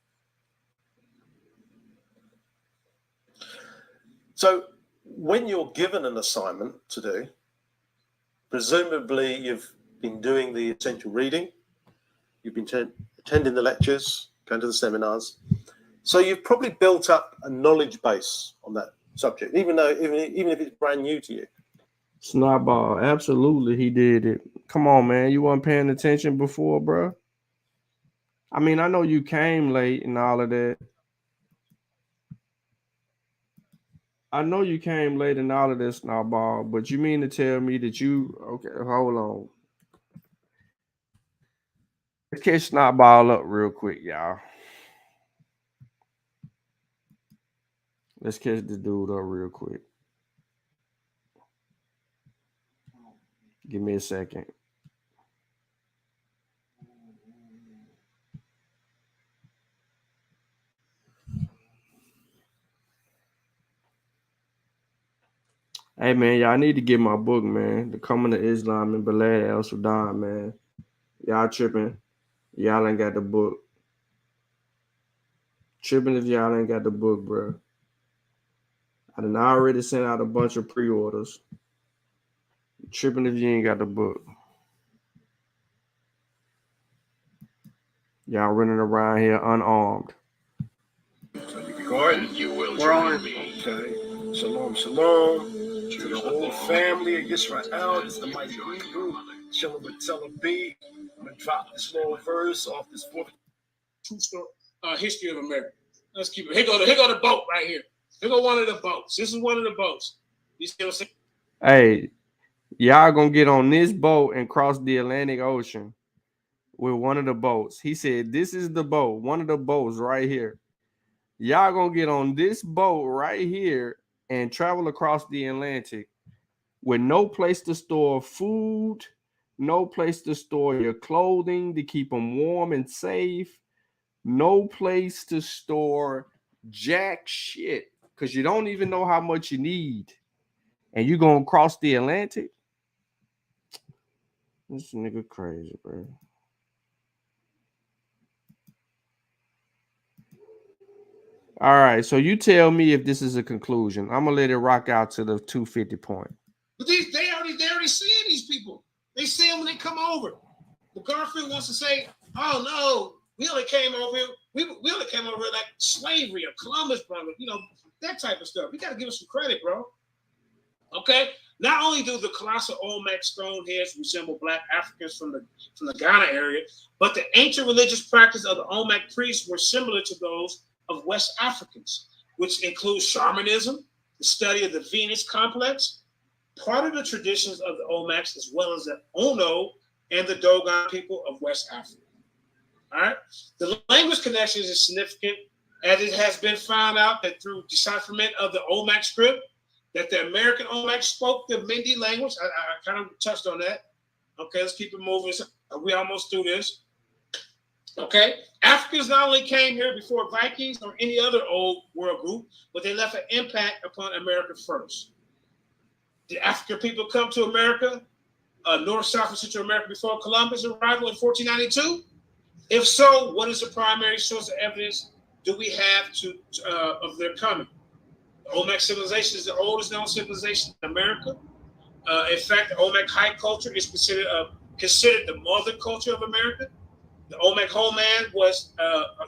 So when you're given an assignment to do, presumably you've been doing the essential reading, you've been attending the lectures, going to the seminars. So you've probably built up a knowledge base on that subject, even if it's brand new to you. Snowball, absolutely, he did it. Come on, man, you weren't paying attention before, bro. I mean, I know you came late and all of that. I know you came late and all of this, Snowball, but you mean to tell me that okay, hold on. Let's catch Snowball up real quick, y'all. Let's catch the dude up real quick. Give me a second. Hey man, y'all need to get my book, man. The Coming to Islam in Bilad, al-Sudan, man. Y'all tripping. Y'all ain't got the book. Tripping if y'all ain't got the book, bro. I done already sent out a bunch of pre-orders. Tripping if you ain't got the book. Y'all running around here unarmed. Gordon, we're on. Okay. Shalom, shalom to the whole family of Israel. This is the Mighty Green Group. Chilling with Teller B. I'm going to drop this little verse off this book. True story, history of America. Let's keep it. Here go the boat right here. Here go one of the boats. This is one of the boats. You see what I'm saying? Hey, y'all gonna get on this boat and cross the Atlantic Ocean with one of the boats. He said, this is the boat, one of the boats right here. Y'all gonna get on this boat right here and travel across the Atlantic with no place to store food, no place to store your clothing to keep them warm and safe, no place to store jack shit because you don't even know how much you need. And you gonna cross the Atlantic? This nigga crazy, bro. All right, so you tell me if this is a conclusion. I'm gonna let it rock out to the 250 point. But they already seeing these people. They see them when they come over. But Garfield wants to say, "Oh no, we only came over here. We only came over here like slavery or Columbus, brother. You know, that type of stuff. We got to give us some credit, bro." Okay. Not only do the colossal Olmec stone heads resemble Black Africans from the Ghana area, but the ancient religious practice of the Olmec priests were similar to those of West Africans, which includes shamanism, the study of the Venus complex, part of the traditions of the Olmecs, as well as the Ono and the Dogon people of West Africa. All right. The language connections is significant, as it has been found out that through decipherment of the Olmec script, that the American Olmec spoke the Mindi language. I kind of touched on that. Okay, let's keep it moving. We almost through this. Okay, Africans not only came here before Vikings or any other old world group, but they left an impact upon America first. Did African people come to America, North, South, and Central America before Columbus' arrival in 1492? If so, what is the primary source of evidence do we have of their coming? The Olmec civilization is the oldest known civilization in America. In fact, the Olmec high culture is considered the mother culture of America. The Olmec homeland was,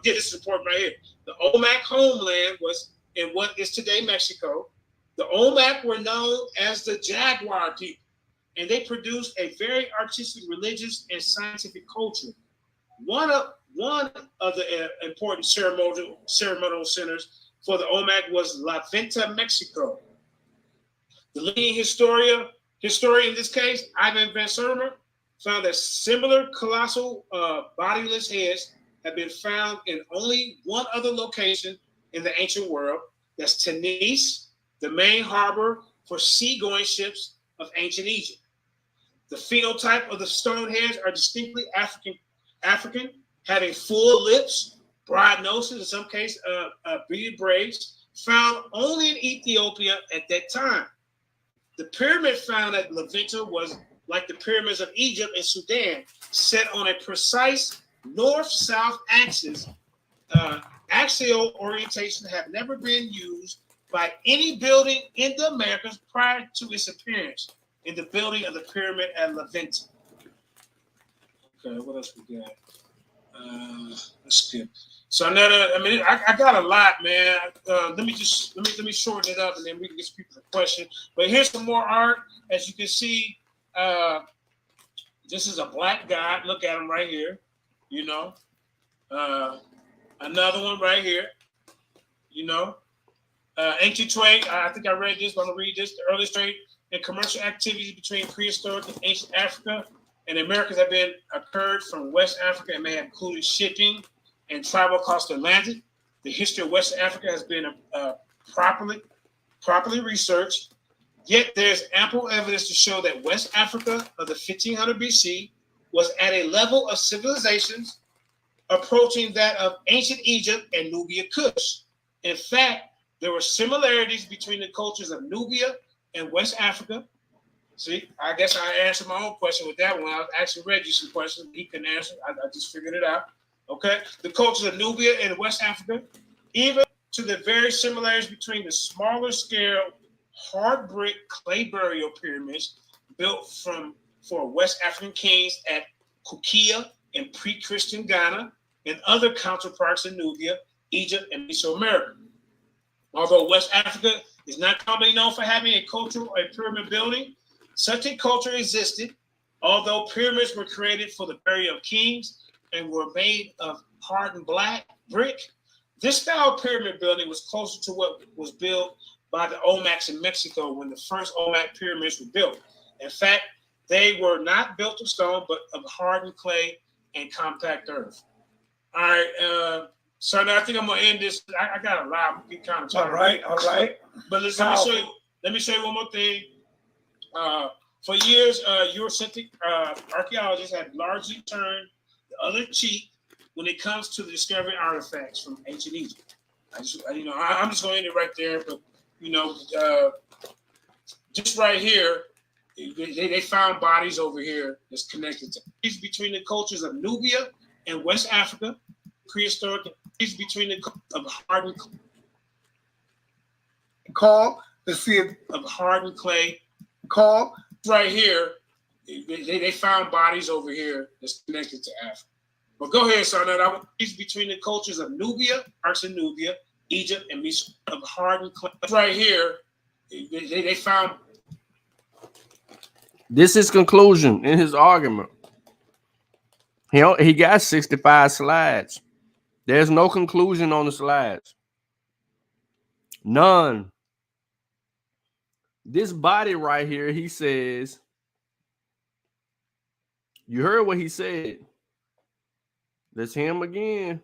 this is important right here. The Olmec homeland was in what is today Mexico. The Olmec were known as the Jaguar people, and they produced a very artistic, religious, and scientific culture. One of the important ceremonial centers for the Olmec was La Venta, Mexico. The leading historian in this case, Ivan Van Sertima, found that similar colossal bodiless heads have been found in only one other location in the ancient world. That's Tunis, the main harbor for seagoing ships of ancient Egypt. The phenotype of the stone heads are distinctly African, having full lips, broad noses, in some cases beaded braids, found only in Ethiopia at that time. The pyramid found at La Venta was like the pyramids of Egypt and Sudan, set on a precise north-south axis. Axial orientation have never been used by any building in the Americas prior to its appearance in the building of the pyramid at La Venta. Okay, what else we got? Let's skip. So I got a lot, man. Let me shorten it up, and then we can get people a question. But here's some more art. As you can see, this is a black guy. Look at him right here. You know, another one right here. You know, ancient trade. I think I read this, but I'm gonna read this. The earliest trade and commercial activities between prehistoric and ancient Africa and the Americas have been occurred from West Africa and may have included shipping and travel across the Atlantic. The history of West Africa has been properly researched. Yet there's ample evidence to show that West Africa of the 1500 BC was at a level of civilizations approaching that of ancient Egypt and Nubia Kush. In fact, there were similarities between the cultures of Nubia and West Africa. See, I guess I answered my own question with that one. I actually read you some questions he couldn't answer. I just figured it out. Okay. The cultures of Nubia and West Africa, even to the very similarities between the smaller scale hard brick clay burial pyramids built for West African kings at Kukia in pre-Christian Ghana and other counterparts in Nubia, Egypt, and Mesoamerica. Although West Africa is not commonly known for having a cultural or pyramid building, such a culture existed, although pyramids were created for the burial of kings and were made of hardened black brick. This style of pyramid building was closer to what was built by the Olmecs in Mexico when the first Olmec pyramids were built. In fact, they were not built of stone, but of hardened clay and compact earth. All right, so now I think I'm gonna end this. I got a lot. I'm gonna kind of All right. But let me show you one more thing. For years, Eurocentric archaeologists have largely turned the other cheek when it comes to the discovery artifacts from ancient Egypt. I'm just going to end it right there. But just right here, they found bodies over here that's connected to between the cultures of Nubia and West Africa, prehistoric between the of hardened hardened clay. Right here, they found bodies over here that's connected to Africa. But go ahead, son. That between the cultures of Nubia, parts of Nubia, Egypt, and of hardened clay. Right here, they found. This is conclusion in his argument. He got 65 slides. There's no conclusion on the slides. None. This body right here, he says, you heard what he said. Let's hear him again.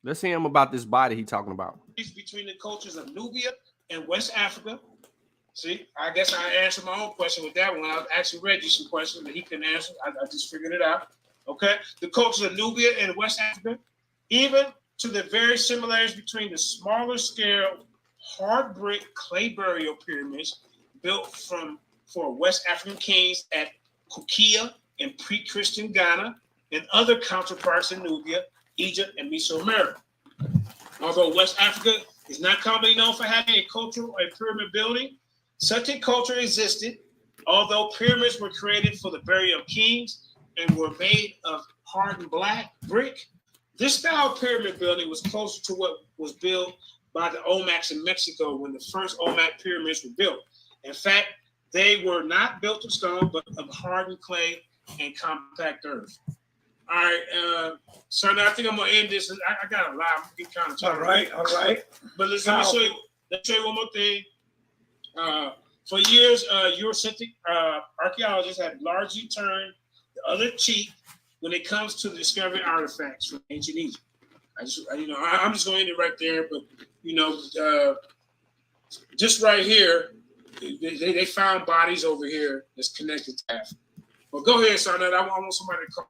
Let's hear him about this body he talking about. Between the cultures of Nubia and West Africa. See, I guess I answered my own question with that one. I actually read you some questions that he couldn't answer. I just figured it out. Okay. The cultures of Nubia and West Africa, even to the very similarities between the smaller scale hard brick clay burial pyramids built for West African kings at Kukia in pre-Christian Ghana and other counterparts in Nubia, Egypt, and Mesoamerica. Although West Africa is not commonly known for having a cultural or pyramid building, such a culture existed, although pyramids were created for the burial of kings and were made of hardened black brick. This style of pyramid building was closer to what was built by the Olmecs in Mexico when the first Olmec pyramids were built. In fact, they were not built of stone, but of hardened clay and compact earth. All right, so now I think I'm gonna end this. I got a lot. I'm gonna kind of all right. But let me show you one more thing. For years, Eurocentric archaeologists have largely turned the other cheek when it comes to the discovery artifacts from ancient Egypt. I'm just going to end it right there. But just right here, they found bodies over here that's connected to Africa. Well, go ahead, son. I want somebody to call.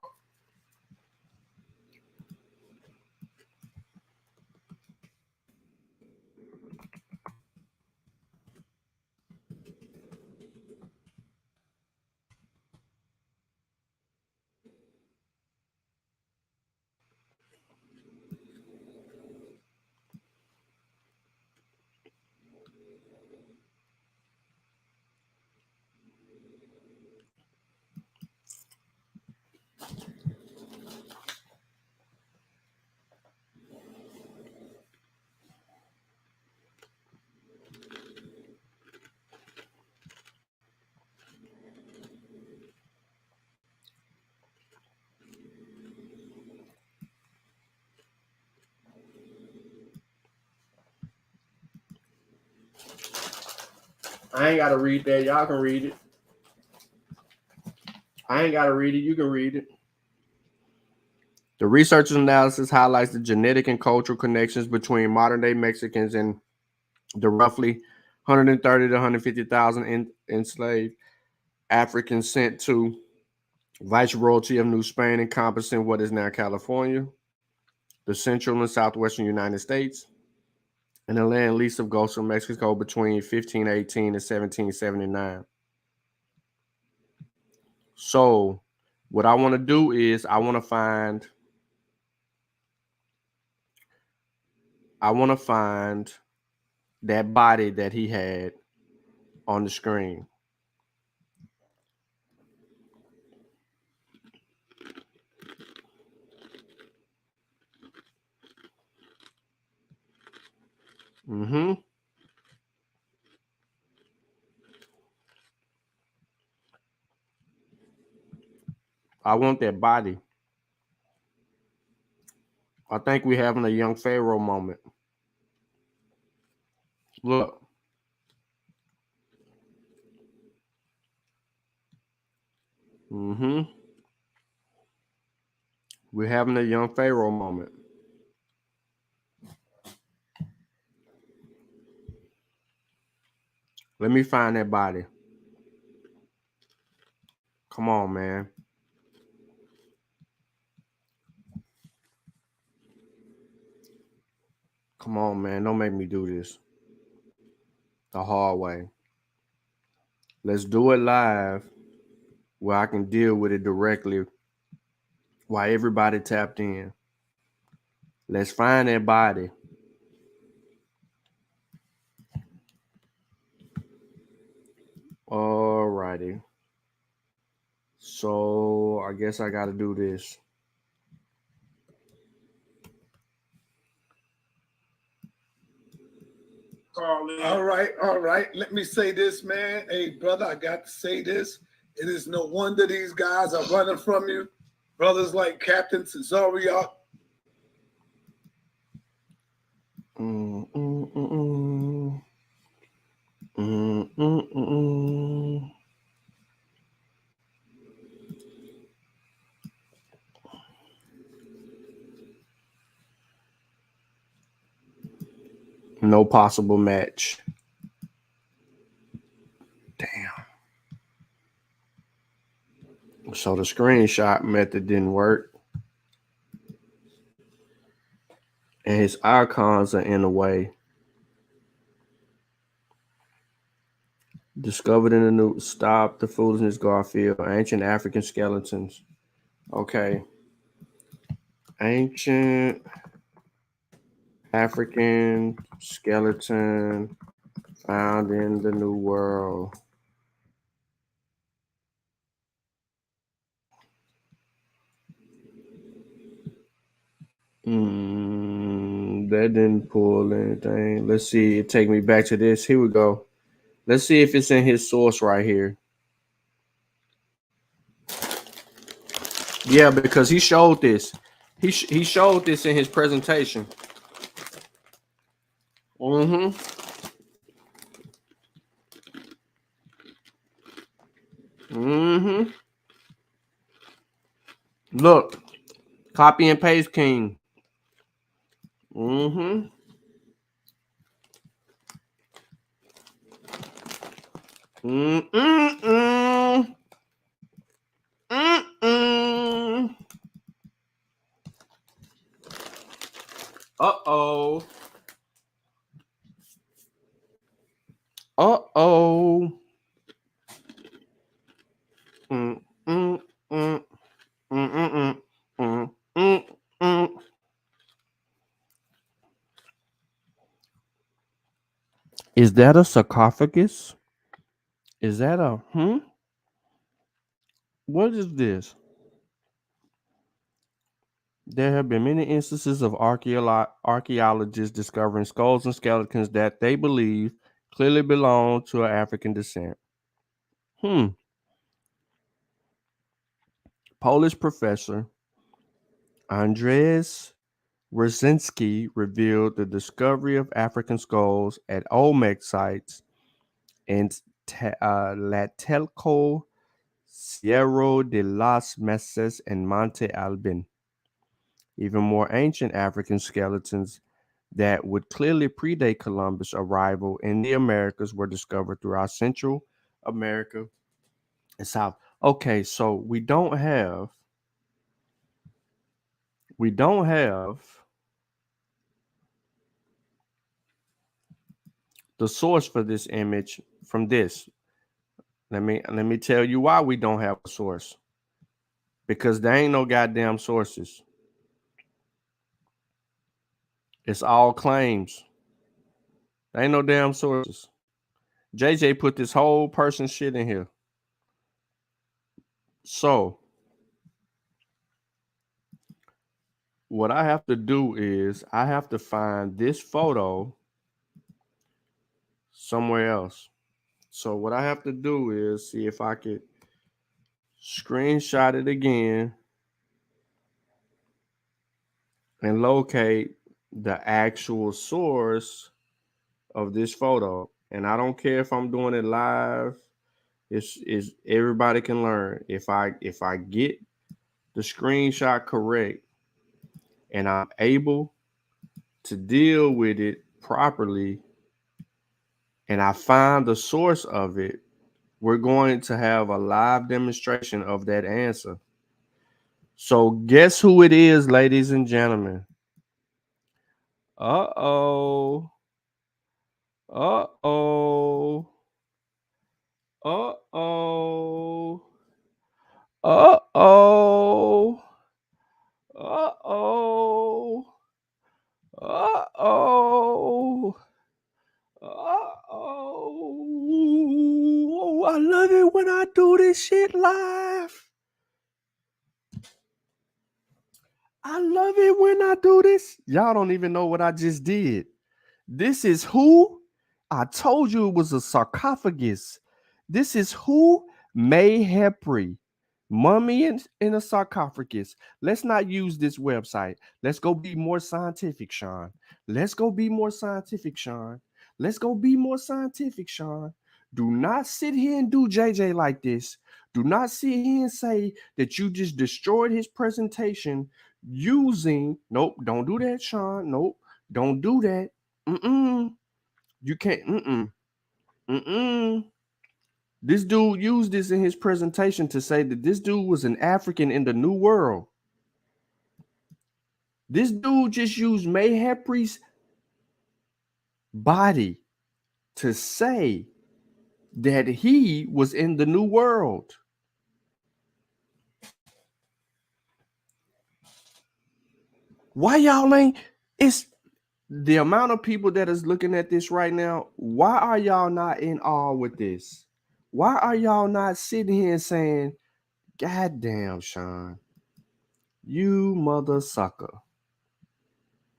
I ain't got to read that. Y'all can read it. I ain't got to read it. You can read it. The research analysis highlights the genetic and cultural connections between modern-day Mexicans and the roughly 130 to 150,000 enslaved Africans sent to Viceroyalty of New Spain, encompassing what is now California, the central and southwestern United States, in the land least of Gulf of Mexico between 1518 and 1779. So what I want to do is I want to find that body that he had on the screen. Mm-hmm. I want that body. I think we're having a young Pharaoh moment. Look. Mm-hmm. We're having a young Pharaoh moment. Let me find that body. Come on, man. Come on, man. Don't make me do this the hard way. Let's do it live where I can deal with it directly while everybody tapped in. Let's find that body. Alrighty. So I guess I got to do this. All right. Let me say this, man. Hey, brother, I got to say this. It is no wonder these guys are running from you. Brothers like Captain Cesario. No possible match. Damn. So the screenshot method didn't work. And his icons are in the way. Discovered in the new Stop the Foolishness, Garfield. Ancient African skeletons. Okay. Ancient African skeleton found in the New World. That didn't pull anything. Let's see. It take me back to this. Here we go. Let's see if it's in his source right here. Yeah, because he showed this. He showed this in his presentation. Mm-hmm. Mm-hmm. Look. Copy and paste king. Mm-hmm. Mm-mm-mm. Mm-mm. Uh-oh. Uh-oh. Mm-mm-mm. Mm-mm-mm. Mm-mm-mm. Is that a sarcophagus? Is that a What is this? There have been many instances of archaeologists discovering skulls and skeletons that they believe clearly belong to African descent. Polish professor Andrzej Roszyński revealed the discovery of African skulls at Olmec sites in Tlatelolco, Cerro de las Mesas, and Monte Albán. Even more ancient African skeletons that would clearly predate Columbus' arrival in the Americas were discovered throughout Central America and South. Okay, so we don't have the source for this image from this. Let me tell you why we don't have a source. Because there ain't no goddamn sources. It's all claims. There ain't no damn sources. JJ put this whole person shit in here. So what I have to do is I have to find this photo somewhere else. So what I have to do is see if I could screenshot it again and locate the actual source of this photo. And I don't care if I'm doing it live. It's everybody can learn. If I get the screenshot correct and I'm able to deal with it properly and I find the source of it, we're going to have a live demonstration of that answer. So guess who it is, ladies and gentlemen? Uh-oh. Uh-oh. Uh-oh. Uh-oh. Uh-oh. Uh-oh. Uh-oh. I love it when I do this shit live. I love it when I do this. Y'all don't even know what I just did. This is who? I told you it was a sarcophagus. This is who? Mayhepri. Mummy in a sarcophagus. Let's not use this website. Let's go be more scientific, Sean. Let's go be more scientific, Sean. Let's go be more scientific, Sean. Do not sit here and do JJ like this. Do not sit here and say that you just destroyed his presentation using. Nope, don't do that, Sean. Nope, don't do that. You can't. This dude used this in his presentation to say that this dude was an African in the New World. This dude just used Mayhepri's body to say that he was in the New World. Why y'all ain't? It's the amount of people that is looking at this right now. Why are y'all not in awe with this? Why are y'all not sitting here and saying, God damn, Sean, you mother sucker.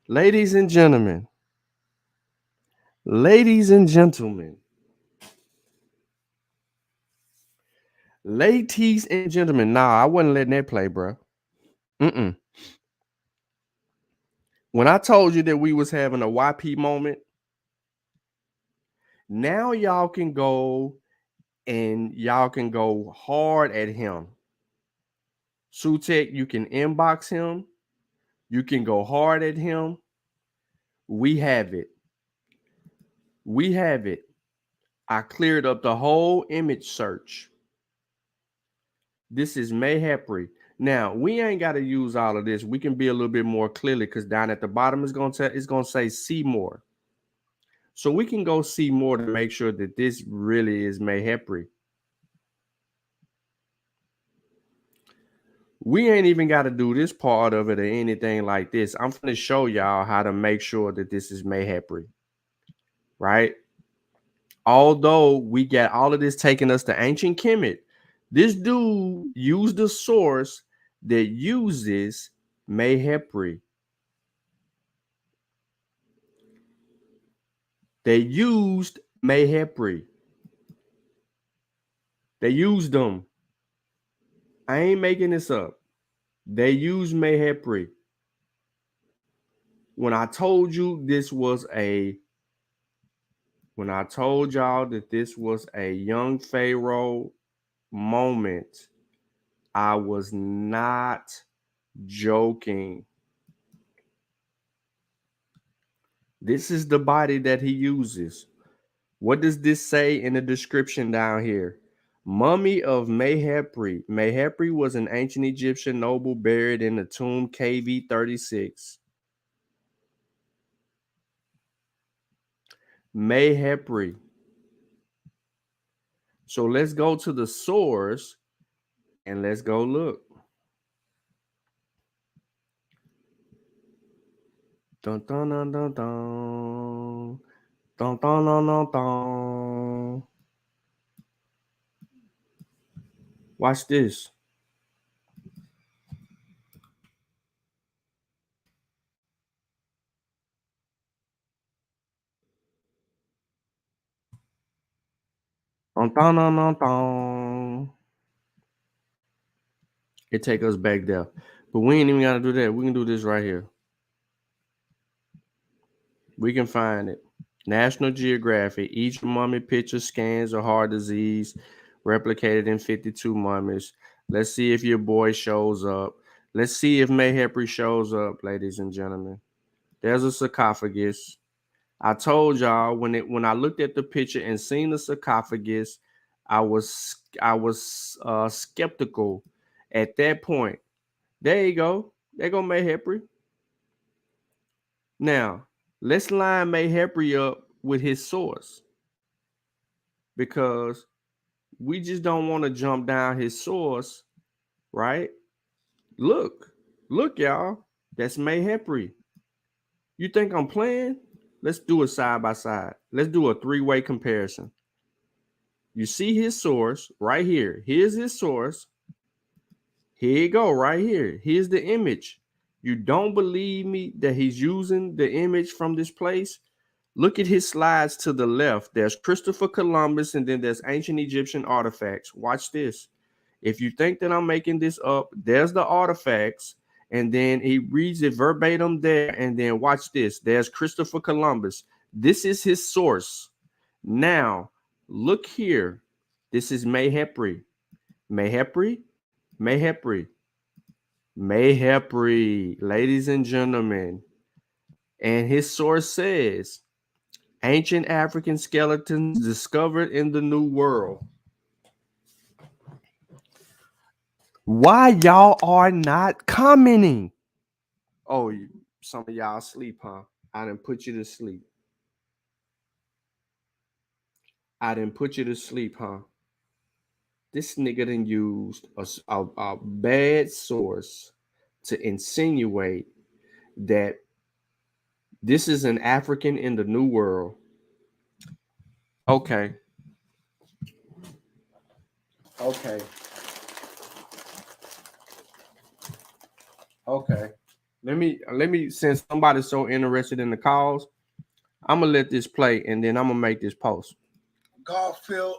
Ladies and gentlemen, ladies and gentlemen, ladies and gentlemen. Nah, I wasn't letting that play, bro. When I told you that we was having a YP moment, now y'all can go and y'all can go hard at him. Sutek, you can inbox him. You can go hard at him. We have it. We have it. I cleared up the whole image search. This is Mayhepri. Now, we ain't got to use all of this. We can be a little bit more clearly because down at the bottom it's going to say see more. So we can go see more to make sure that this really is Mayhepri. We ain't even got to do this part of it or anything like this. I'm going to show y'all how to make sure that this is Mayhepri, right? Although we got all of this taking us to ancient Kemet, this dude used a source that uses Mayhepri. They used Mayhepri. They used them. I ain't making this up. They used Mayhepri. When I told you this was when I told y'all that this was a young Pharaoh moment, I was not joking. This is the body that he uses. What does this say in the description down here? Mummy of Mayhepri. Mayhepri was an ancient Egyptian noble buried in the tomb KV 36. Mayhepri. So let's go to the source and let's go look. Dun dun dun dun dun. Dun dun dun dun dun. Watch this. Dun dun dun dun dun. It take us back there. But we ain't even got to do that. We can do this right here. We can find it. National Geographic. Each mummy picture scans of heart disease replicated in 52 mummies. Let's see if your boy shows up. Let's see if Mayhepri shows up, ladies and gentlemen. There's a sarcophagus. I told y'all when I looked at the picture and seen the sarcophagus, I was skeptical at that point. There you go. There go Mayhepri. Now, let's line Mayhepri up with his source because we just don't want to jump down his source, right? Look, y'all. That's Mayhepri. You think I'm playing? Let's do it side by side. Let's do a three-way comparison. You see his source right here. Here's his source. Here you go, right here. Here's the image. You don't believe me that he's using the image from this place? Look at his slides to the left. There's Christopher Columbus, and then there's ancient Egyptian artifacts. Watch this. If you think that I'm making this up, there's the artifacts, and then he reads it verbatim there, and then watch this. There's Christopher Columbus. This is his source. Now, look here. This is Mayhepri. Mayhepri. Mayhepri. Mayhepri, ladies and gentlemen. And his source says, ancient African skeletons discovered in the New World. Why y'all are not commenting? Oh, some of y'all sleep, huh? I didn't put you to sleep. I didn't put you to sleep, huh? This nigga done used a bad source to insinuate that this is an African in the New World. Okay. Okay. Okay. Let me since somebody's so interested in the cause, I'm gonna let this play and then I'm gonna make this post. Garfield,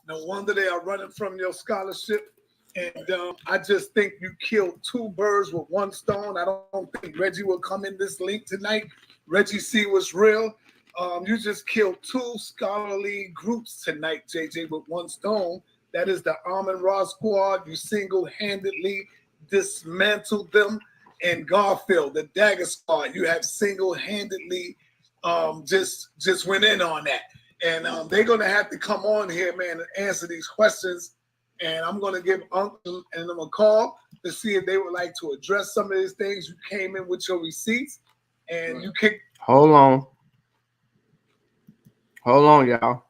no wonder they are running from your scholarship. And I just think you killed two birds with one stone. I don't think Reggie will come in this link tonight. Reggie C was real. You just killed two scholarly groups tonight, JJ, with one stone. That is the Amun Ra squad. You single-handedly dismantled them. And Garfield, the Dagger squad, you have single-handedly just went in on that. And they're going to have to come on here, man, and answer these questions. And I'm going to give Uncle and them a call to see if they would like to address some of these things. You came in with your receipts and you kicked. Hold on. Hold on, y'all.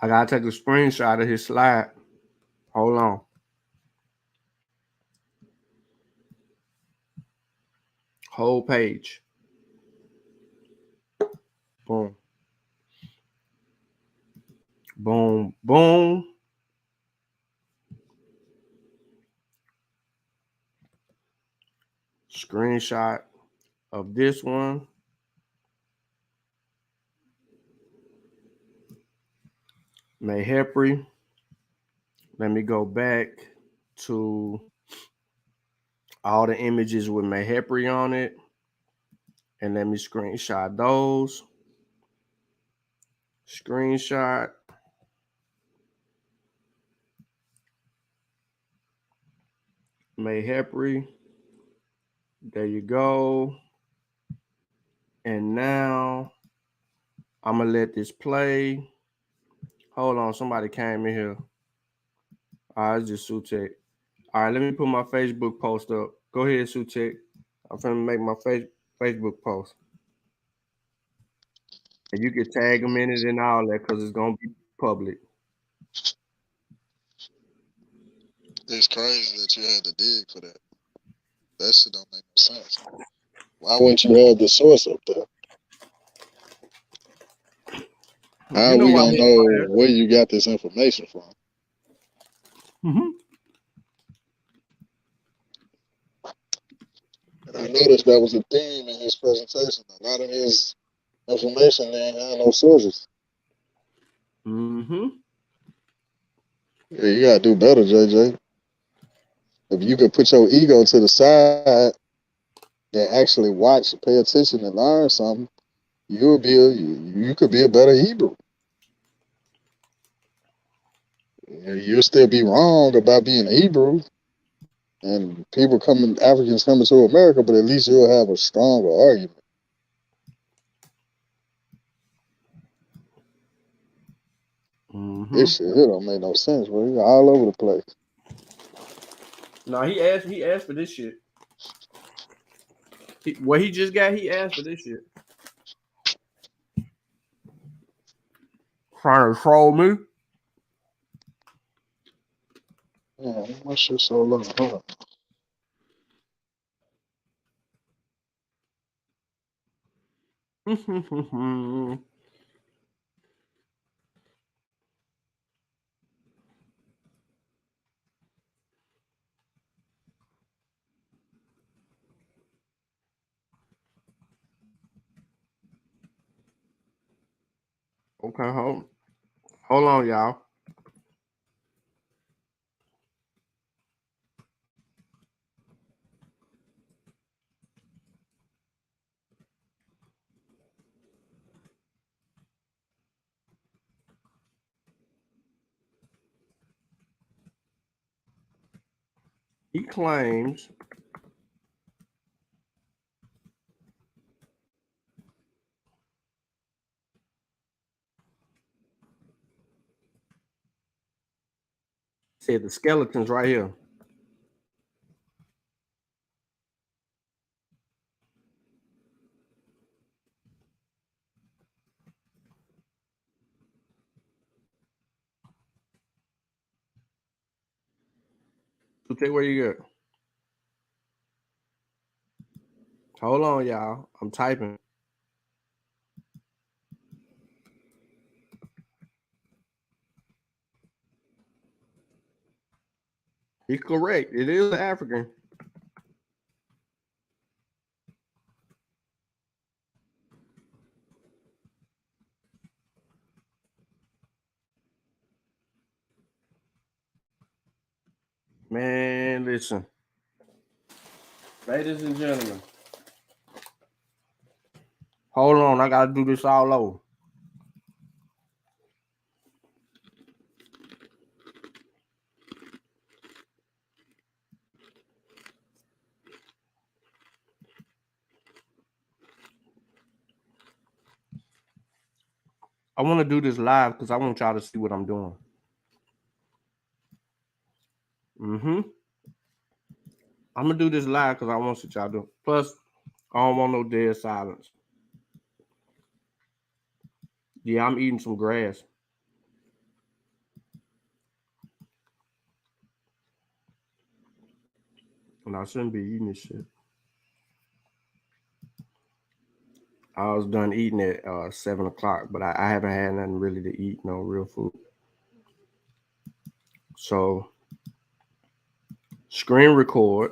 I got to take a screenshot of his slide. Hold on. Whole page. Boom. Boom. Boom. Screenshot of this one. Mayhepri. Let me go back to all the images with Mayhepri on it. And let me screenshot those. Screenshot. Mayhepri. There you go. And now I'm going to let this play. Hold on. Somebody came in here. All right, it's just Sutek. All right, let me put my Facebook post up. Go ahead, Sutek. I'm finna make my Facebook post. And you can tag them in it and all that because it's gonna be public. It's crazy that you had to dig for that. That shit don't make no sense. Why wouldn't you have the source up there? How are we why gonna know where you got this information from? Mm-hmm. And I noticed that was a theme in his presentation. A lot of his information didn't have no sources. Mm-hmm. Yeah, you gotta do better, JJ. If you could put your ego to the side and actually watch, pay attention, and learn something, you could be a better Hebrew. You'll still be wrong about being a Hebrew and Africans coming to America, but at least you'll have a stronger argument. Mm-hmm. This shit here don't make no sense, bro. You're all over the place. No, he asked for this shit. He just got, he asked for this shit. Trying to troll me. Yeah, my shit so low. Huh? Okay, hold on, y'all. He claims said the skeletons right here. So take where you go. Hold on, y'all. I'm typing. He's correct. It is African. Man, listen. Ladies and gentlemen. Hold on. I got to do this all over. I want to do this live because I want y'all to see what I'm doing. Mm-hmm. I'm going to do this live because I want what y'all do. Plus, I don't want no dead silence. Yeah, I'm eating some grass. And I shouldn't be eating this shit. I was done eating at 7 o'clock, but I haven't had nothing really to eat, no real food. So, screen record,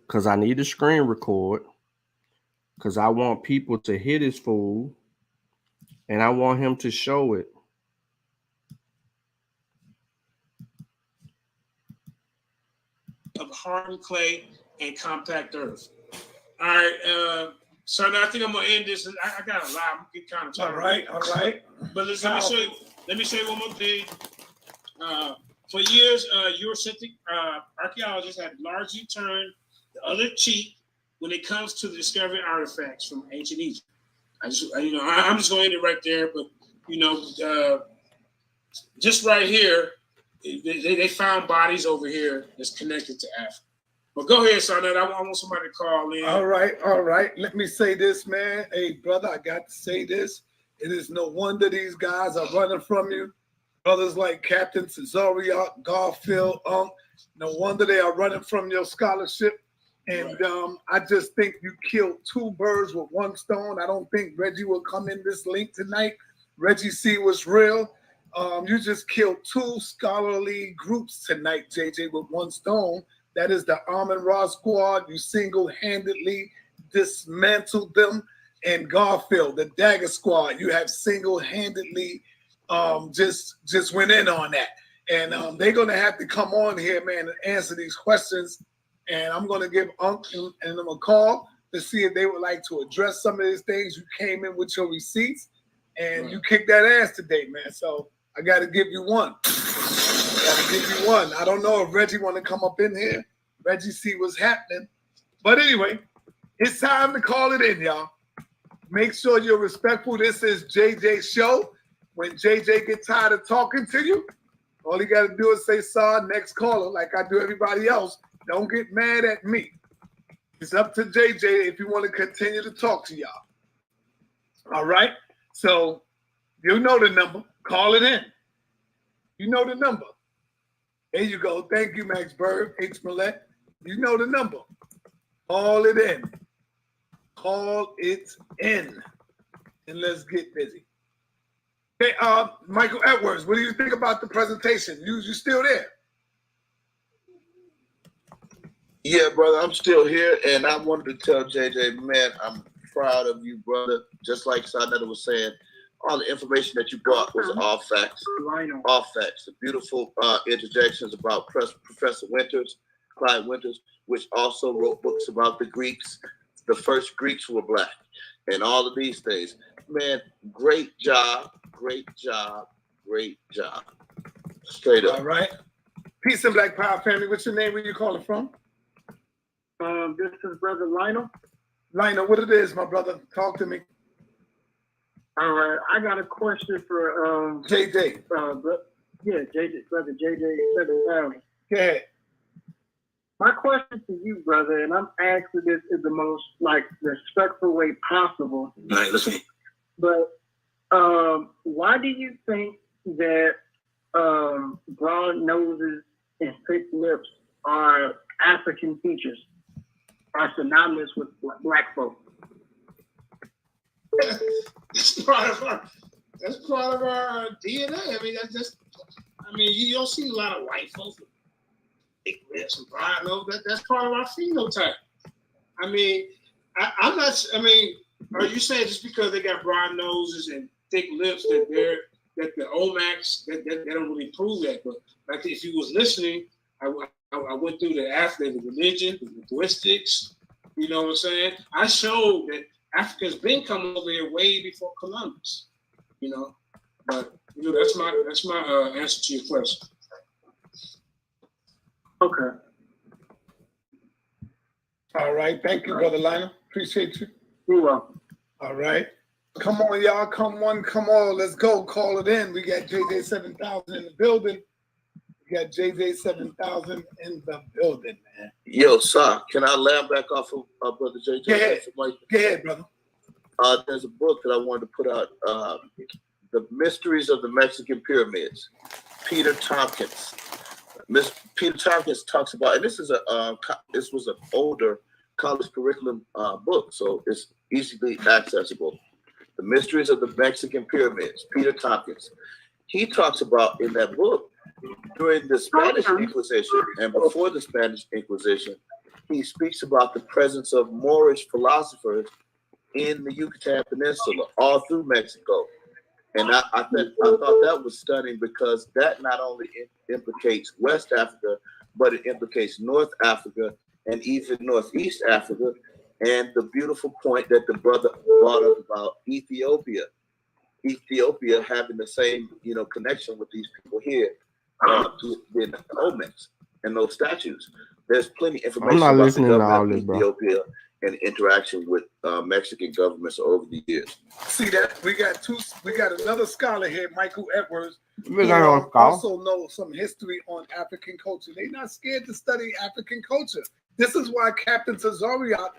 because I need to screen record, because I want people to hear this food, and I want him to show it. Of hardened clay and compact earth. All right, so now I think I'm gonna end this. I got a lot. I'm getting kind of tired. All right. But listen, let me show you one more thing. For years, Eurocentric archaeologists have largely turned the other cheek when it comes to the discovery of artifacts from ancient Egypt. I'm just going to end it right there. But just right here, they found bodies over here that's connected to Africa. But go ahead, son. I want somebody to call in. All right. Let me say this, man. Hey, brother, I got to say this. It is no wonder these guys are running from you. Brothers like Captain Cesario, Garfield, no wonder they are running from your scholarship. And I just think you killed two birds with one stone. I don't think Reggie will come in this link tonight. Reggie C was real. You just killed two scholarly groups tonight, JJ, with one stone. That is the Amon Ra squad. You single-handedly dismantled them. And Garfield, the Dagger squad, you have single-handedly just went in on that. And they're going to have to come on here, man, and answer these questions. And I'm going to give Unc and them a call to see if they would like to address some of these things. You came in with your receipts, and you kicked that ass today, man. So I got to give you one. I don't know if Reggie want to come up in here. Reggie see what's happening. But anyway, it's time to call it in, y'all. Make sure you're respectful. This is JJ's show. When JJ gets tired of talking to you, all you got to do is say, "Sir, next caller," like I do everybody else. Don't get mad at me. It's up to JJ if you want to continue to talk to y'all. All right? So you know the number. Call it in. You know the number. There you go. Thank you, Max Bird, H. Millette. You know the number. Call it in. Call it in. And let's get busy. Hey, Michael Edwards, what do you think about the presentation? You still there? Yeah, brother, I'm still here, and I wanted to tell JJ, man, I'm proud of you, brother. Just like Sadetta was saying, all the information that you brought was all facts. All facts. The beautiful interjections about Professor Winters, Clyde Winters, which also wrote books about the Greeks. The first Greeks were black, and all of these things. Man, great job, great job, great job. Straight up. All right. Peace and Black Power family. What's your name? Where you calling from? This is Brother Lionel. Lionel, what it is, my brother? Talk to me. All right, I got a question for JJ. Yeah, JJ, Brother JJ 7000. Go ahead. My question to you, brother, and I'm asking this in the most respectful way possible. All right, listen. But why do you think that broad noses and thick lips are African features, are synonymous with black folk? That's part of our DNA. I mean, you don't see a lot of white folks with thick lips and broad nose. That's part of our phenotype. I mean, I'm not. I mean, are you saying just because they got broad noses and thick lips that the Olmecs that they don't really prove that? But like if you was listening, I went through the religion, the linguistics. You know what I'm saying? I showed that Africans been coming over here way before Columbus. You know, but that's my answer to your question. Okay. All right. Thank you, Brother Lionel. Appreciate you. You're welcome. All right. Come on, y'all. Come on. Let's go. Call it in. We got JJ 7000 in the building. We got JJ 7000 in the building, man. Yo, sir, can I land back off of Brother JJ? Go ahead, brother. There's a book that I wanted to put out, The Mysteries of the Mexican Pyramids. Peter Tompkins. Peter Tompkins talks about, and this was an older college curriculum book, so it's easily accessible. The Mysteries of the Mexican Pyramids. Peter Tompkins. He talks about in that book, during the Spanish Inquisition and before the Spanish Inquisition, he speaks about the presence of Moorish philosophers in the Yucatan Peninsula, all through Mexico. And I thought that was stunning because that not only implicates West Africa, but it implicates North Africa and even Northeast Africa. And the beautiful point that the brother brought up about Ethiopia having the same, connection with these people here, the Olmecs and those statues. There's plenty of information about the government of Ethiopia and interaction with Mexican governments over the years. See that? We got another scholar here, Michael Edwards, who also knows some history on African culture. They're not scared to study African culture. This is why Captain Tazariak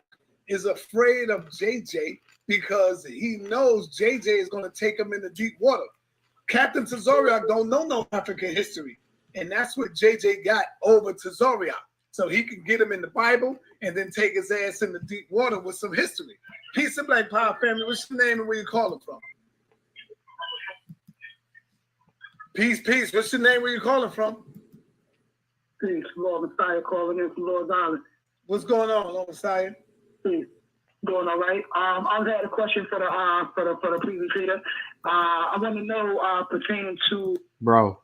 is afraid of JJ, because he knows JJ is going to take him into deep water. Captain Tazariak don't know no African history, and that's what JJ got over Tazariak, so he can get him in the Bible and then take his ass in the deep water with some history. Peace and Black Power family. What's your name and where you calling from? Peace, peace. What's your name? Where you calling from? Peace. Lord Messiah calling in from Lord's Island. What's going on, Lord Messiah? Peace. Doing all right. I had a question for the previous leader. I want to know pertaining to. Bro,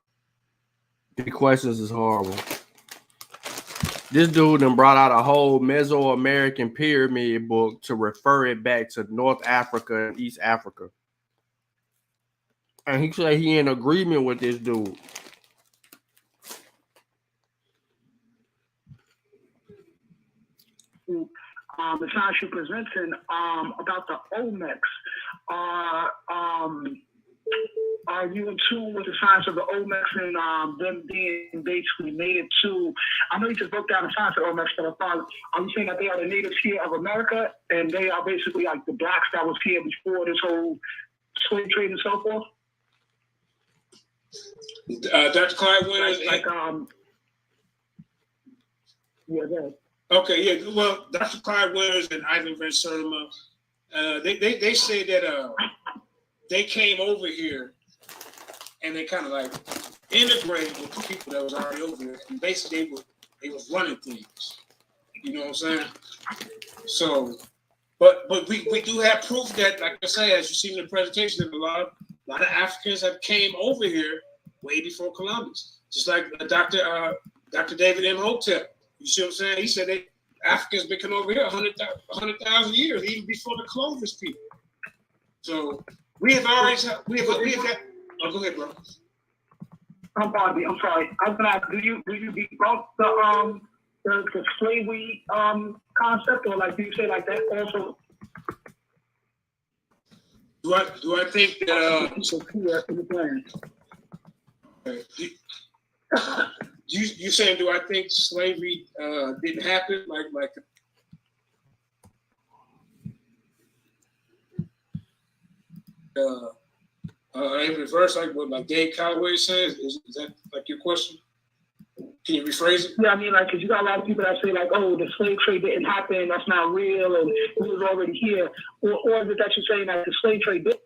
the questions is horrible. This dude done brought out a whole Mesoamerican pyramid book to refer it back to North Africa and East Africa. And he said he in agreement with this dude. The science you're presenting about the Olmecs, are you in tune with the science of the Olmecs and them being basically native to? I know you just broke down the science of the Olmecs, but are you saying that they are the natives here of America and they are basically like the blacks that was here before this whole slave trade and so forth? Dr. Clyde Winters, yeah. Okay, yeah. Well, Dr. Clyde Winters and Ivan Van Sertima, they say that they came over here and they kind of like integrated with the people that was already over here, and basically they was running things. You know what I'm saying? So, but we do have proof that, like I say, as you see in the presentation, that a lot of Africans have came over here way before Columbus. Just like Dr. David M. Hotep. You see what I'm saying? He said Africans been coming over here 100,000 years, even before the Clovis people. So we have already got. Oh, go ahead, bro. I'm sorry. I was gonna ask, do you debunk the slavery concept, or like do you say like that also? Do I think that you saying, do I think slavery didn't happen like in reverse, like what Dave Calloway says? Is that like your question? Can you rephrase it? Yeah, I mean, like, because you got a lot of people that say, like, oh, the slave trade didn't happen, that's not real, and it was already here. Or is it that you're saying that the slave trade didn't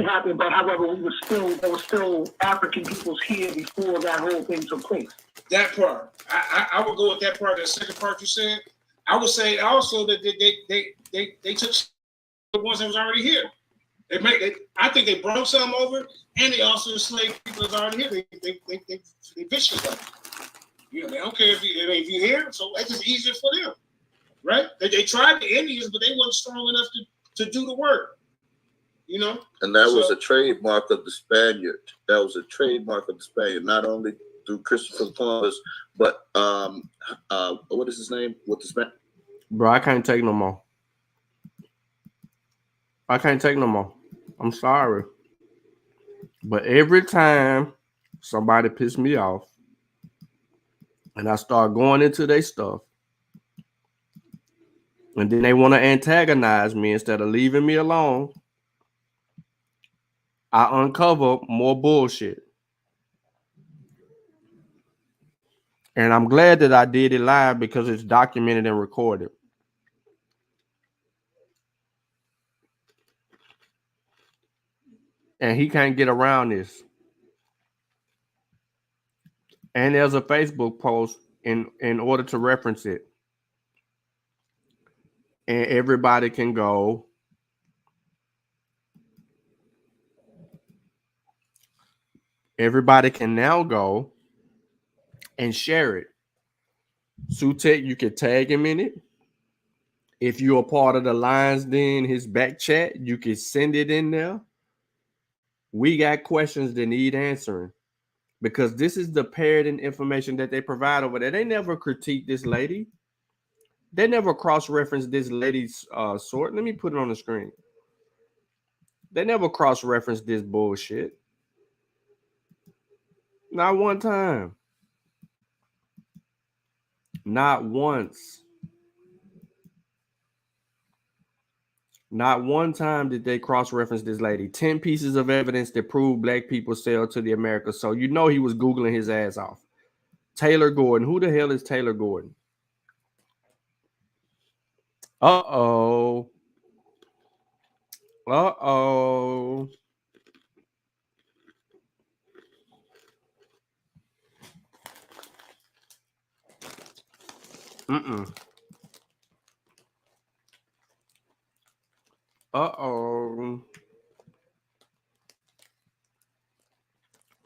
happen, but however, there were still African peoples here before that whole thing took place? That part. I would go with that part. The second part you said. I would say also that they took the ones that was already here. I think they brought some over, and they also enslaved people that's already here. They vicious like it. You know, they don't care if you're here, so it's just easier for them, right? They tried the Indians, but they weren't strong enough to do the work. You know, and that was a trademark of the Spaniard. That was a trademark of the Spaniard, not only through Christopher Columbus, but what is his name with the Spaniard? Bro, I can't take no more. I'm sorry. But every time somebody piss me off and I start going into their stuff, and then they want to antagonize me instead of leaving me alone, I uncover more bullshit. And I'm glad that I did it live because it's documented and recorded. And he can't get around this. And there's a Facebook post in order to reference it. And everybody can go. Everybody can now go and share it. Sutek, you can tag him in it. If you're a part of the Lions Den, his back chat, you can send it in there. We got questions that need answering because this is the parroting information that they provide over there. They never critique this lady. They never cross-reference this lady's sort. Let me put it on the screen. They never cross-reference this bullshit. Not one time. Not once. Not one time did they cross-reference this lady. 10 pieces of evidence that prove black people sell to the Americas. So you know he was Googling his ass off. Taylor Gordon. Who the hell is Taylor Gordon? Uh-oh. Uh-oh. Mm-mm. Uh-oh.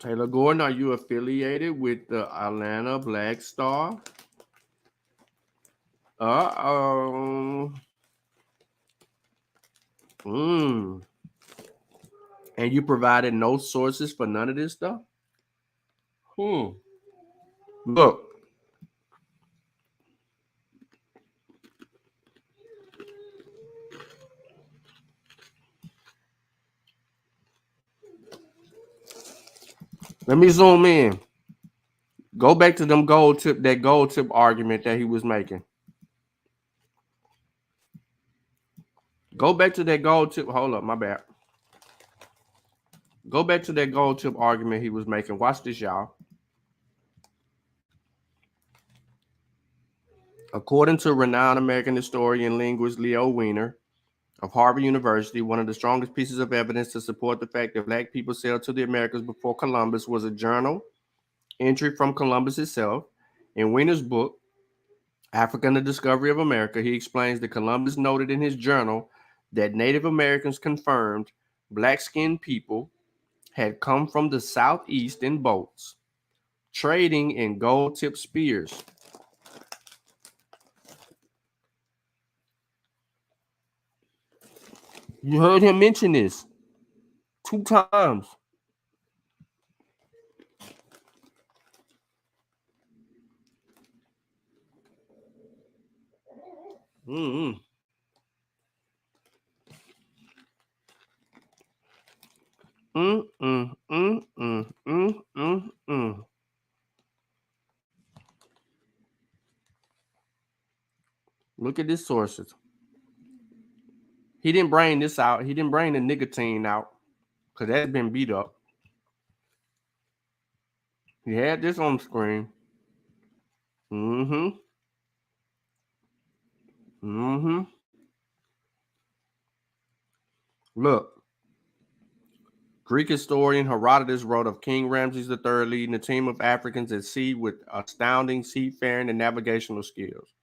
Taylor Gordon, are you affiliated with the Atlanta Black Star? Uh-oh. And you provided no sources for none of this stuff? Look. Let me zoom in. Go back to that gold tip argument that he was making. Go back to that gold tip. Hold up, my bad. Go back to that gold tip argument he was making. Watch this, y'all. According to renowned American historian and linguist Leo Weiner of Harvard University, one of the strongest pieces of evidence to support the fact that black people sailed to the Americas before Columbus was a journal entry from Columbus himself. In Weiner's book, Africa and the Discovery of America, he explains that Columbus noted in his journal that Native Americans confirmed black-skinned people had come from the southeast in boats, trading in gold-tipped spears. You heard him mention this 2 times. Mm-hmm. Look at his sources. He didn't bring this out. He didn't bring the nicotine out because that's been beat up. He had this on the screen. Look. Greek historian Herodotus wrote of King Ramses III leading a team of Africans at sea with astounding seafaring and navigational skills.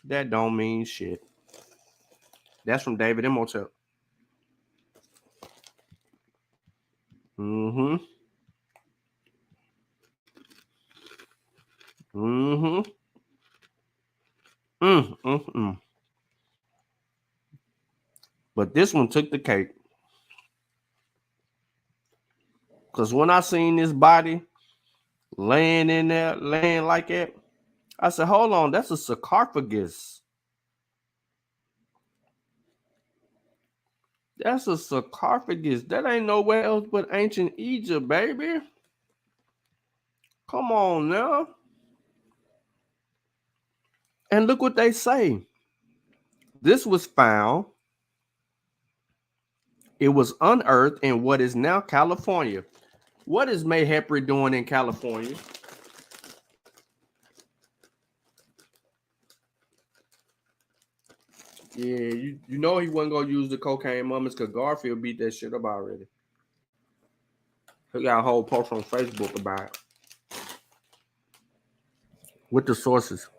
That don't mean shit. That's from David Imhotep. But this one took the cake. Because when I seen this body laying in there, laying like that, I said, hold on, that's a sarcophagus. That's a sarcophagus. That ain't nowhere else but ancient Egypt, baby. Come on now. And look what they say. This was found. It was unearthed in what is now California. What is Mayhepri doing in California? Yeah, you know he wasn't gonna use the cocaine mummies because Garfield beat that shit up already. He got a whole post on Facebook about it. With the sources.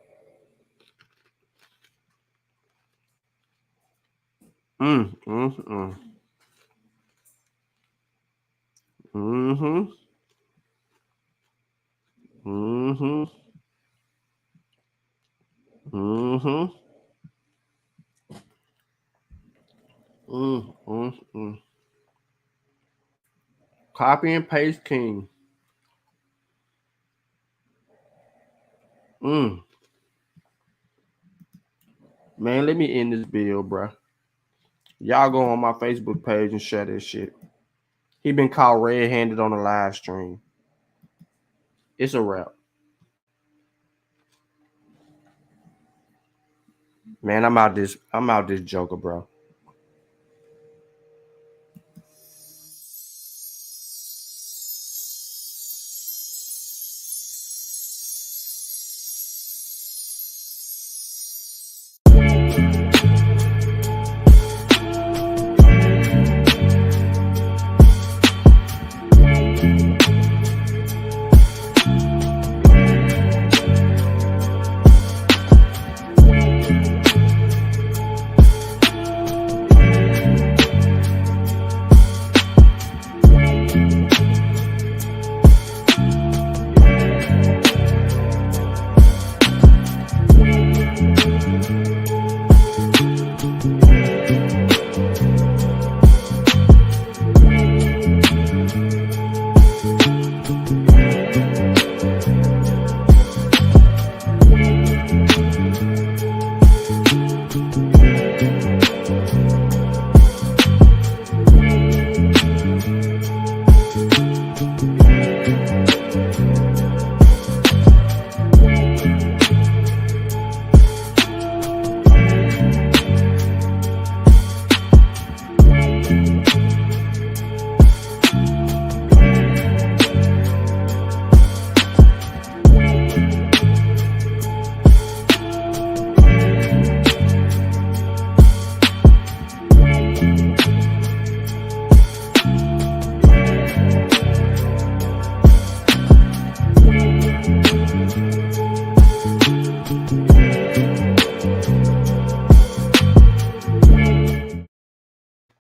Copy and paste king. Man, let me end this video, bro. Y'all go on my Facebook page and share this shit. He been caught red-handed on a live stream. It's a wrap. Man, I'm out this joker, bro.